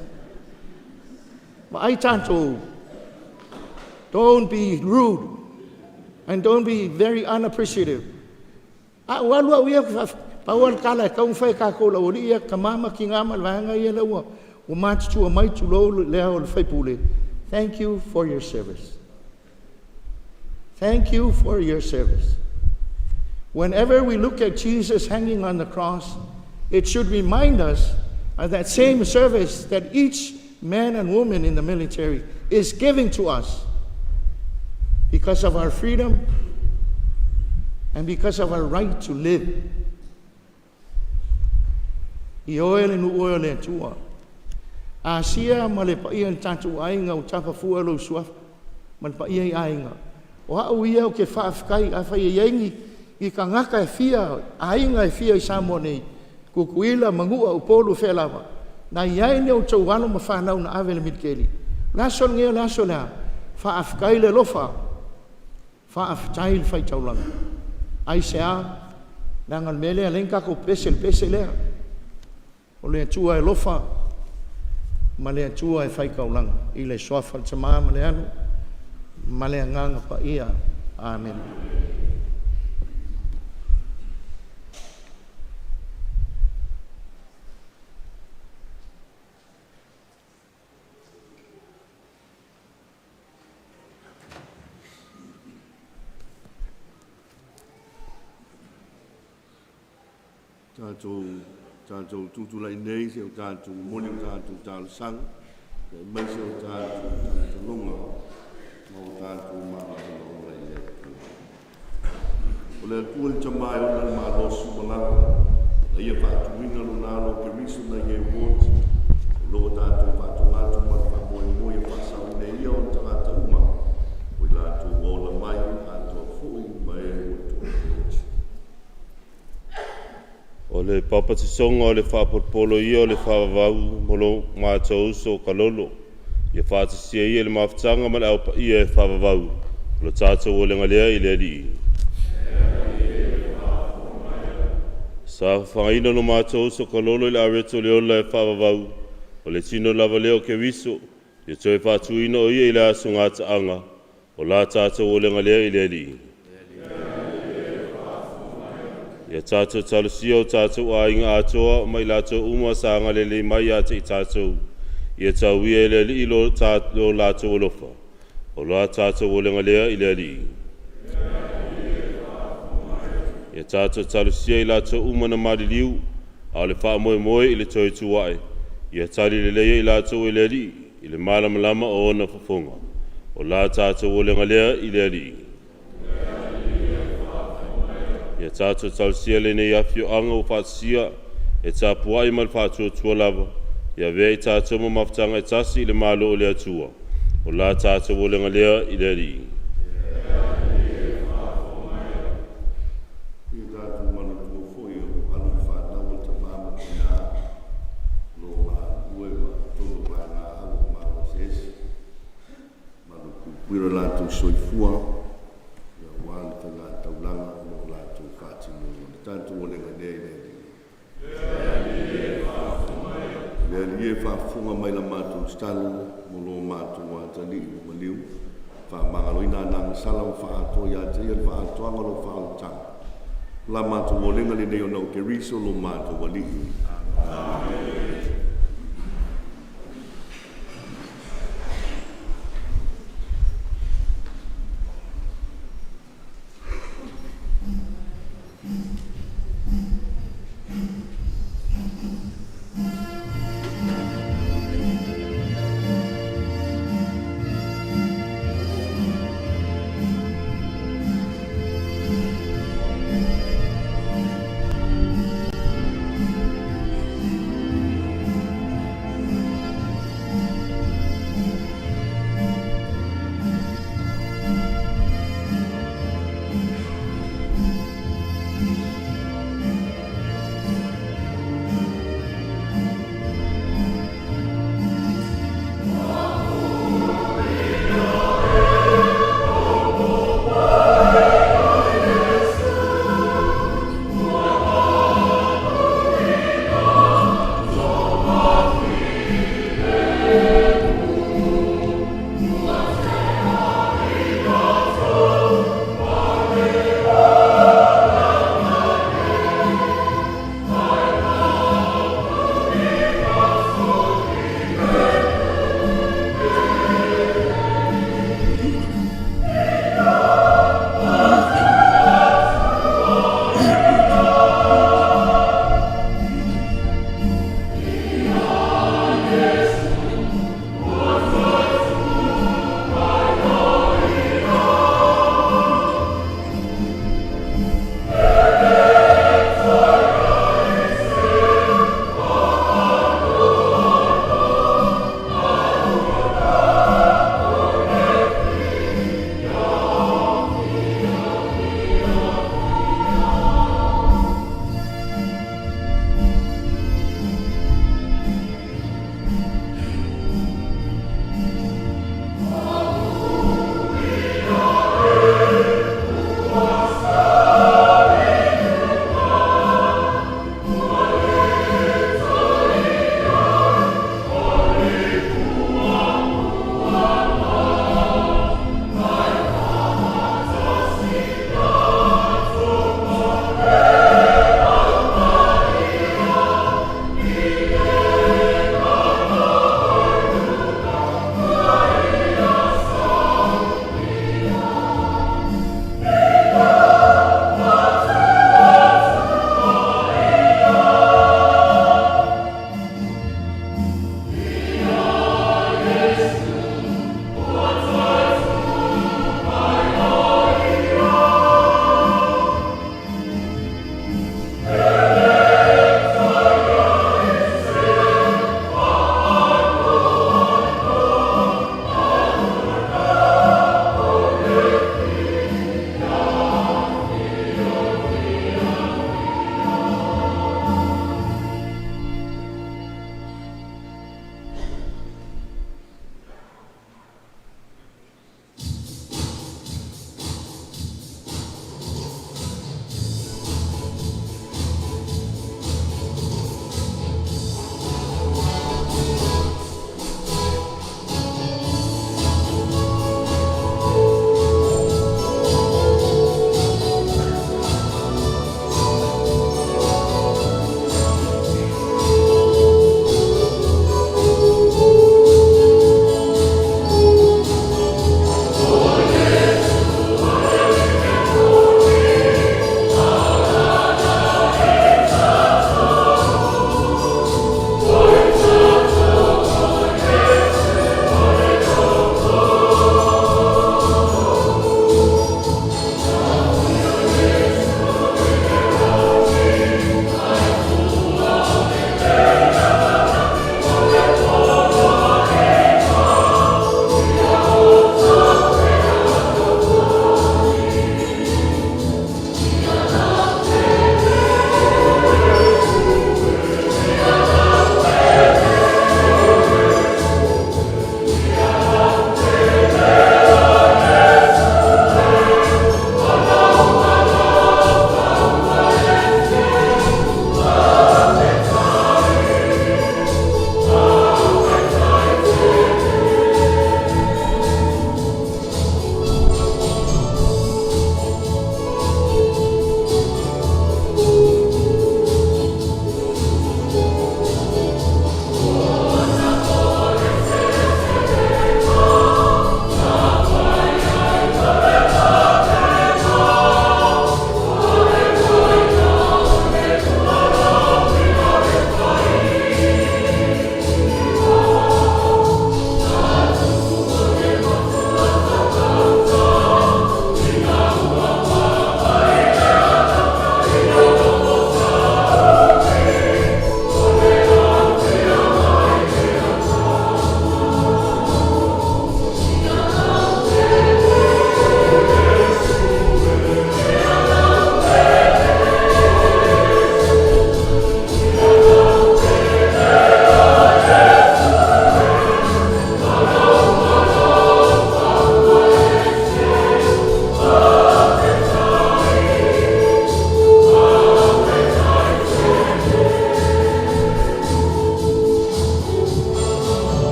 Ma ai tanto. Don't be rude and don't be very unappreciative. Walu au ia pa wal kala ka un fai ka ko la oli e ka mama ki ngama la nga ia la wa o matu tu mai tu lo le o le fai pule. Thank you for your service. Thank you for your service. Whenever we look at Jesus hanging on the cross, it should remind us of that same service that each man and woman in the military is giving to us because of our freedom and because of our right to live. I oele nu oele tua. Asia male pa ia tatu ainga o tapa fuelo suaf man pa ia ainga. O au ia o ke whaafkai a whai iengi i ka ngaka e fia, ainga e fia i Samoa kukuila mangua o polu whelawa. Na iai neo tau wano ma whanau na awele mitkeli. Laso ngea laso lea, whaafkai le lofa, whaaftai le whai taulanga. Ai sea, nangan mele a lenka ko pese lea. O lea tua e lofa, ma lea tua e whai kaulanga. I le soafa le tamaa ma le anu. Male nganga pa ia. Amen. Tātou tūtulai nei se o tātou moni o tātou tālu sang, mai se o tātou longa. O tātou mātua o lai lea. O lea kua ni tamai o nana maa losu malanga. Na ia whaatuinga no nālo ke riso na ia wot. O lo tātou whaatu ngātu mara whamoe moe whasau ne ia o tangata uma. O i lātou wola mai ātua fui mai o tō kōti. O le papatisonga o le whapotpolo ia o le whawavau molo mātou uso kalolo. Ia whātisia ia le mawhitanga ma le au pa ia e whawavau. Lo tātou o le ngalea i le ali. Sa whangaina no mātou so kalolo i le areto le ola e whawavau. O le tino lava leo ke wiso. Ia toi whātuina o ia i le aso ngāta anga. O la tātou o le ngalea i le ali. Ia tātou talusia o tātou ainga atoa, mai lātou uma sanga lele mai a te i tātou. Ia tauia le li lo tātou lātou olofa. O la tātou o lenga lea i le li. Ia tātou talusia i lātou uma na mariliu, a le wha moe moe i le toi tuwae. Ia tali le leia i lātou i le li, i le malamalama o ona whafonga. O la tātou o lenga lea i le li. Ia tātou talusia le nei awhio anga o whaatsia, e tāpua i mal whaatua tua lava. Ia vea i tātou ma mawhtanga e tasi i le malo o le atua. O la tātou o lenga lea i le li. Wira lātou soifua, ia wāna ka ngā taulanga mo lātou whātinu. Tātou o lenga nei nei. Lea li e whaafunga mai la mātou stalu, mo lo mātou wātani i maliu. Whaamangalo ina nanga salam whaato ia te ia whaatoanga lo whaotanga. La mātou o lenga li nei o nau ke riso lo mātou wali. Amen.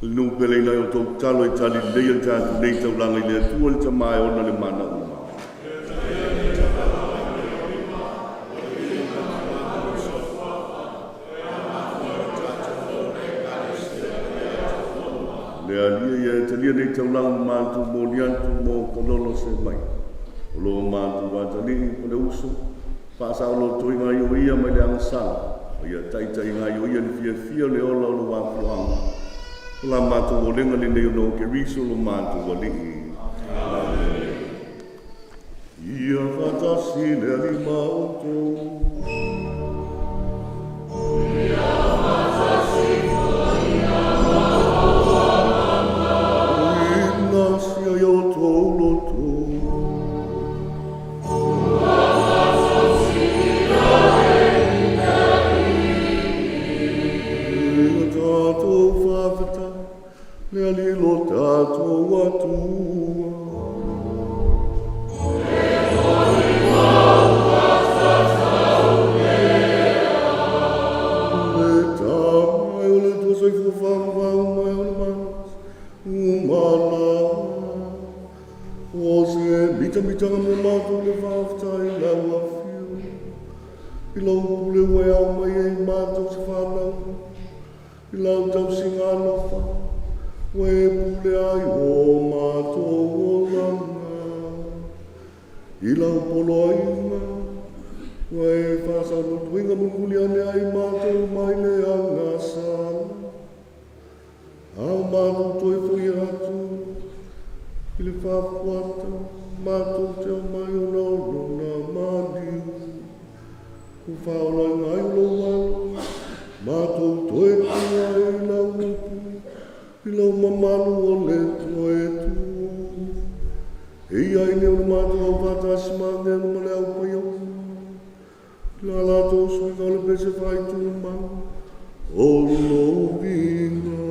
No pele na o tau talo I tali leia tātu nei tau langa I lea tua le tamai ona le mana uma. Lea lia ia talia nei tau langa mātu mō liantu mō kololo se mai. O lo mātu wātali o le uso. Whaasa o lo toi ngai o ia mai le angasala. O ia taitai ngai o ia ni fia le ola o lo wāpuanga. La mātu o lenga le neo no ke riso lo mātu o li. Ia whatasi le ali mauto. Ia whatasi ko ia mauanga. Ina sia yo tolo to. Ia whatasi ia ina Ia tato whawhata le ali lo tato atua. Mita mo mātou le whāwhata I lau a whiu. I lau pule wai au mai e mātou se whanau. I lau tau singa alofa. Wai pule ai o mātou o langa. I lau polo ai inga. Wai whasa no tuinga munguli ane ai mātou mai le anga sala. Au mātou toi fui atu. I le whāpuata. Mātou te o mai o nono na māliu. Ku whaola ngai lo walo. Mātou toe tua e lau upu. I lau mamanu o le toe tu. E ai neo na mātou au whatasi mange no male au pai au. La lātou sui kau le pese whai tu mau. O lo vinga.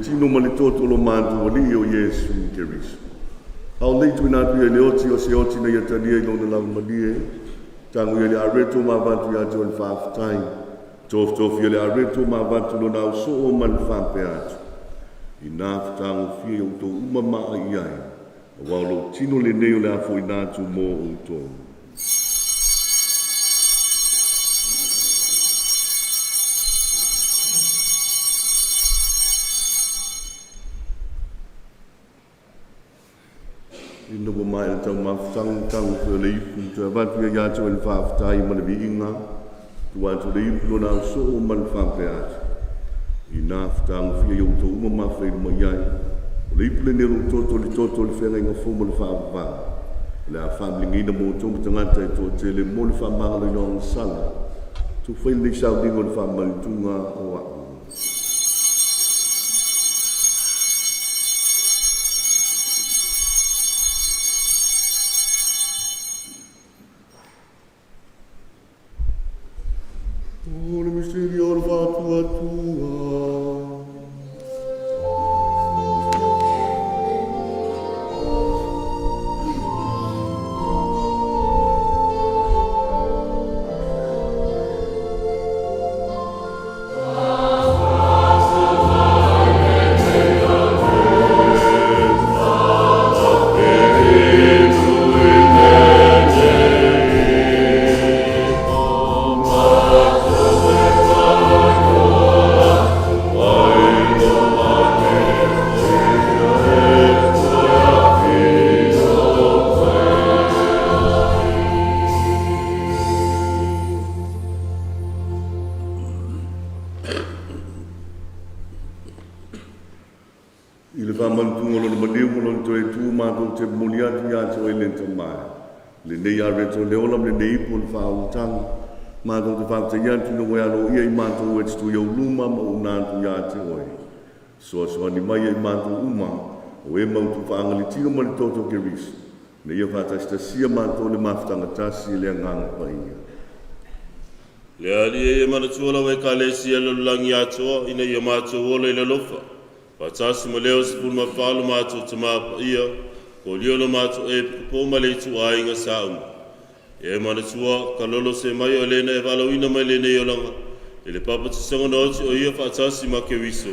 Tino ma le toto lo mātu o li o Yesu ke riso. Au leitu ina tu e le oti o se oti na iatania I lona lau malie. Tangu e le areto ma vantu I atu o le whaafutai. Tofi e le areto ma vantu lo nau so o man whampe atu. I nā whatango fie o tō uma maa I ai. A waulo tino le neo le afo I nātu mō o tō. Ino ko mai le tau mawhitang ko le ipu. Tua watu ia iato e le whaafutai ma le viinga. Tua atu le ipu lo nau so o ma le whampe atu. I nā whatango fia iau tō uma mawhai ma iai. O le ipu le nero toto le whenga inga fō ma le whaapapanga. Le a whamli ngina mō tōma tangata e tō te le mō le whamanga le nong sala. Tu whai le sau dingo le whamalitunga o aku. O le misteri o le whātua tua. Yeah. mantunga lo maliu lo to e tu ma do te molia dia to e le mai le nei a reto le ola le nei pul fa utang ma do te fa te yan tu no ya lo ia ma to e tu yo luma ma una tu ya te oi so ni mai e ma tu uma o e ma tu fa ngali tino ma to to ke ris ne ia fa ta sia ma to le maftanga tasi le nganga pa ia le ali e mana tuola we kalesia lo langi ato ina ia ma to ole le lofa patasi mo leo se pulma falu ma to tama pa ia ko liolo ma to e po male tu ai nga saum e mana tua kalolo se mai ole na e valo ina mai le ne yolanga ele papa te songo no o ia patasi ma ke wiso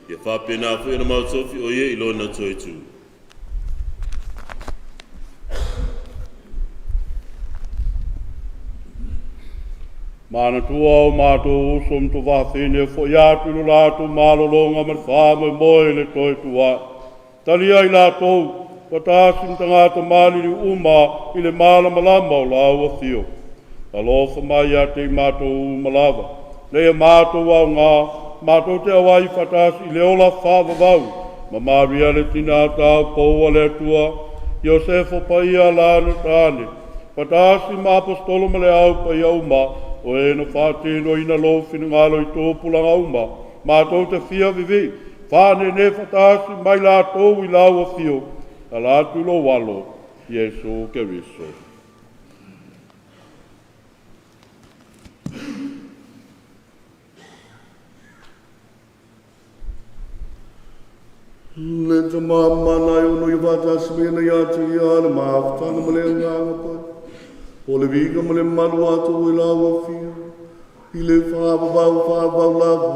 ia fa pena fu ina ma sofi o ia ilona to e tu Mana tua o mātou usom tu whāwhine fo iātu no lātou mālolonga mar whāma moe le toi tua. Tali ai lātou, patāsim tangata māliri uma i le mālamalama o lau a thio. Alofa mai a te mātou umalawa. Lea mātou au ngā, mātou te awai patasi i le ola whāwawau. Ma māria le tina tāu poua le tua, Iosefo pa ia lāna tāne. Patasi ma apostolo ma le au pa ia uma, o e no whātino ina lofi na ngalo i tōpulanga uma, mātou te whia vivi, whāne ne whatasi mai lātou i lau a whio, a lātu lo walo, Iesu Keriso. Le te mamana i ono i whatasi mena i atu i ana maafutana ma le nganga pai. O le viga ma le malu atu i lawa fia, i le whaabau lava.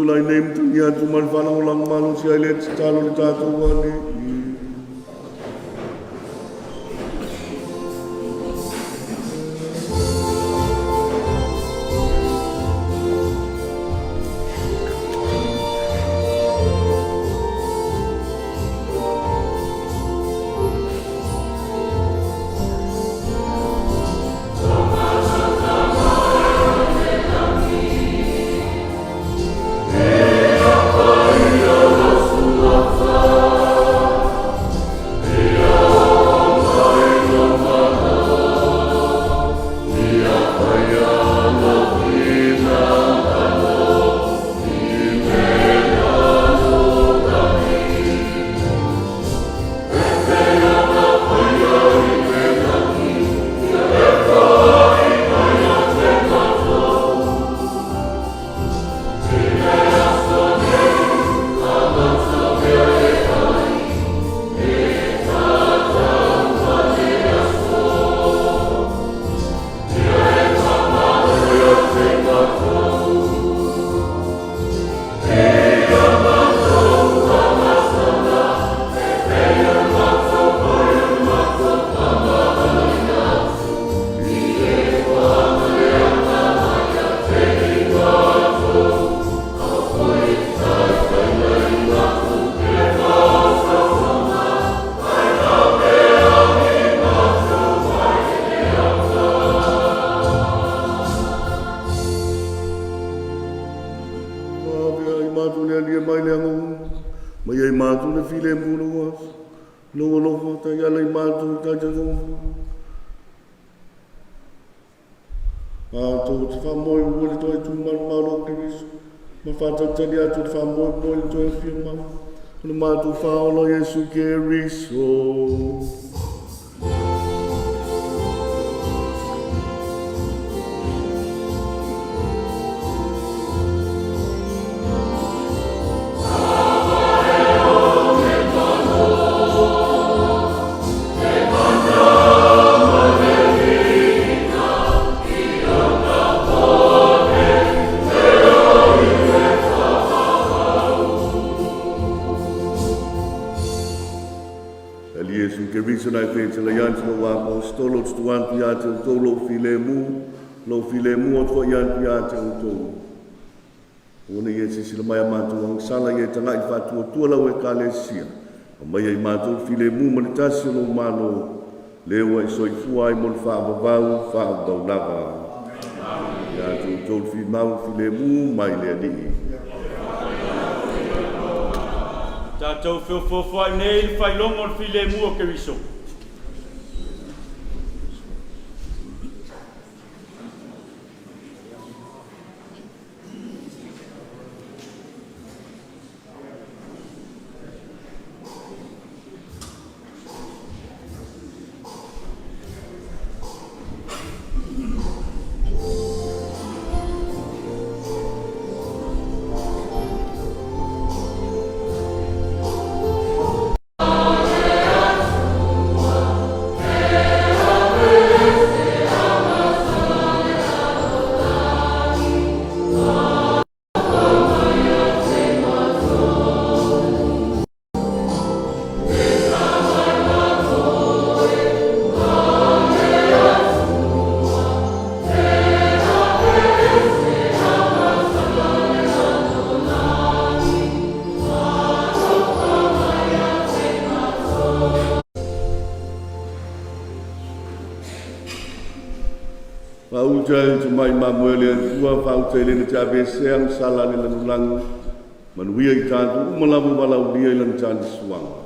Tulai nem tu ya tu mal fala ulang malu si ailet talo le tatu wani. Tu falo Yesu Keriso. Sunai te la yan tu wa apostolo tu an pia te to lo filemu o to yan pia te to Ona ia se sila mai a mātou ang sala ia tanga i whātua tua lau e ka le sia. O mai ai mātou file mu mani tasi o lo mālo. Leo ai soifua ai mon whaavavau, whaavavau lava. Ia tu tol fi mau file mu mai le ani. Tātou whiwhawhai nei whai longo file mua ke wiso. Jai mai mamuele tua fau tele ni tabe seang sala ni lanulang manuia i tātu umalamu walau dia ilan jani suang.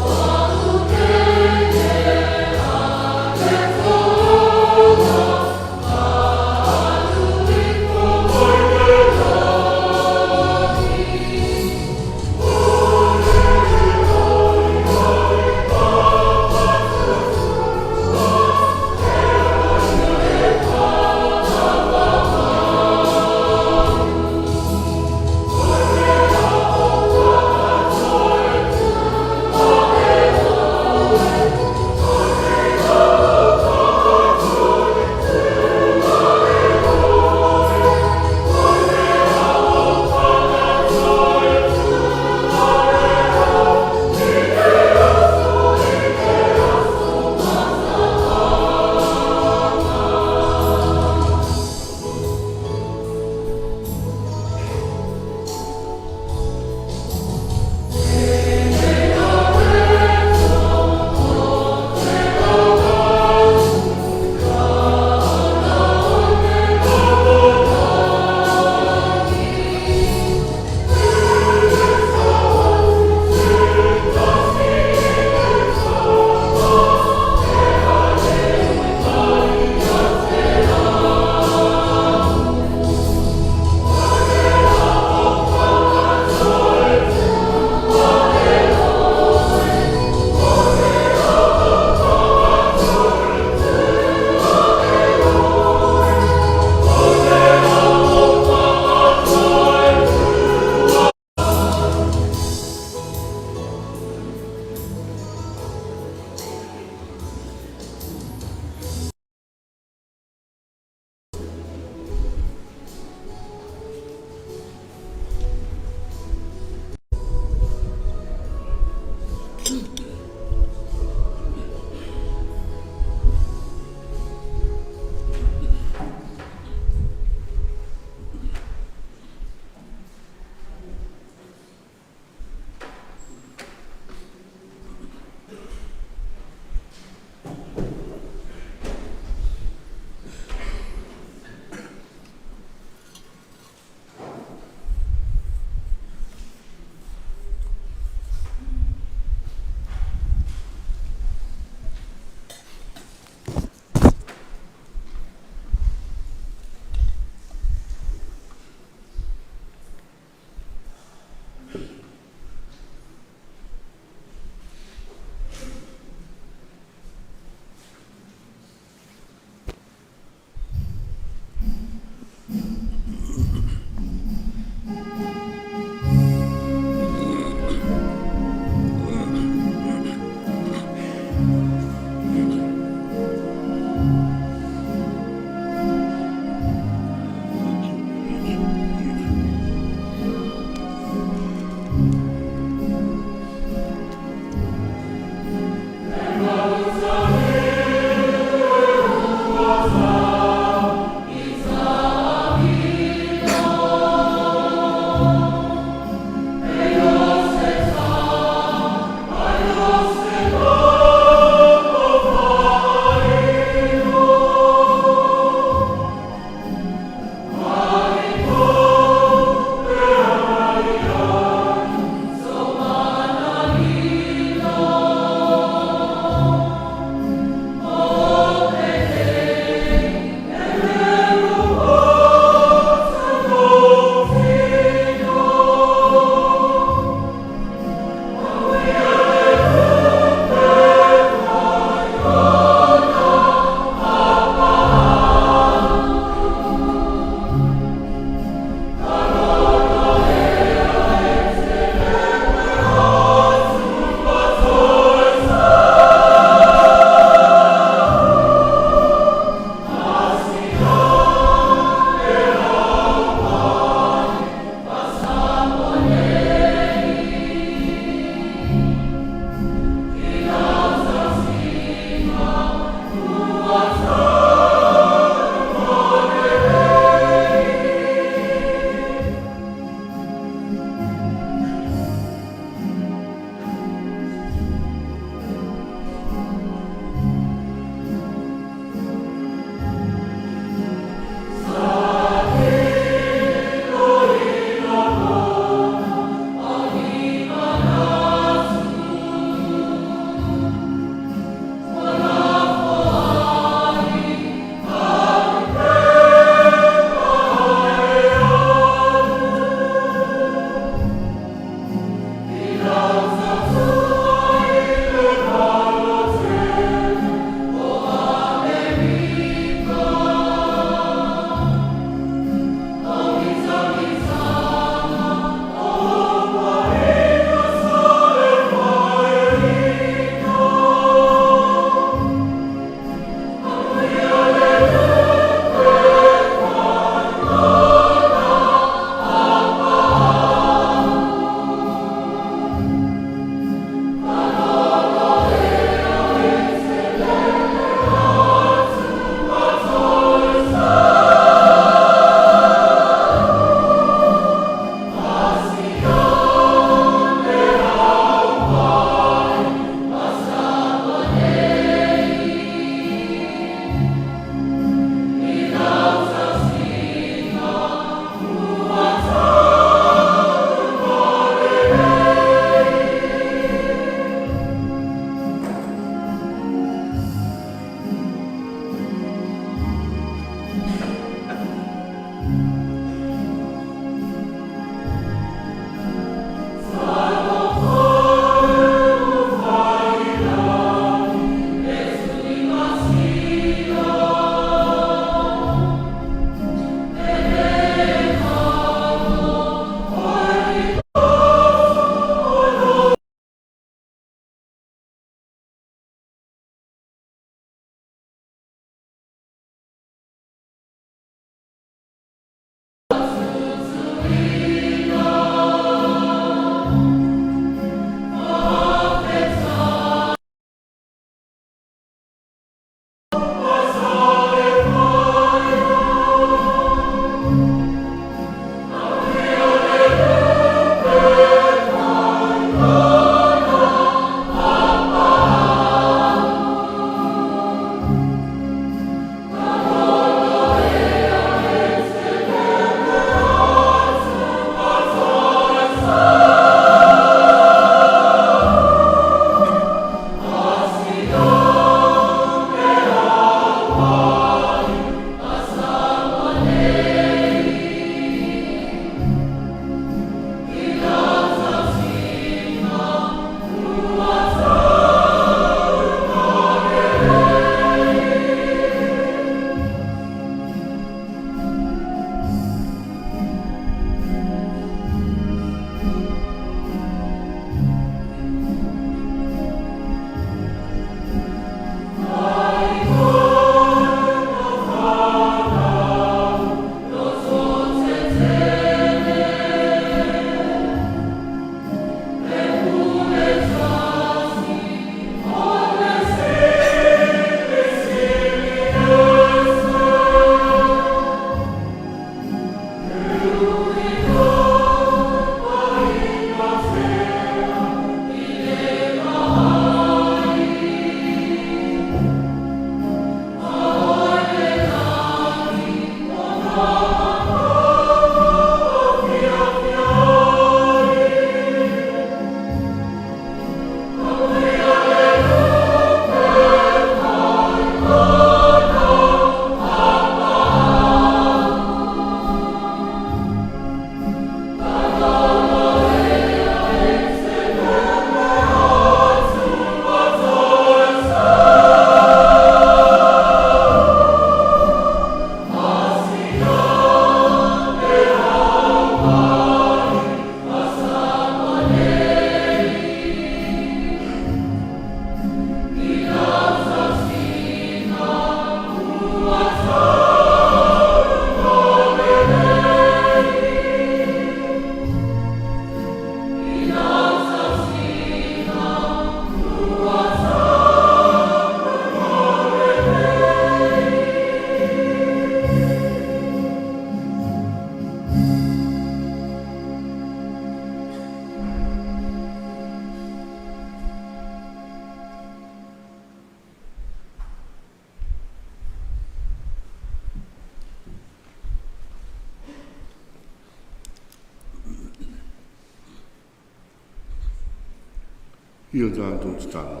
Hia tātou te tāna.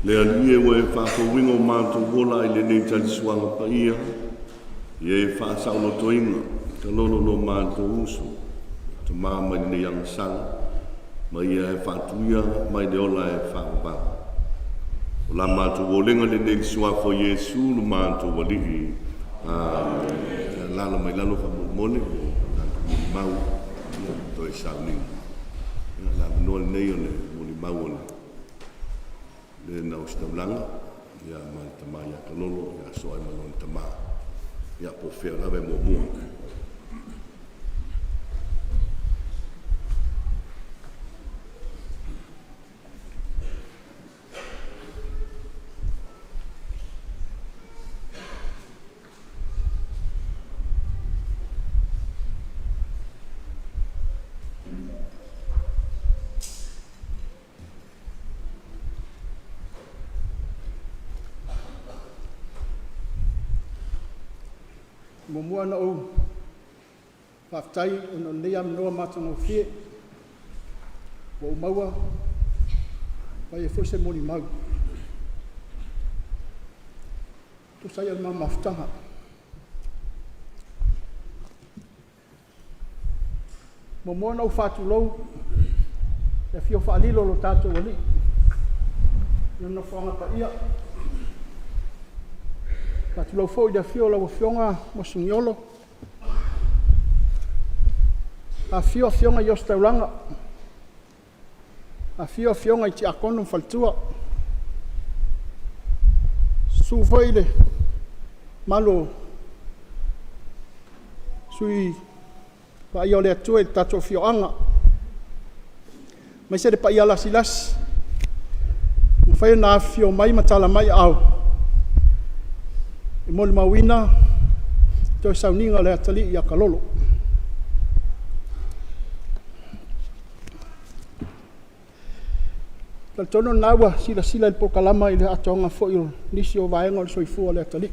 Le alie wa e whakawingo mātou wola i le nei tali suanga pa ia. Ia e whaasaulo toinga. Ka lolo no mātou uso. Te māma i nei ang sala. Ma ia e whatuia mai le ola e whakawanga. O la mātou wolenga le nei suafo Yesu no mātou walihi. Lalo mai lalo whamone. Mau. Toi sauning. Lalo noa nei o le moni mau o le. Le na ustamlanga ya man tama ya kalolo ya soai malon tama ya po fe la ve mo mo Mua na o whaftai o no nea mnoa matanga o whie wa o maua pai e fwese moni mau to sai al mama whtanga mua na o whatu lau e whio whaalilo lo tātou wali na whanga pa ia Patu lau fo i da fio lau fionga mo sungiolo. A fio fionga i ostaulanga. A fio fionga i ti akono faltua. Su foile malo sui pa i ole atu e tato fioanga. Mai se de pa i ala silas. Mawhai na fio mai matala mai au. I mole mawina, toi sauninga le atali i a kalolo. Tal tono nawa sila il pokalama i le atonga fo il nisi o vaenga le soifua le atali.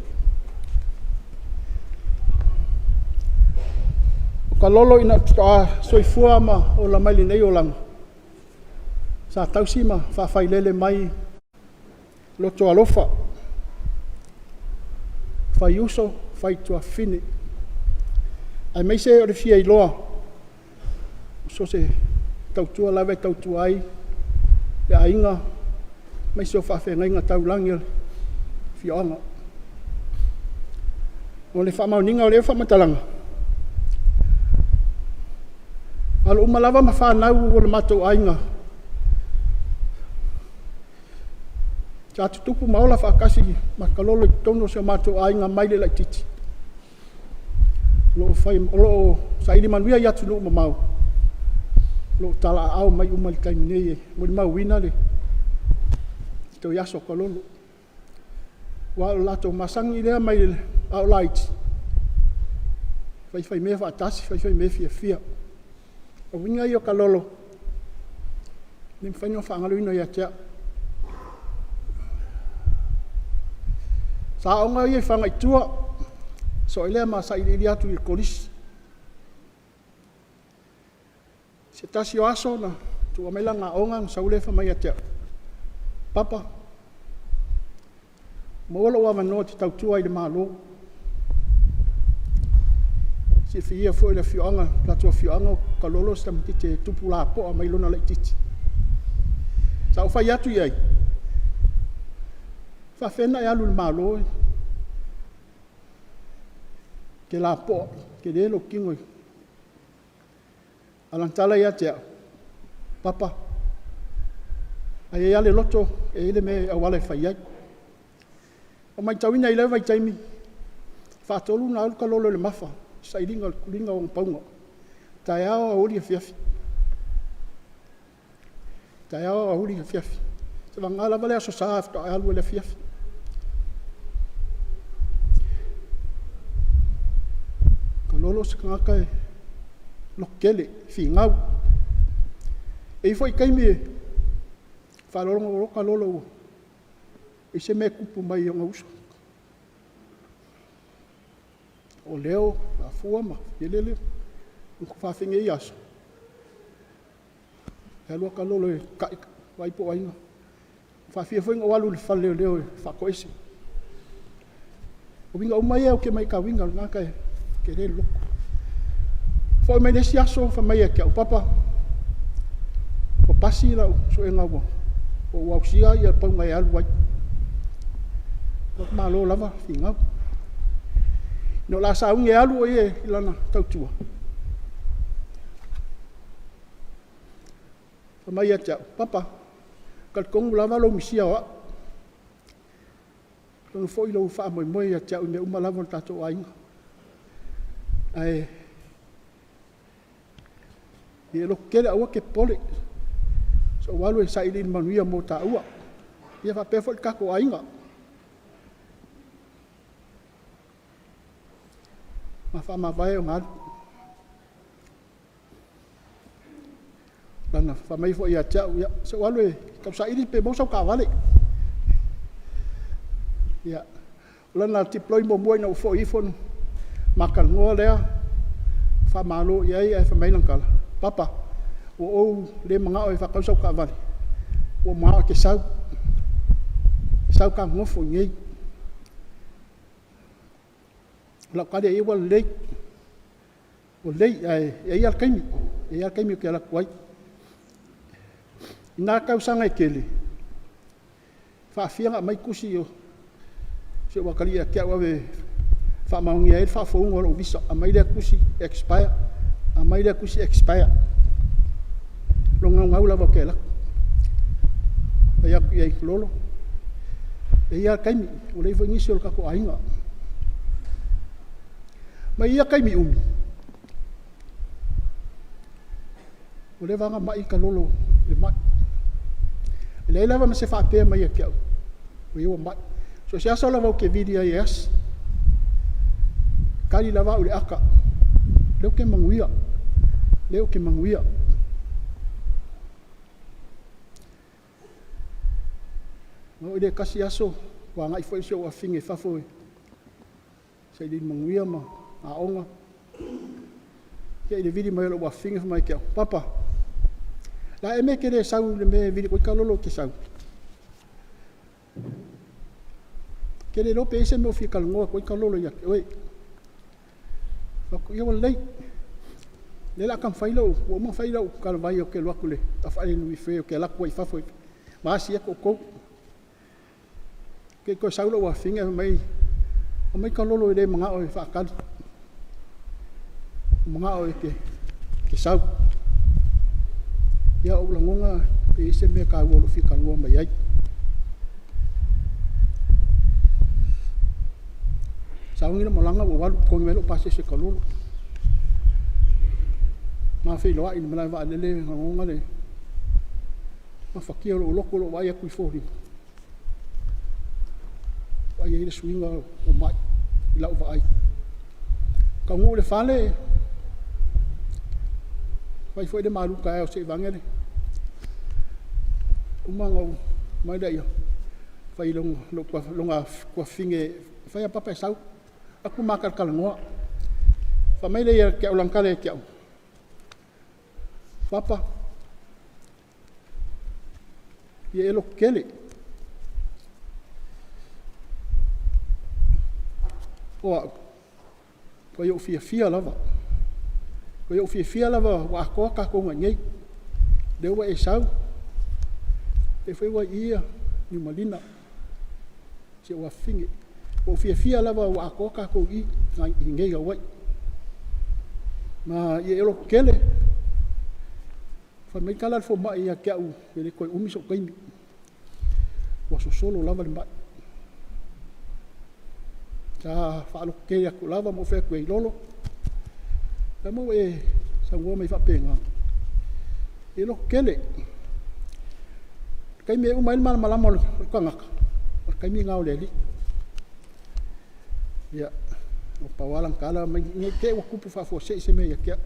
O kalolo ina soifua ma o la maili nei o langa. Sa tausima whawhailele mai loto alofa. Fai uso, fai tua fine. Ai mai se o le fia i loa. So se tautua lawe tautua ai. Le ainga. Mai se o whawhenga inga taulangi fionga. O le whamauninga o le whamatalanga. Alo umalawa ma whanau o le matou ainga. Cha tupu maola whakasi ma kalolo i tono se matou ainga maile lai titi. Lo fai lo sairi manuia i atu nuu mamau. Lo tala au mai umali taimineye. Mori mau wina le. Tau yaso kalolo. Wa lato masangi lea mai au laiti. Fai mea whaatasi, fai mea fia. O winga i o kalolo. Nim whainga whaangaluino i atea. Sa onga i whanga i tua, so ilea ma sa ili atu i kolisi. Se tasi o aso na tua mela ngā onga sa ulefa mai atea. Papa, mawala ua manoa ti tautua i le malo. Si whia fo i le fioanga, platua fioanga o kalolo sa mati te tupu la poa mai lona lai titi. Sa uwhai atu i ai. Whawhena e alu le malo e. Ke la po, ke le lo kingoi. Alantala ia tea. Papa. Ai e ale loto e ele me awale whai ai. O mai tawina i lewa i taimi. Whaatolu na alu kalolo le mafa. Sa i ringa o paunga. Tai ao a uri a fiafi. Tai ao a uri a fiafi. Se wangala vale aso saa afta alu ele fiafi. Kalolo se ngaka e lokele, fi ngau. E i foi kaimi e whalolonga o roka lolo e se me kupu mai o ngausa. O leo, a fuama, yelele, whawhinga I aso. E alua ka lolo e kai wai po wainga. Whawhia whainga walu le whale leo e whakoese. O winga umai e o ke mai ka winga ngā kai ke re loko. Fo mai nesi aso fa mai e kia upapa. O pasi la so e ngā ua. O wausia I a pau ngai alu wai. O malo lava fi ngau. No la sa unge alu o ie ilana tautua. Fa mai e kia papa. Kal kongu lava lo misia wa. Tonu fo ilo wha moi moi e kia ume umalava tato o ainga. Ai Ia lo kele awa ke pole. So walu e sa ili manuia mo ta ua. Ia fa pefo kako ainga. Ma fa ma vai o ngal. Lana fa mai fo ia tia ia. So walu e ka sa ili pe mo so ka vale. Ia. Lana deploy mo mo na fo ifon. Makal ngo lea. Fa malo ia ia fa mai langkala. Papa, o le mga o e whakausau ka vale. O maa o ke sau. Sau ka ngofo ngei. Lau kare e wa lei. O lei, e ia kaimi. E ia kaimi o ke ala kuai. Nā kausanga e kele. Whaafianga mai kusi o. Se wakari a kia wawe. Whaamaungia e whaafounga o visa. A mai lea kusi expire. A mai lea kusi expire. Longa ngau lava ke la. Ai aku ia lolo. E ia kaimi. O lei fo ngisi o kako ainga. Ma ia kaimi umi. O le vanga mai ka lolo. Le mai. E lei lava ma se whaapea mai a kia au. O iwa mai. So se asa lava o ke vidia i as. Kari lava o le aka. Leo ke manguia. Leo ke manguia. Ngau ide kasi aso. Wa ngai fo iso wa finge fafo. Sa ide manguia ma. A onga. Ke ide vidi mai lo wa finge fa mai kia. Papa. La eme ke re sau le me vidi ko kalolo ke sau. Ke re lope ese me o fi kalongoa ko kalolo ya. Oi. Ko ia lei. Le la kan failo, o mo failo kal vai o ke lo akule. Ta fai no fe o ke la ko fa foi. Ma si ko ko. Ke ko saulo wa finga mai. O mai kalolo ide manga o fa kal. Manga o ke sau. Ya o langonga pe ese me ka wo lo fi kalongoa mai ai. Saungi mo langa o walu ko melo pase se kalulu. Ma fe loa in mala va lele ngonga le. Ma fakia lo loko lo vai ku fori. Vai ile swinga o mai la o vai. Ka ngo le fale. Vai foi de malu ka o se vangele. Umanga mai dai yo. Vai longa kwa finge vai papa sau. Aku makar kalngoa. Fa mai le ke ulang kale ke. Papa. Ye elo kele. O ko yo fia lava. Ko yo fia lava wa ko ka ko ngai. De wa e sau. E foi wa ia ni malina. Se wa finge. O fia lava wa ko ka ko I ngai ga wai. Ma ye elo kele. Fa mai kala fo mai ya kia u ele ko umi so kaimi. Wa so solo lava mai. Ta fa lo ke ya ku lava mo fe ku lolo. Ta mo e sa ngo mai fa penga. Elo kele. Kaimi u mai mal malamo ko ngaka. Kaimi ngau le li. Ya, o pawalang kala mai ke wa kupu fa fo se me ya kia.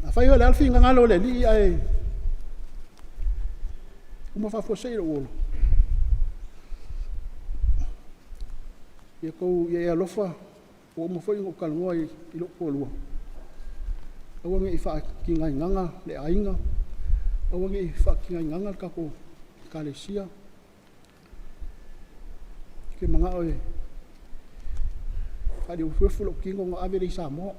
A fa yo le alfi ngalo le li ai. Uma fa fo se lo. Ye ko ye lofa o mo foi ngokal ngoi i lo polua awange I fa ki ngai nganga le ainga awange I fa ki ngai nganga ka ko kalesia ke manga oe fa di ufulo ki ngo ave ri samo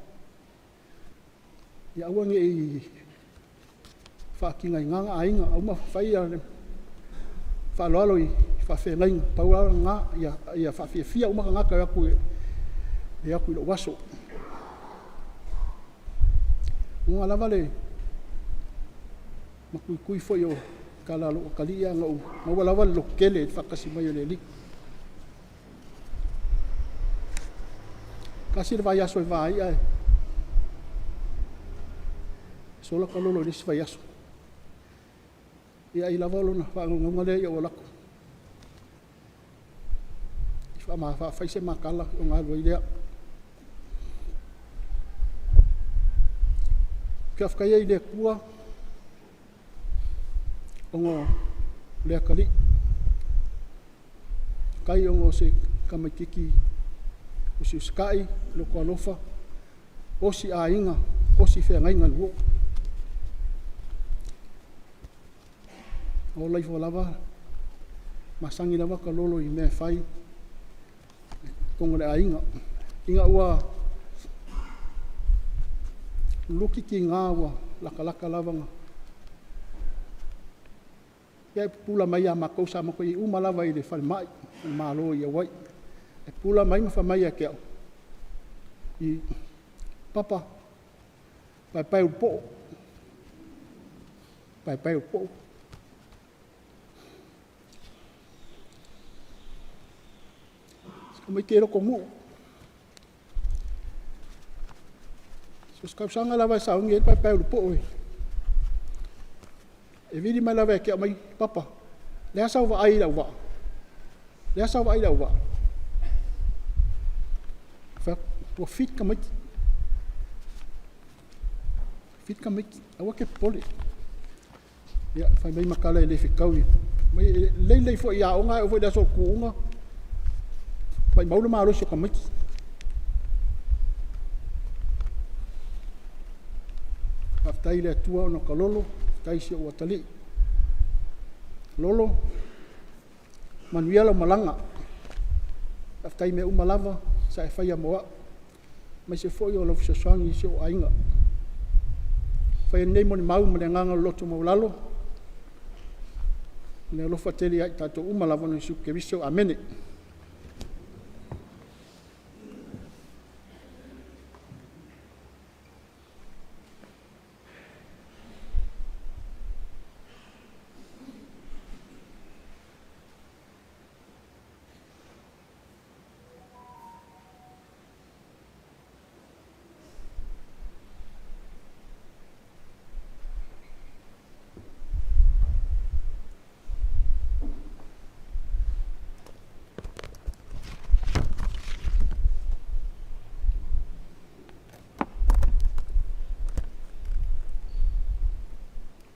ya awange I fa ki ngai nganga ainga au ma fai ya fa lolo I fa fe ngai paula nga ya fa fia uma nga ka ku e aku lo waso un ala vale ma kui foi o kala lo kalia nga o ma wala wala lo kele fa kasi mai le li kasi vai aso vai ai solo kalolo ni vai aso ia I lava lo na fa ngole o la fa ma fa se makala o nga lo idea Kaf kaya ile kua ongo le kali kai ongo se kamakiki usi skai lo kolofa osi ainga osi fe ngai ngal wo o lai fo lava masangi lava kalolo I me fai kongo le ainga inga ua luki ki ngawa laka lavanga ya pula mai ya makau sama ko I umalawa I le fal mai malo ya wai e pula mai ma fa mai ya ke I papa pai upo pai upo como quero como Sos kau sanga lava sa ungi pai upo oi e vidi mai lava ke mai papa le asa va ai la va le asa va ai la va fa po fit kamai awa ke pole ya fa mai makala le fikau mai le fo ya onga o da so kuunga pai maulu malo so kamai aftai le tua no kalolo tai si o tali lolo manuela malanga aftai me umalava sa e fai moa mai se foi o lo se sangi se o ainga fai nei mo mau mo nganga loto mo lalo le lo fateli ai tato umalava no su ke viso amene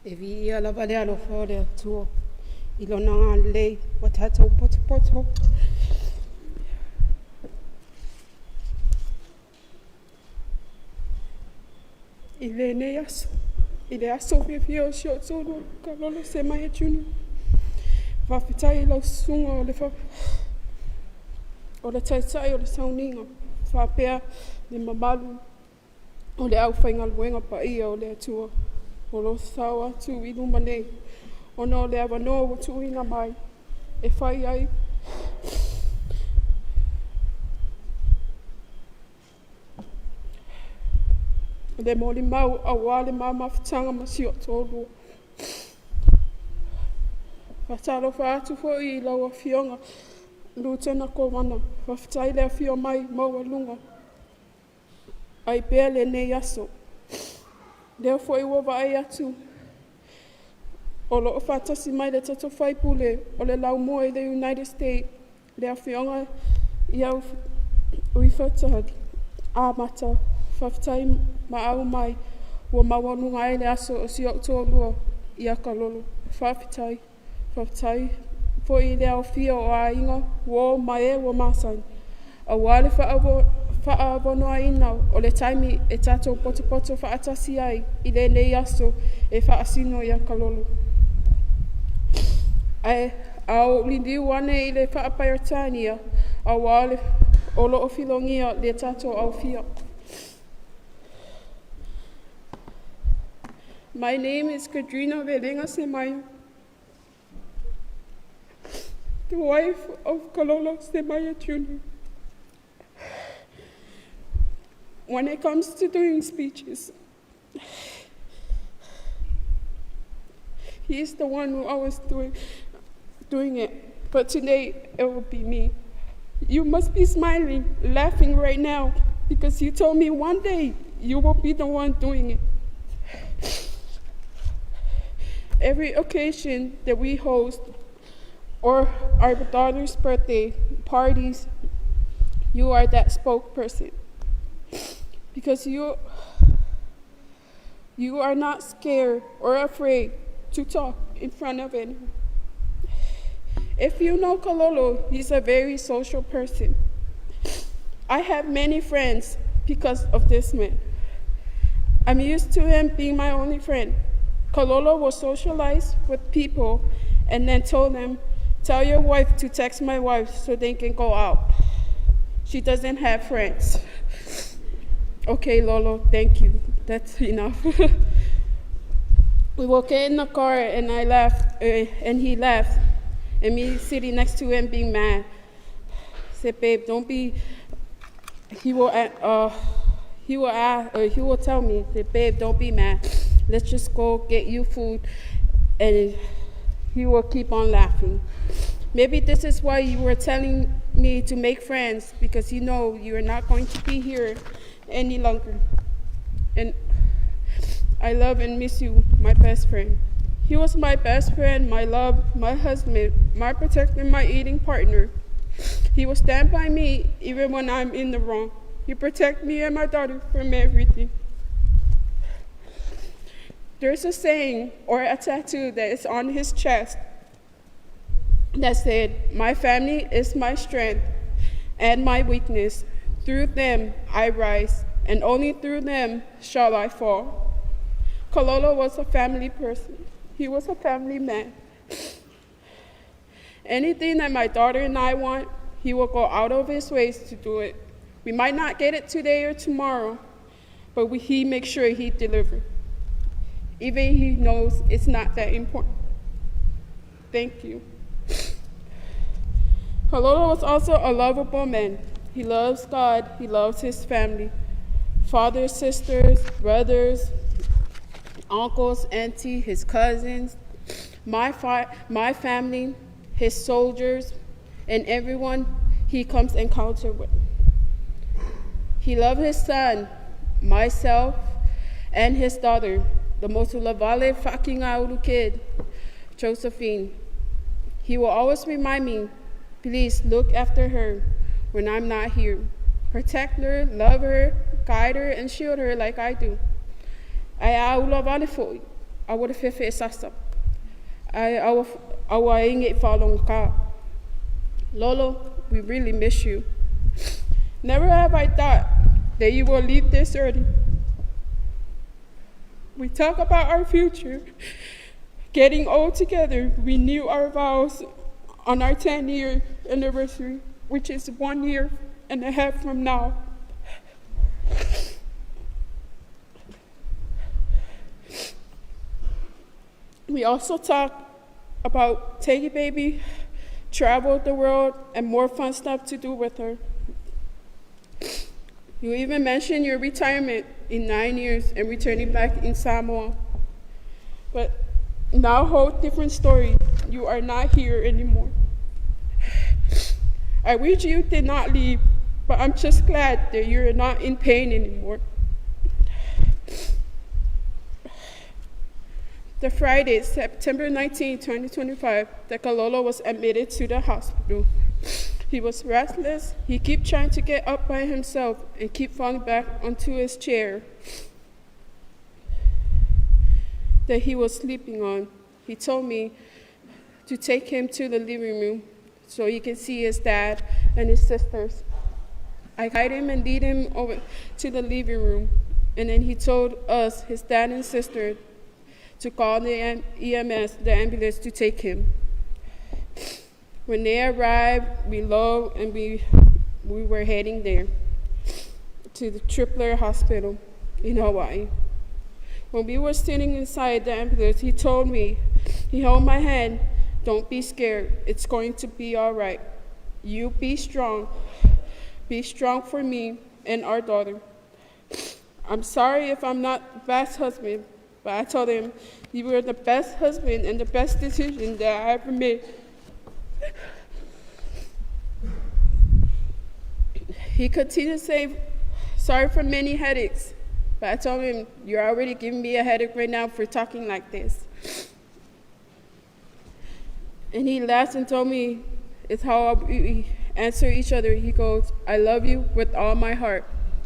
E vi ia la vale alo fore atuo I lona ngā lei wa tātou poto. I le nei aso, I le aso whiwhia o sio tōru ka lolo se mai e tunu. Whawhitai lau sunga o le taitai o le sauninga. Whapea le mamalu o le au whainga luenga pa ia o le atua. O lo tau atu I luma nei. O no le awa no o tuinga mai. E whai ai. Le moli mau a wale mama whatanga ma si o tōrua. Whataro whaatu fo I lau a fionga. Lutena ko wana. Whawhitai le a fio mai maua lunga. Ai pēr le nei aso. Leo fo I wawa ai atu. O lo o whatasi mai le tato whaipule o le lau moa I the United States. Le a whionga I au ui whatahari. A mata whawhitai ma au mai. Ua mawanunga ai le aso o si oktolua I a kalolo. Whawhitai. Whawhitai. Fo I le au whio o a inga. Wo mai e wa masai. A wale whaawonoaina o le taimi e tātou poto whaatasi ai I le nei aso e whaasino ia kalolo. Ai, au lindiu ane I le whaapairotania a wale o loo filongia le tātou au fia. My name is Kadrina Velenga Semaya, the wife of Kalolo Semaya Jr. When it comes to doing speeches, he's the one who always doing it, but today it will be me. You must be smiling, laughing right now, because you told me one day you will be the one doing it. Every occasion that we host, or our daughter's birthday parties, you are that spokesperson. Because you are not scared or afraid to talk in front of anyone. If you know Kalolo, he's a very social person. I have many friends because of this man. I'm used to him being my only friend. Kalolo will socialize with people and then told them, tell your wife to text my wife so they can go out. She doesn't have friends. Okay, Lolo, thank you. That's enough. We walked in the car and I laughed, and he laughed. And me sitting next to him being mad. I said, babe, don't be, he will tell me, said, babe, don't be mad. Let's just go get you food, and he will keep on laughing. Maybe this is why you were telling me to make friends, because you know you are not going to be here any longer. And I love and miss you, my best friend. He was my best friend, my love, my husband, my protector, my eating partner. He will stand by me even when I'm in the wrong. He protects me and my daughter from everything. There's a saying or a tattoo that is on his chest that said, my family is my strength and my weakness. Through them I rise, and only through them shall I fall. Kalolo was a family person. He was a family man. Anything that my daughter and I want, he will go out of his ways to do it. We might not get it today or tomorrow, but he makes sure he delivers. Even he knows it's not that important. Thank you. Kalolo was also a lovable man. He loves God, he loves his family. Fathers, sisters, brothers, uncles, auntie, his cousins, my family, his soldiers, and everyone he comes encounter with. He loved his son, myself, and his daughter, the Motulavale Fakingauru kid, Josephine. He will always remind me, please look after her when I'm not here. Protect her, love her, guide her, and shield her like I do. I would have fefe sasa. I inge falong ka. Lolo, we really miss you. Never have I thought that you will leave this early. We talk about our future, getting old together. We renew our vows on our 10-year anniversary, which is 1 year and a half from now. We also talk about taking baby, travel the world, and more fun stuff to do with her. You even mentioned your retirement in 9 years and returning back in Samoa. But now, whole different story. You are not here anymore. I wish you did not leave, but I'm just glad that you're not in pain anymore. The Friday, September 19, 2025, that Kalolo was admitted to the hospital. He was restless. He kept trying to get up by himself and keep falling back onto his chair that he was sleeping on. He told me to take him to the living room so he can see his dad and his sisters. I guide him and lead him over to the living room. And then he told us, his dad and sister, to call the EMS, the ambulance, to take him. When they arrived, we loaded and we were heading there to the Tripler Hospital in Hawaii. When we were sitting inside the ambulance, he told me, he held my hand, "Don't be scared. It's going to be all right. You be strong. Be strong for me and our daughter. I'm sorry if I'm not the best husband," but I told him, "You were the best husband and the best decision that I ever made." He continued to say, "Sorry for many headaches," but I told him, "You're already giving me a headache right now for talking like this." And he laughed and told me, it's how we answer each other. He goes, "I love you with all my heart."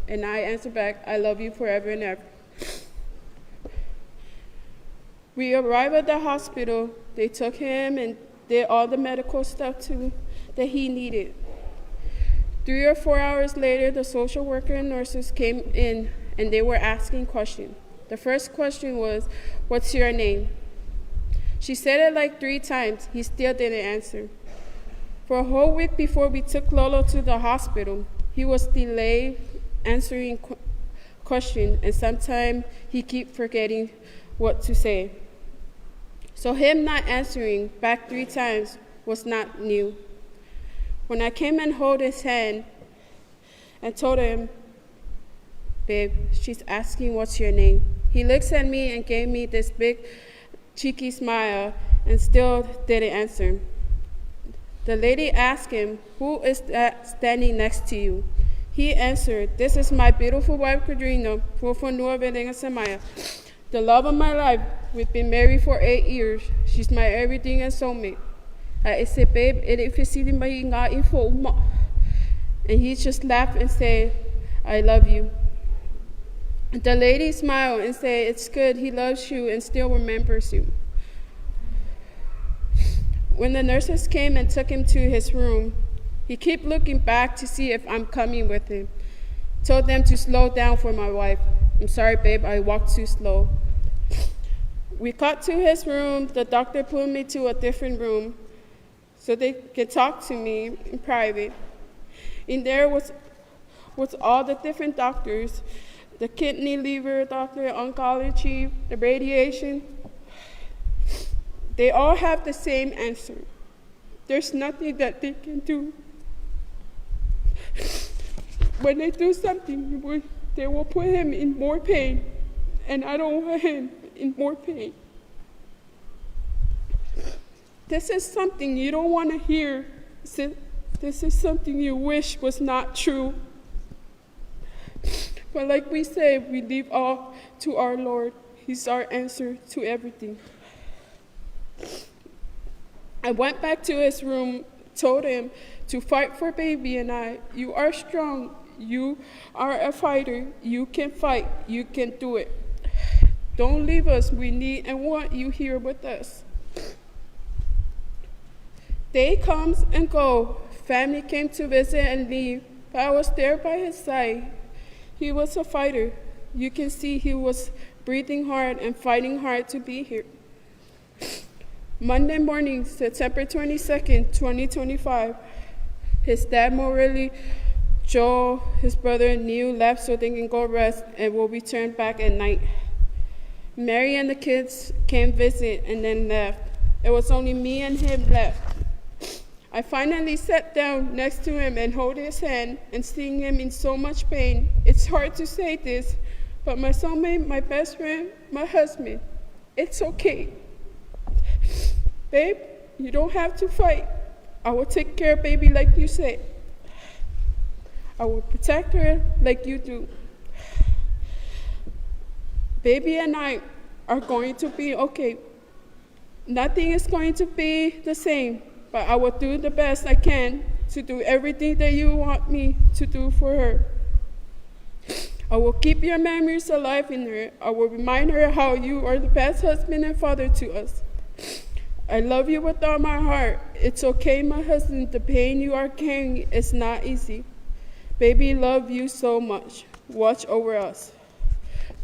And I answer back, "I love you forever and ever." We arrived at the hospital. They took him and did all the medical stuff too that he needed. 3 or 4 hours later, the social worker and nurses came in and they were asking questions. The first question was, "What's your name?" She said it like 3 times. He still didn't answer. For a whole week before we took Lolo to the hospital, he was delayed answering questions, and sometimes he kept forgetting what to say. So him not answering back 3 times was not new. When I came and held his hand and told him, "Babe, she's asking what's your name," he looks at me and gave me this big cheeky smile and still didn't answer. The lady asked him, "Who is that standing next to you?" He answered, "This is my beautiful wife, Kadrina, Fufunua Velenga Samaya, the love of my life. We've been married for 8 years. She's my everything and soulmate." I said, "Babe, and he just laughed and said, "I love you." The lady smiled and said, "It's good, he loves you and still remembers you." When the nurses came and took him to his room, he kept looking back to see if I'm coming with him. Told them to slow down for my wife. "I'm sorry, babe, I walked too slow." We got to his room. The doctor pulled me to a different room so they could talk to me in private. In there was all the different doctors, the kidney, liver doctor, oncology, the radiation. They all have the same answer. There's nothing that they can do. When they do something, they will put him in more pain, and I don't want him in more pain. This is something you don't want to hear. This is something you wish was not true. But like we say, we leave all to our Lord. He's our answer to everything. I went back to his room, told him to fight for baby and I. "You are strong. You are a fighter. You can fight. You can do it. Don't leave us. We need and want you here with us." Day comes and go. Family came to visit and leave, but I was there by his side. He was a fighter. You can see he was breathing hard and fighting hard to be here. Monday morning, September 22nd, 2025, his dad, Morelli, Joe, his brother, Neil left so they can go rest and will return back at night. Mary and the kids came visit and then left. It was only me and him left. I finally sat down next to him and held his hand, and seeing him in so much pain, it's hard to say this, but my soulmate, my best friend, my husband, it's okay. Babe, you don't have to fight. I will take care of baby like you said. I will protect her like you do. Baby and I are going to be okay. Nothing is going to be the same, but I will do the best I can to do everything that you want me to do for her. I will keep your memories alive in her. I will remind her how you are the best husband and father to us. I love you with all my heart. It's okay, my husband. The pain you are carrying is not easy. Baby, love you so much. Watch over us.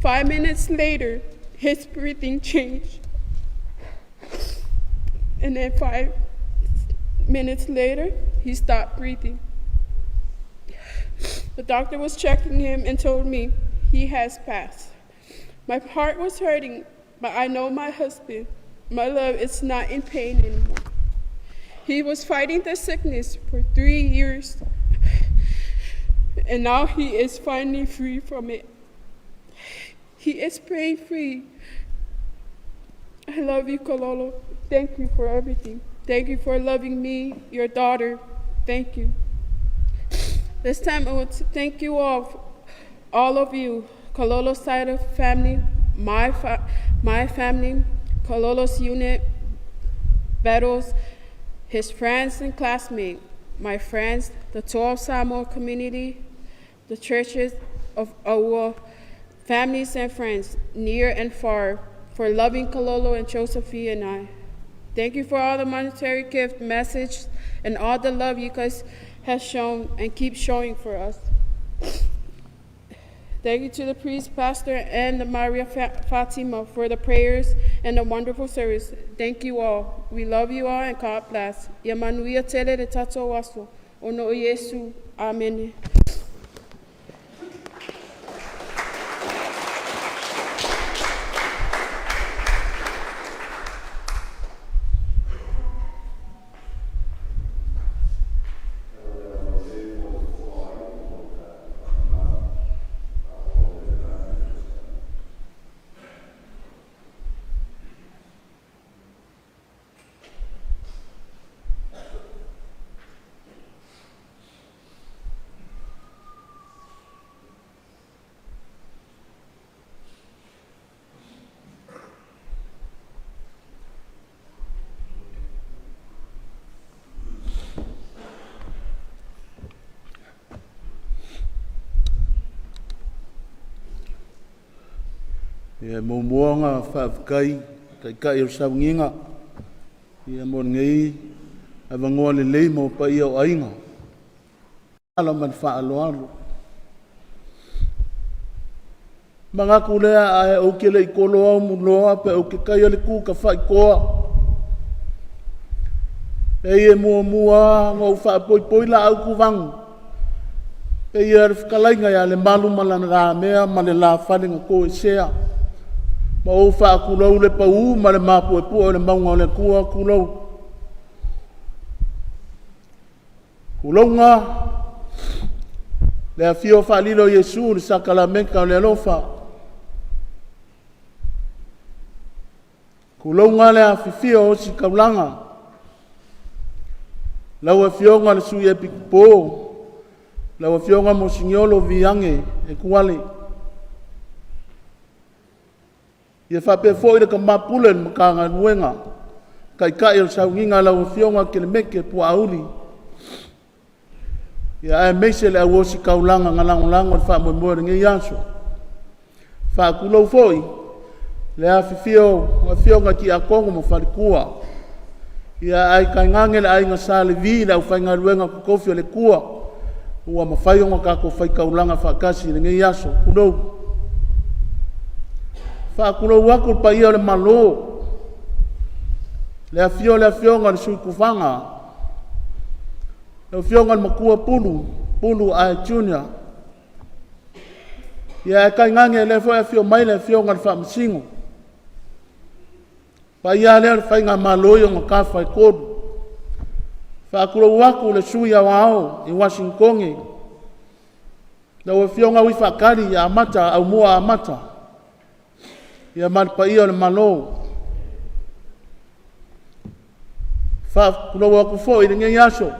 5 minutes later, his breathing changed. And then 5 minutes later, he stopped breathing. The doctor was checking him and told me he has passed. My heart was hurting, but I know my husband, my love, is not in pain anymore. He was fighting the sickness for 3 years, and now he is finally free from it. He is pain-free. I love you, Kololo. Thank you for everything. Thank you for loving me, your daughter. Thank you. This time I want to thank you all of you, Kololo's side of family, my family, Kololo's unit, Battles, his friends and classmates, my friends, the 12 Samoa community, the churches of our families and friends, near and far, for loving Kololo and Josephine and I. Thank you for all the monetary gift, message, and all the love you guys have shown and keep showing for us. Thank you to the priest, pastor, and the Maria Fatima for the prayers and the wonderful service. Thank you all. We love you all and God bless. Yamanuia tele de tato waso. Ono Yesu. Amen. Ia momoanga whaafukai, kai o saunginga. Ia mo ngei, avangoa le lei mo pa ia o ainga. Ala man whaaloalo. Mga kulea ae o ke lei kolo au muloa pe o ke kai ale ku ka whai koa. E mua ngau whaapoi la au kuvangu. E ia rifkalainga ia le malu malana rā mea ma le la whaninga ko e sea. Ma o wha kulau le pau ma le mapu e pua o le maunga o le kua kulau. Kulau ngā. Le a fio wha lilo Yesu le sakala menka o le alofa. Kulau ngā le a fifio o si kaulanga. Lau e fio ngā le sui e pikipo. Lau e fio ngā mo singiolo viange e kuale. Ia whape fo ira ka mapulen makanga nuenga. Kai o saunginga lau fionga ke le meke pua auli. Ia e meise le awosi kaulanga ngalangolango le wha moe nge yaso. Wha kulau foi. Le a fionga ki a kongo mo whalikua. Ia ai kai ngangele ai nga sale vi lau whainga ruenga kukofi o le kua. Ua mawhaionga kako whai kaulanga whakasi nge yaso. Kulau. Whaakulo wakul pa ia le malo. Le a fio ngā le sui kufanga. Le a fio ngā le makua pulu a junior. Ia e kai ngange le fo e fio mai le fio ngā le whaamasingo. Pa ia le whai ngā malo i o ngā kawhai kodu. Whaakulo wakul le sui a wao i Washington. Le a fio ngā wi whakari a amata au mua a amata. Ia malpa ia le malo. Kulau aku fo i ringe yaso.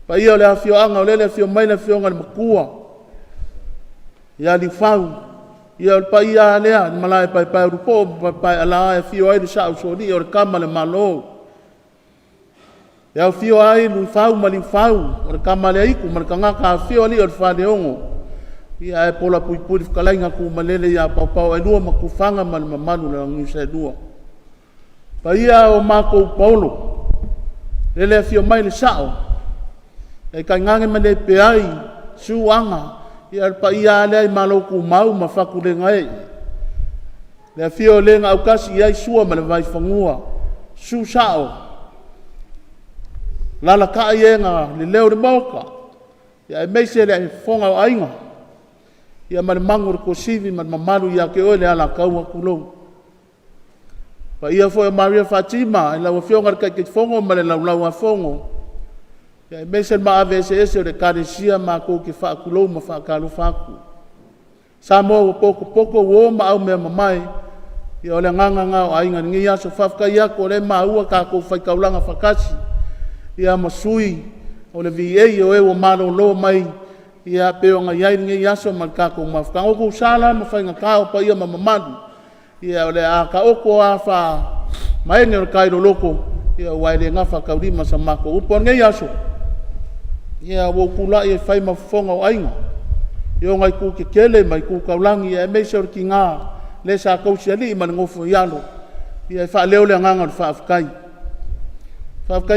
Pa ia le a fio anga o le fio mai le fio ngā le makua. Ia li whau. Ia pa ia lea ni malai pai rupo pai ala e fio ai le sa usori o le kama le malo. Ia fio ai lu whau ma li whau o le kama le iku ma le kangaka fio ali o le whadeongo. Ia e pola pui whakalainga ku malele ia pau e lua makufanga ma le mamanu le ngisa e lua. Pa ia o mako Paulo. Lele fio mai le sao. e kai ngange male pe ai suanga ia pa ia le malo ku mau ma faku le ngai le fio le nga ukasi ia sua ma le vai fangua su sao lala ka ia nga le leo de moka ia me se le fonga ainga ia ma mangur ko sivi ma malu ia ke ole ala kaua kulo pa ia foi Maria Fatima la fio ngar ka ke fongo ma le la fongo ya mesen ma avese ese de karesia ma ko ke fa kulo ma fa kalu faku samo poko wo ma au me mai ya ole nganga ai ngan ngia so fa ka ya ko le ma u ka ko fa ka ulanga fakasi ya masui ole vi e yo e wo ma lo mai ya pe nga ya ngia so ma ka ko ma fa ko sala ma fa nga ka pa ia ma madu ya ole a ka o ko a fa mai ne ka ro loko ya wai le nga fa ka ri ma sa ma ko upon ngia so ia wo kula e fai mafonga o ainga yo ngai ku ke kele mai ku kaulangi e me sor ki nga le sa ko siali man ngofo yalo ia fa leo le nganga fa afkai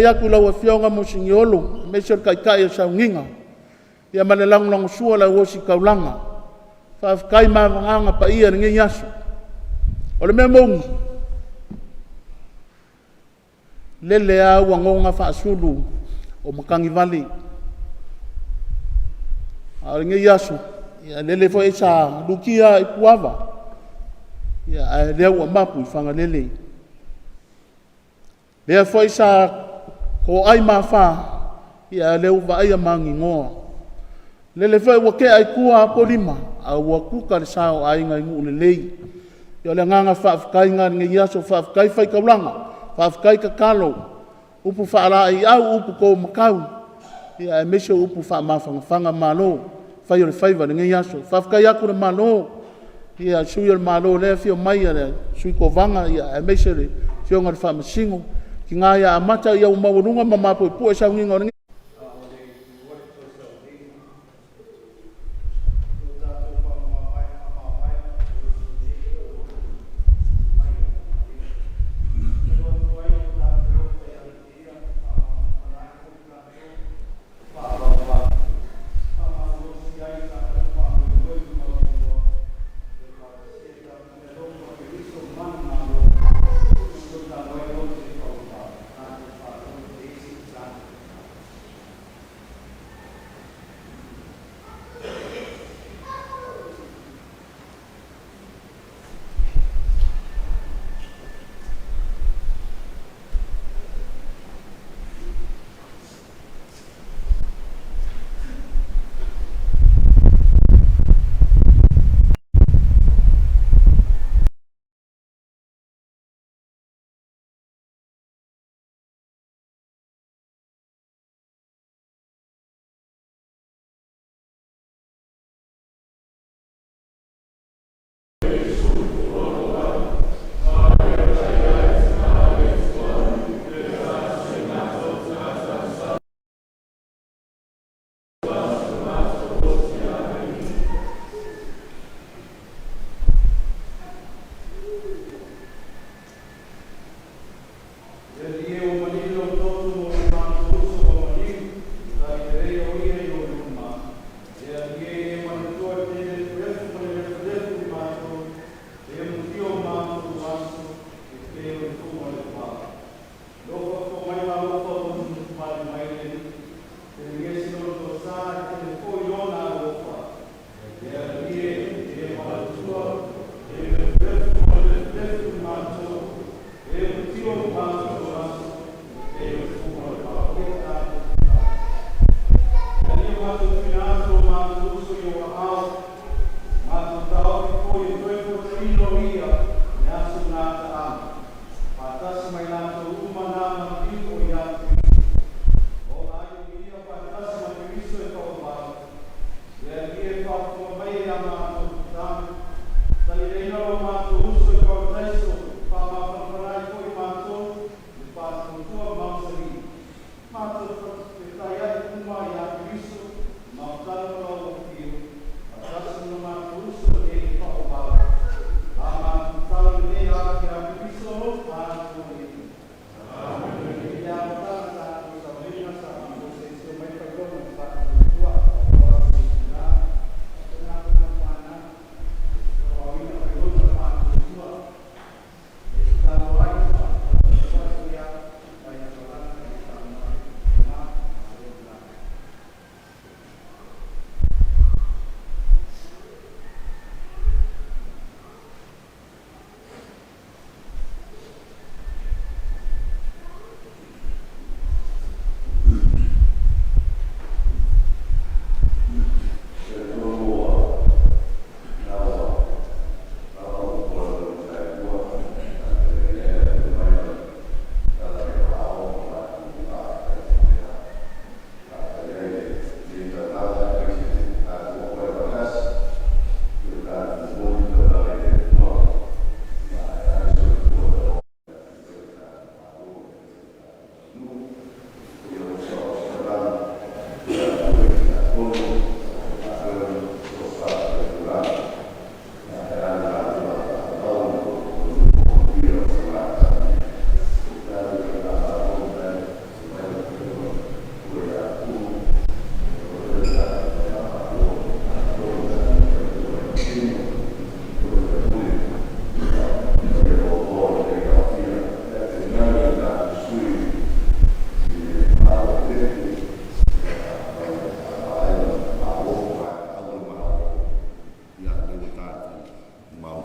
aku la wa fionga mo singiolo me sor kai kai sa nginga ia man lang long sua la wo si kaulanga fa afkai ma nganga pa ia ngi yaso ole me mong le a wangonga fa sulu o makangi vali nge yasu ya lele fo isa dukia ikuava ya leo mapu fanga lele le fo isa ko ai mafa ya leo va ai mangi ngo lele fo wo ke ai kua polima a wo ku ka sao ai ngai ngu lele yo le nganga fa kai ngan nge yasu fa kai fai ka blanga fa kai ka kalo upu fa ala ai au upu ko makau ya mesho upu fa mafanga fanga malo fai o fai va ngai yaso fa ka ya ku malo ia sui o malo le fio mai le sui ko vanga ia me sere fio ngar fa masingo ki nga ya amata ia uma runga mama po po sa nginga ngi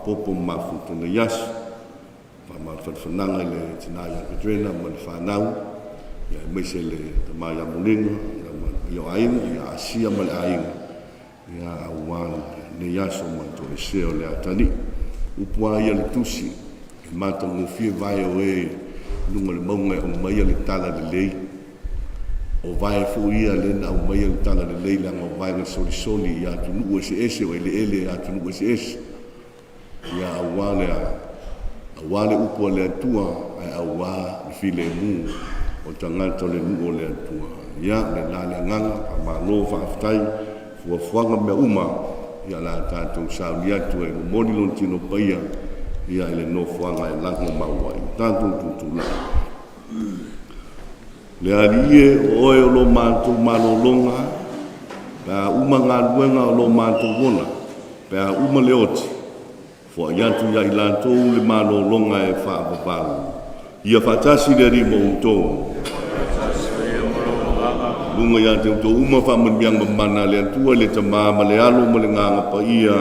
popo mafuta na yas pa ma fananga le tina ya pedrena ma fanau ya mese le ma ya mulinga ya ma yo ain ya asia ma ain ya awan ne yaso ma to se o le atani upua ya le tusi ma to mo fi vai o e nunga le monga o mai le tala de lei o vai fu ia le na o mai le tala de lei la o vai le soli ya tu nu ese o ele ya tu nu ese ya awale upo le tua ai awa file mu o tangata le nu o le tua ya le la le nganga pa malo fa aftai fu fuanga me uma ya la tanto sa ya tu e moni lon tino paia ya le no fuanga e lango maua tanto tutula le alie o e lo mantu malolonga pa uma ngaluenga lo mantu wona pa uma leoti fo yantu ya ilanto le malo longa e fa babalu ia fatasi dari mo to lunga ya te to uma fa mun yang mana le tua le tama male alo male nga pa ia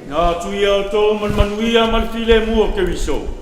na tu ia to man manuia man file mu ke wiso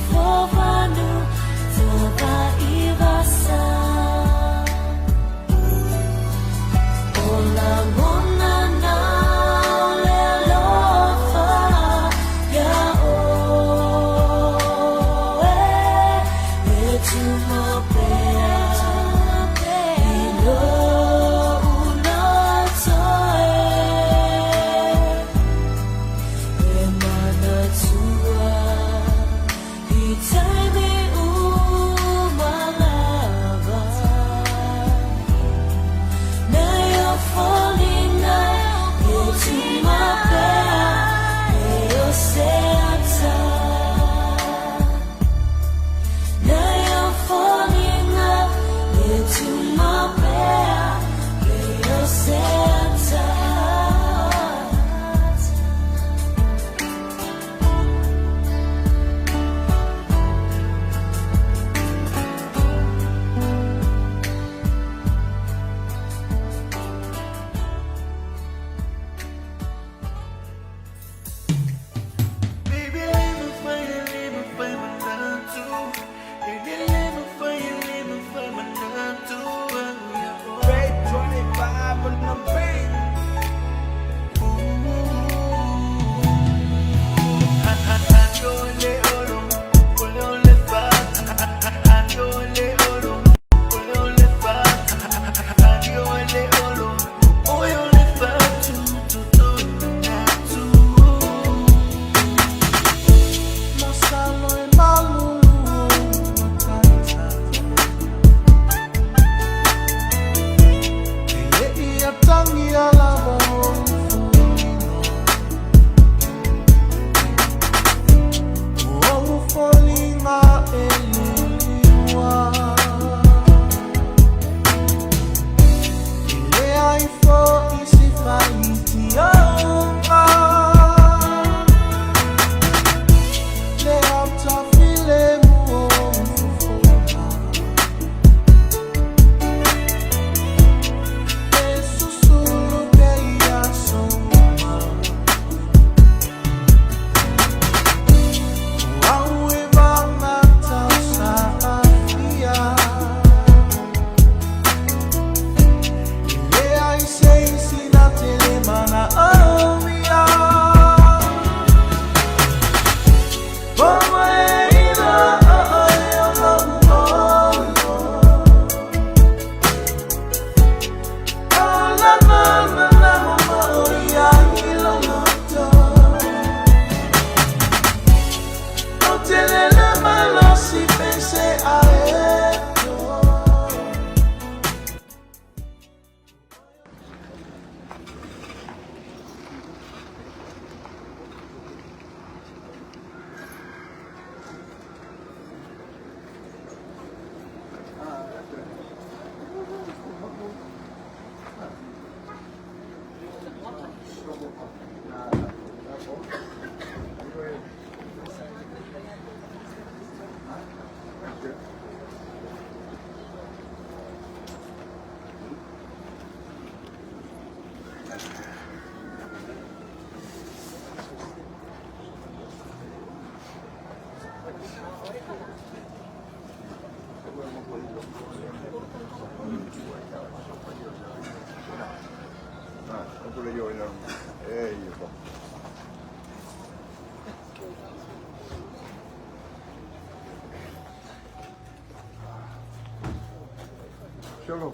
Fovanu Shalom.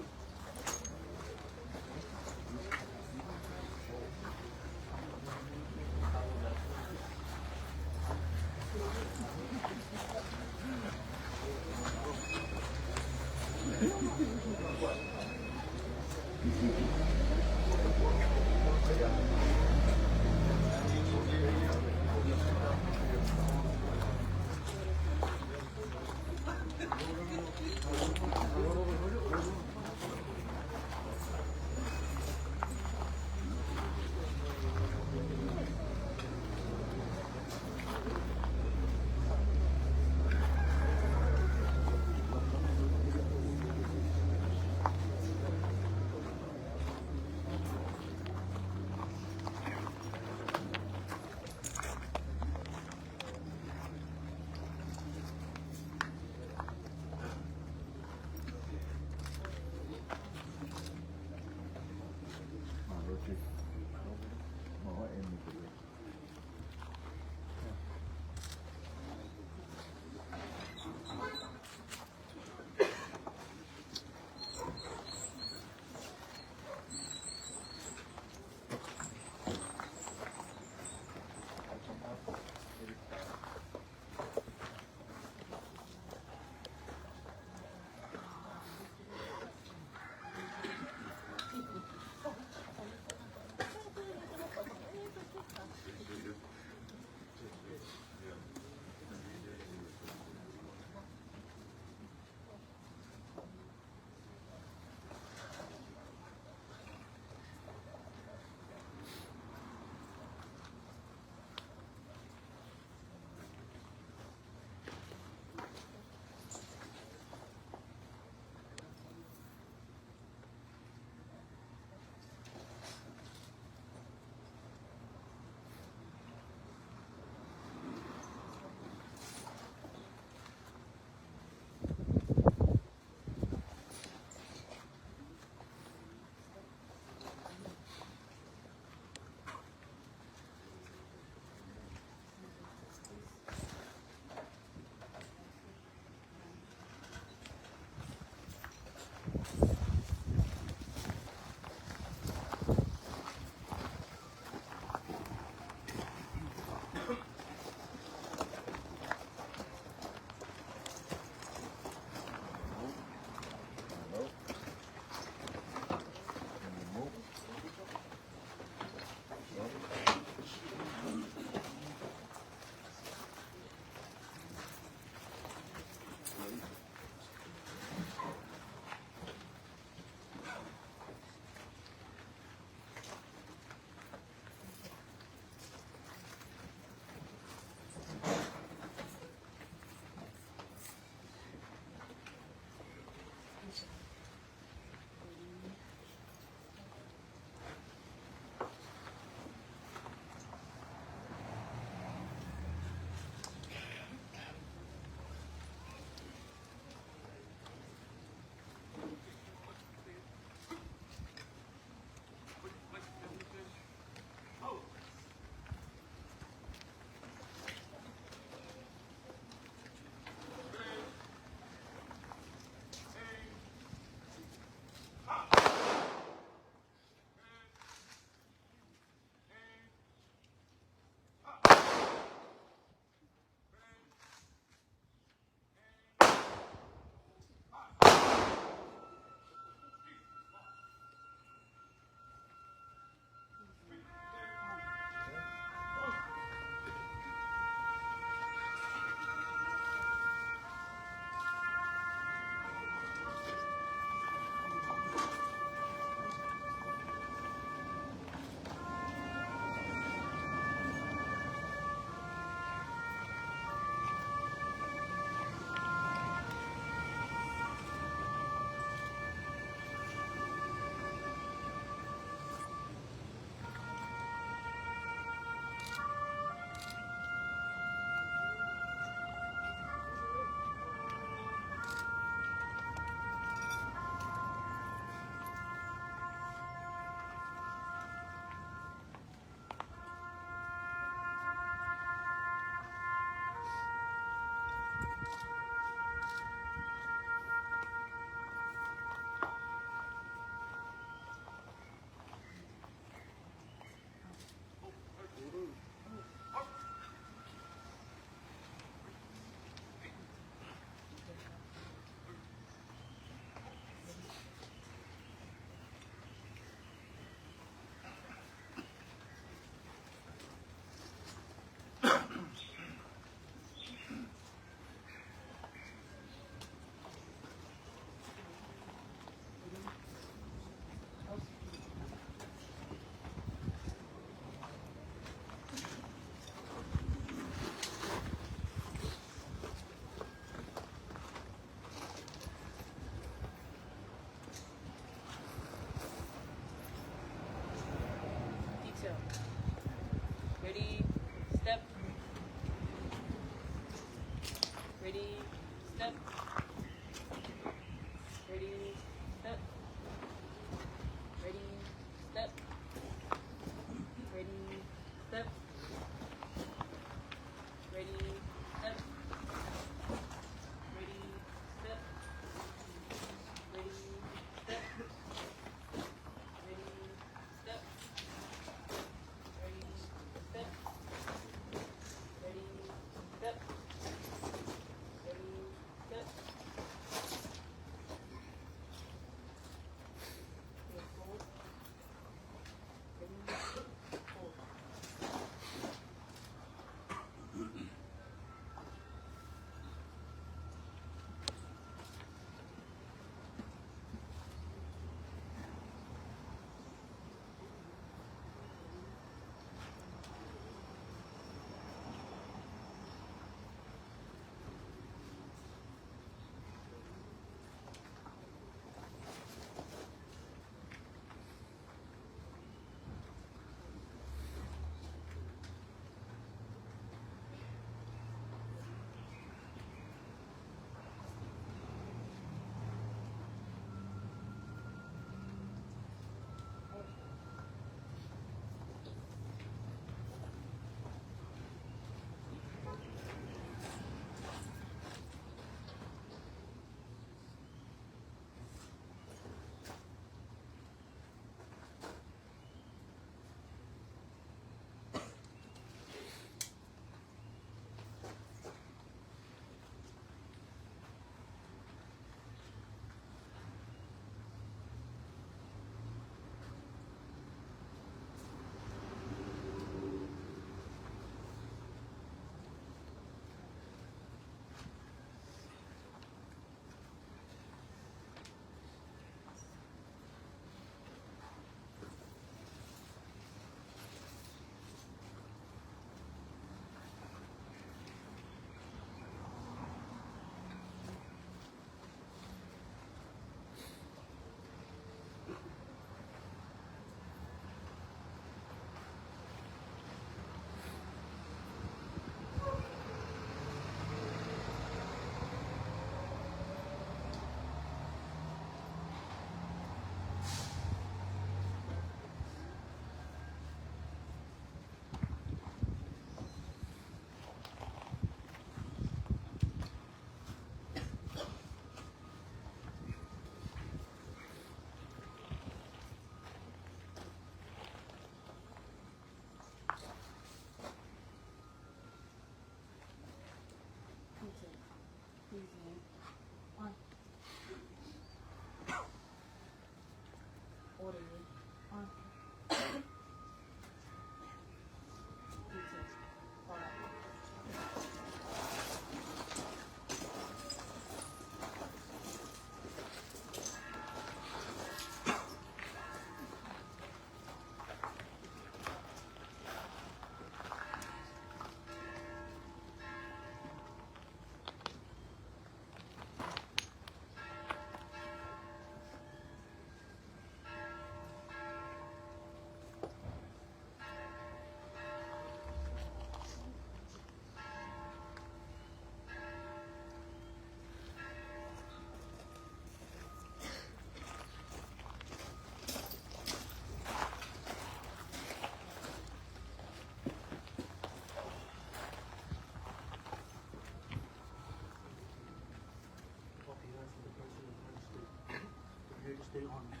stay honored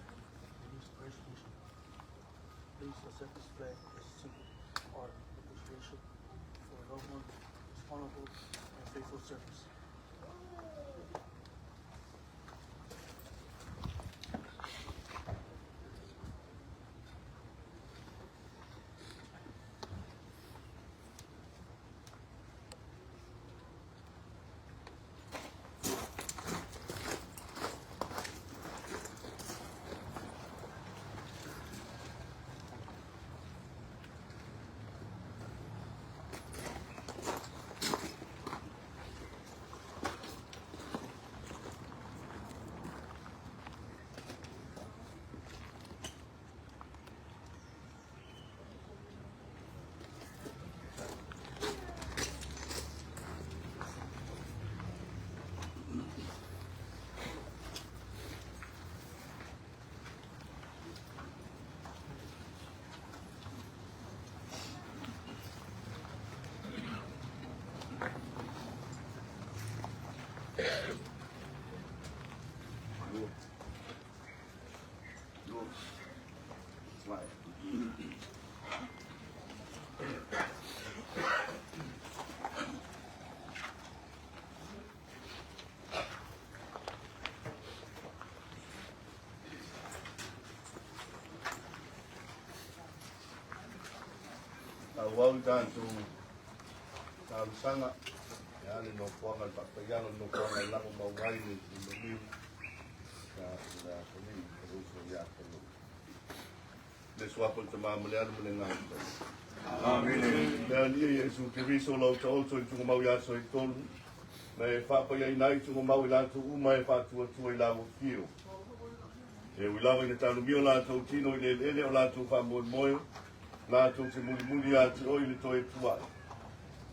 in this great mission. Please accept this flag as a symbol of appreciation for a loved one, his honorable and faithful service. Wau tātou tālusanga, e ale no kuanga i papaiano no kuanga i lango mauai ni miu na kami karuso i akanu. Le suapo te mamaleanu mune ngāi. Amen. Mea nia Yesu Kiriso lau ta oto i tunga mau i aso i tonu. Na e whapaya i nai tunga mau i lanto uma e whatua tua i lawa kiro. E wilawa i na tānu mio lanto tino i le ele o lanto whamoe moe. Nātou te muli ati oi le toi tuai.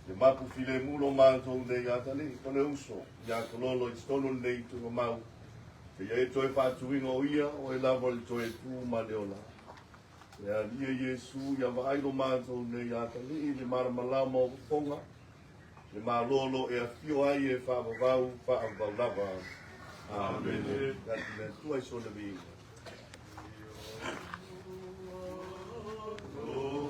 Te mapu file mulo mātou nei atani, kone uso, ia kololo i stono nei tunga mau. Te ia toi whātuinga o ia, o e lawa le toi tu ma leola. Ia lia Yesu, ia waailo mātou nei atani, i le maramalama o ponga. Le malolo e a fio ai e whaavavau, whaavavau lava. Amen. Gati le tuai so le vinga. Oh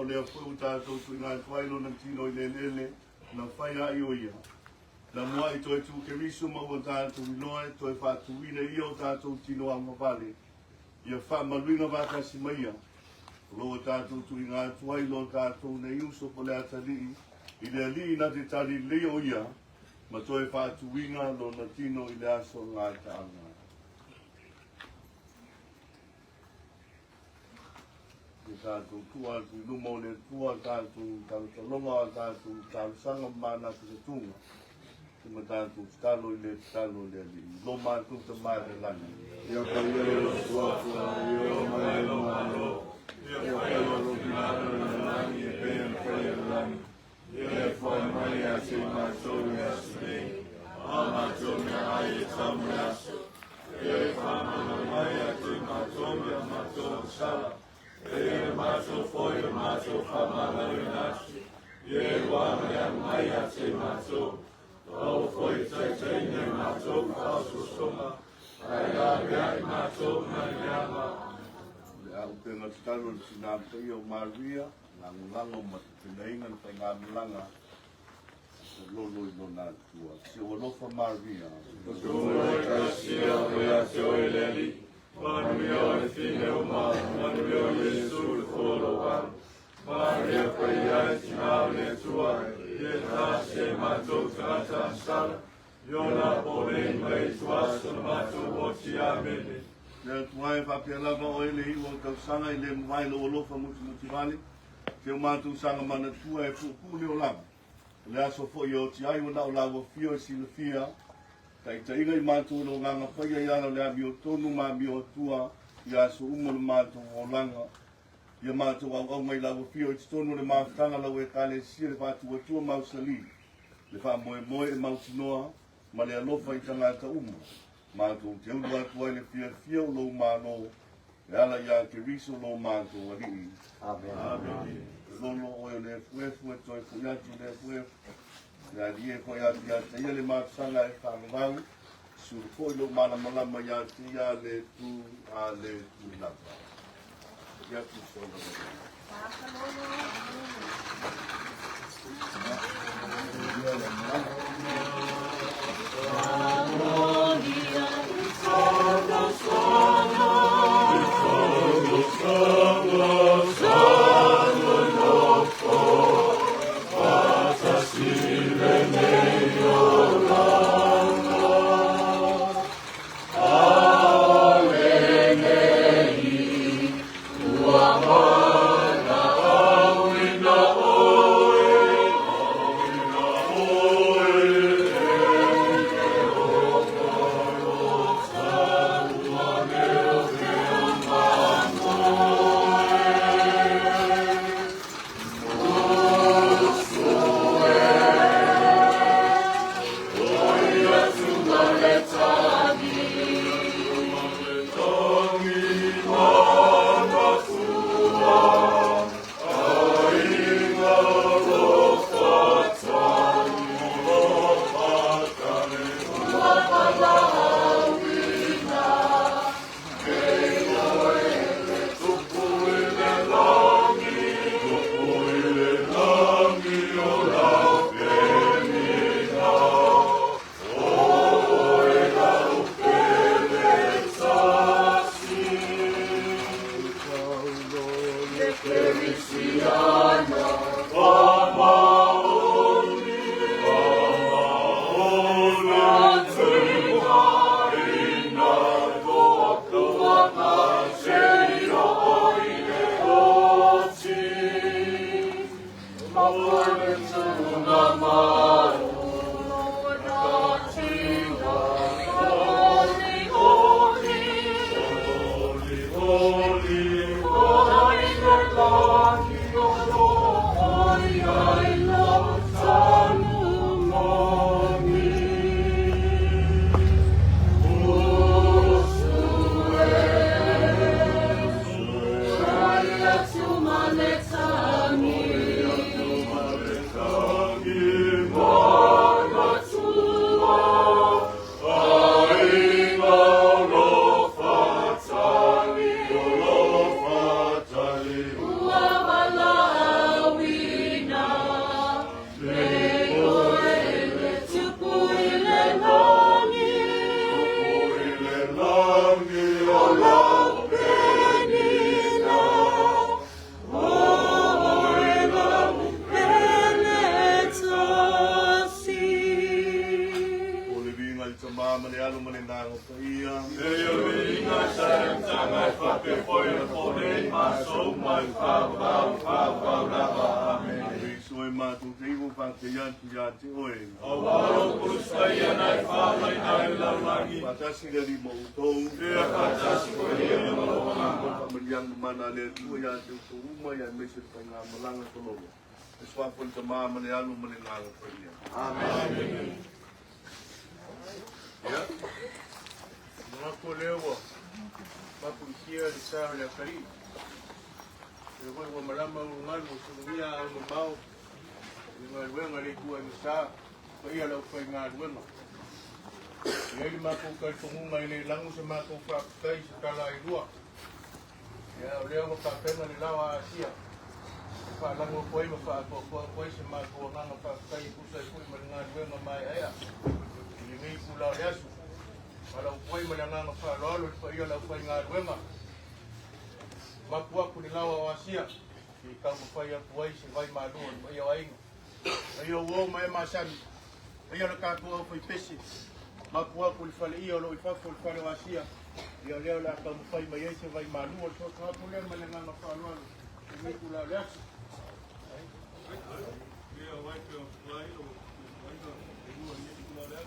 o lea fo tātou tu ngā twailo na tino i lele na whaia i o ia. Na mua i toi tu ke miso ma o tātou i noe, toi whātu ina i o tātou tino a mawale. Ia wha maluinga waka si maia. Loa tātou tu i ngā twailo tātou na iuso po lea talii, i lea li na te tali leo ia, ma toi whātu inga lo na tino i lea so ngā taanga. Tātou tua tu lumo le tua tātou talonga tātou sanga mana te tunga. Te tātou talo le li. Lo mātou te mai le lani. Ia ka ia lo suafua, ia mai lo malo. Ia ka ia lo pinana le lani, ia pēr pēr le lani. Ia whai mai a te mātou e asune. A mātou me ai e tamu e aso. Ia whamana mai a te mātou e a mātou sala. E mato foi o mato famana renasce, e guarda a maia se matou, ou foi tretene matou falso soma, ai a matou na llama. O pena talo de sinapta e o Maria, lango matinainga no pengamilanga, lolo i lona tua. Se o lofa Maria, o gracia o a soeleli. Manuel filho mal, Manuel Jesus foloan. Maria praia tinale tua, e nasce matou trata sala. Yona porém mai tua matou otiamene. Ne tuai fa pela va o ele i o ka sanga i le mai lo lofa mutivani. Te o matou sanga mana tua e fu le o lava. Le aso fo yo ti ai ona o lava fio si le fia. Kai te inga i mātou no nganga whaia i ana lea mi o tonu mā mi o tua i aso umo le mātou o langa. Ia mātou au mai lau fio i tonu le māwhanga lau e kāle sia le whātua tua mau sali. Le wha moe e mau tinoa ma le alofa i tangata umo. Mātou te ulu atu ai le fia o lau māno e ala ia ke riso lau mātou a rii. Amen. Lolo o le fuefu e toi fuiatu le fuefu. Ya dia ko ya ia le mātanga e whāngau, sur ko lo mana malama ya tia le tu a le tu lapa. Ya tu solo. Amor, te yantu ya te oe. Awao kusaya nai whamai nai laulangi. Patasi le li mo utou. Ea patasi ko e mo Ko pamiliang mana le tua ya te uma ya mese panga malanga tololo. Eswa pun te mama le alu mane ngala pria. Amen. Ya. Ngako lewa. Mapuisia di sa le kari. Lewa wa malama ngal mo sunia ang mau. Ngal wenga le tua ni sa. Ko ia la ko ngal wenga. Ele mapu ka tunga ile langu sa mapu fa kai sa kala ilua. Ya leo ka pena ni lawa asia. Fa langu ko ima fa ko se mapu nganga fa kai ku sa ku ngal wenga mai aya. Ini kula yasu. Kalau koi menangang fa lolo fa ia la fa ngal wenga. Mapu aku ni lawa asia. Ki ka fa ia kuai se vai malu ia ai. Ayo wo mai masan. Ayo la ka ko fa pesi. Mapua ku fale ia lo ifa ku fale wasia ia leo la ka mfai mai ese vai malu o so ka pule malenga na fa lo ni ku la ya ia vai ke vai lo vai lo ni ku la ya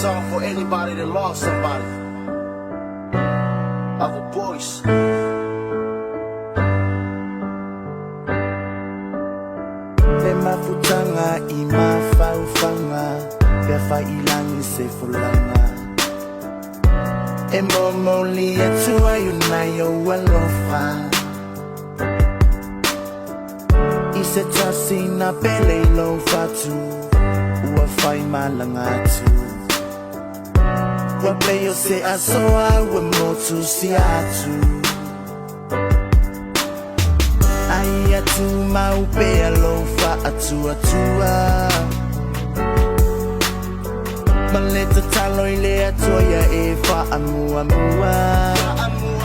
Song for anybody that lost somebody. Our voice. Me mafutanga ima faufanga kefa ilangi se fulanga. Emomoli etu ayunayo walofa. Isetasi na pele ilofatu uwafai malangatu. Wapeyo se asoa we motu siatu. Ayatu maupe alofa atua. Maleta taloi le atoia e whaamua mua.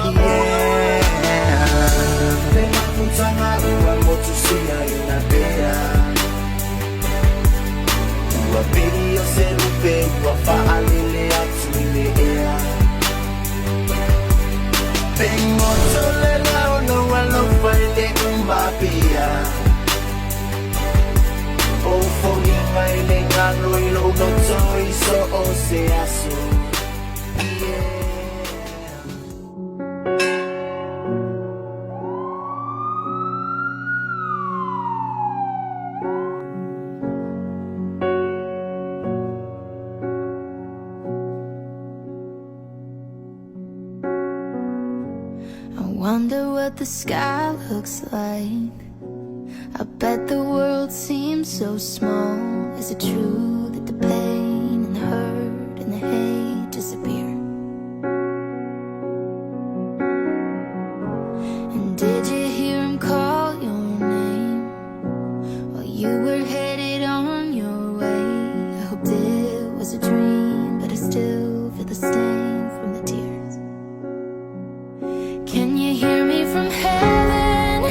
Yeah. Te mapuntanga ua motu sia i na pea. Ua peri o se rupe ua whaalele atu i le ea. Pengoto le lao no alofa i le umapea. O fohinga i le ngano i lo noto i so o se aso. Wonder what the sky looks like. I bet the world seems so small. Is it true that the pain and the hurt and the hate disappear? And did you hear him call your name while you were headed on your way? I hoped it was a dream, but I still feel the stain from the tears. Can you hear me from heaven,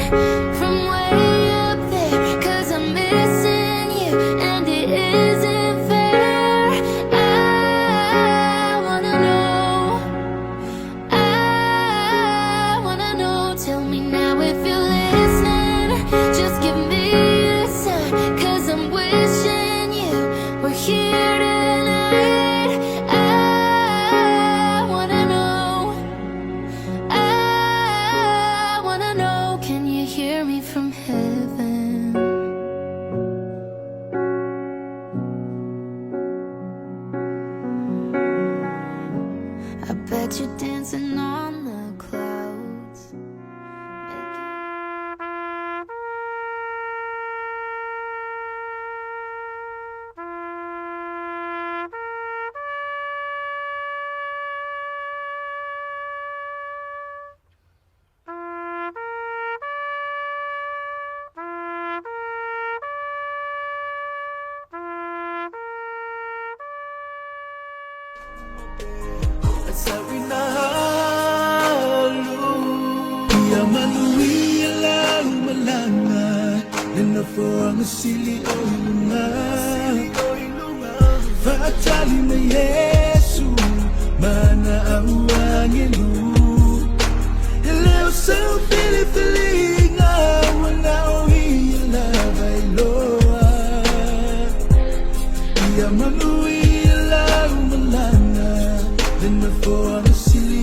from way up there? 'Cause I'm missing you and it isn't fair. I wanna know, tell me now if you're listening. Just give me a sign, 'cause I'm wishing you were here tonight. I wanna know, can you hear me from heaven? I bet you're dancing on the clouds. Sili oilunga Fatali na Yesu Mana awangelu Leo sao fili-filinga Wanao hila bailoa Ia manu hila umalana Lena for ang sili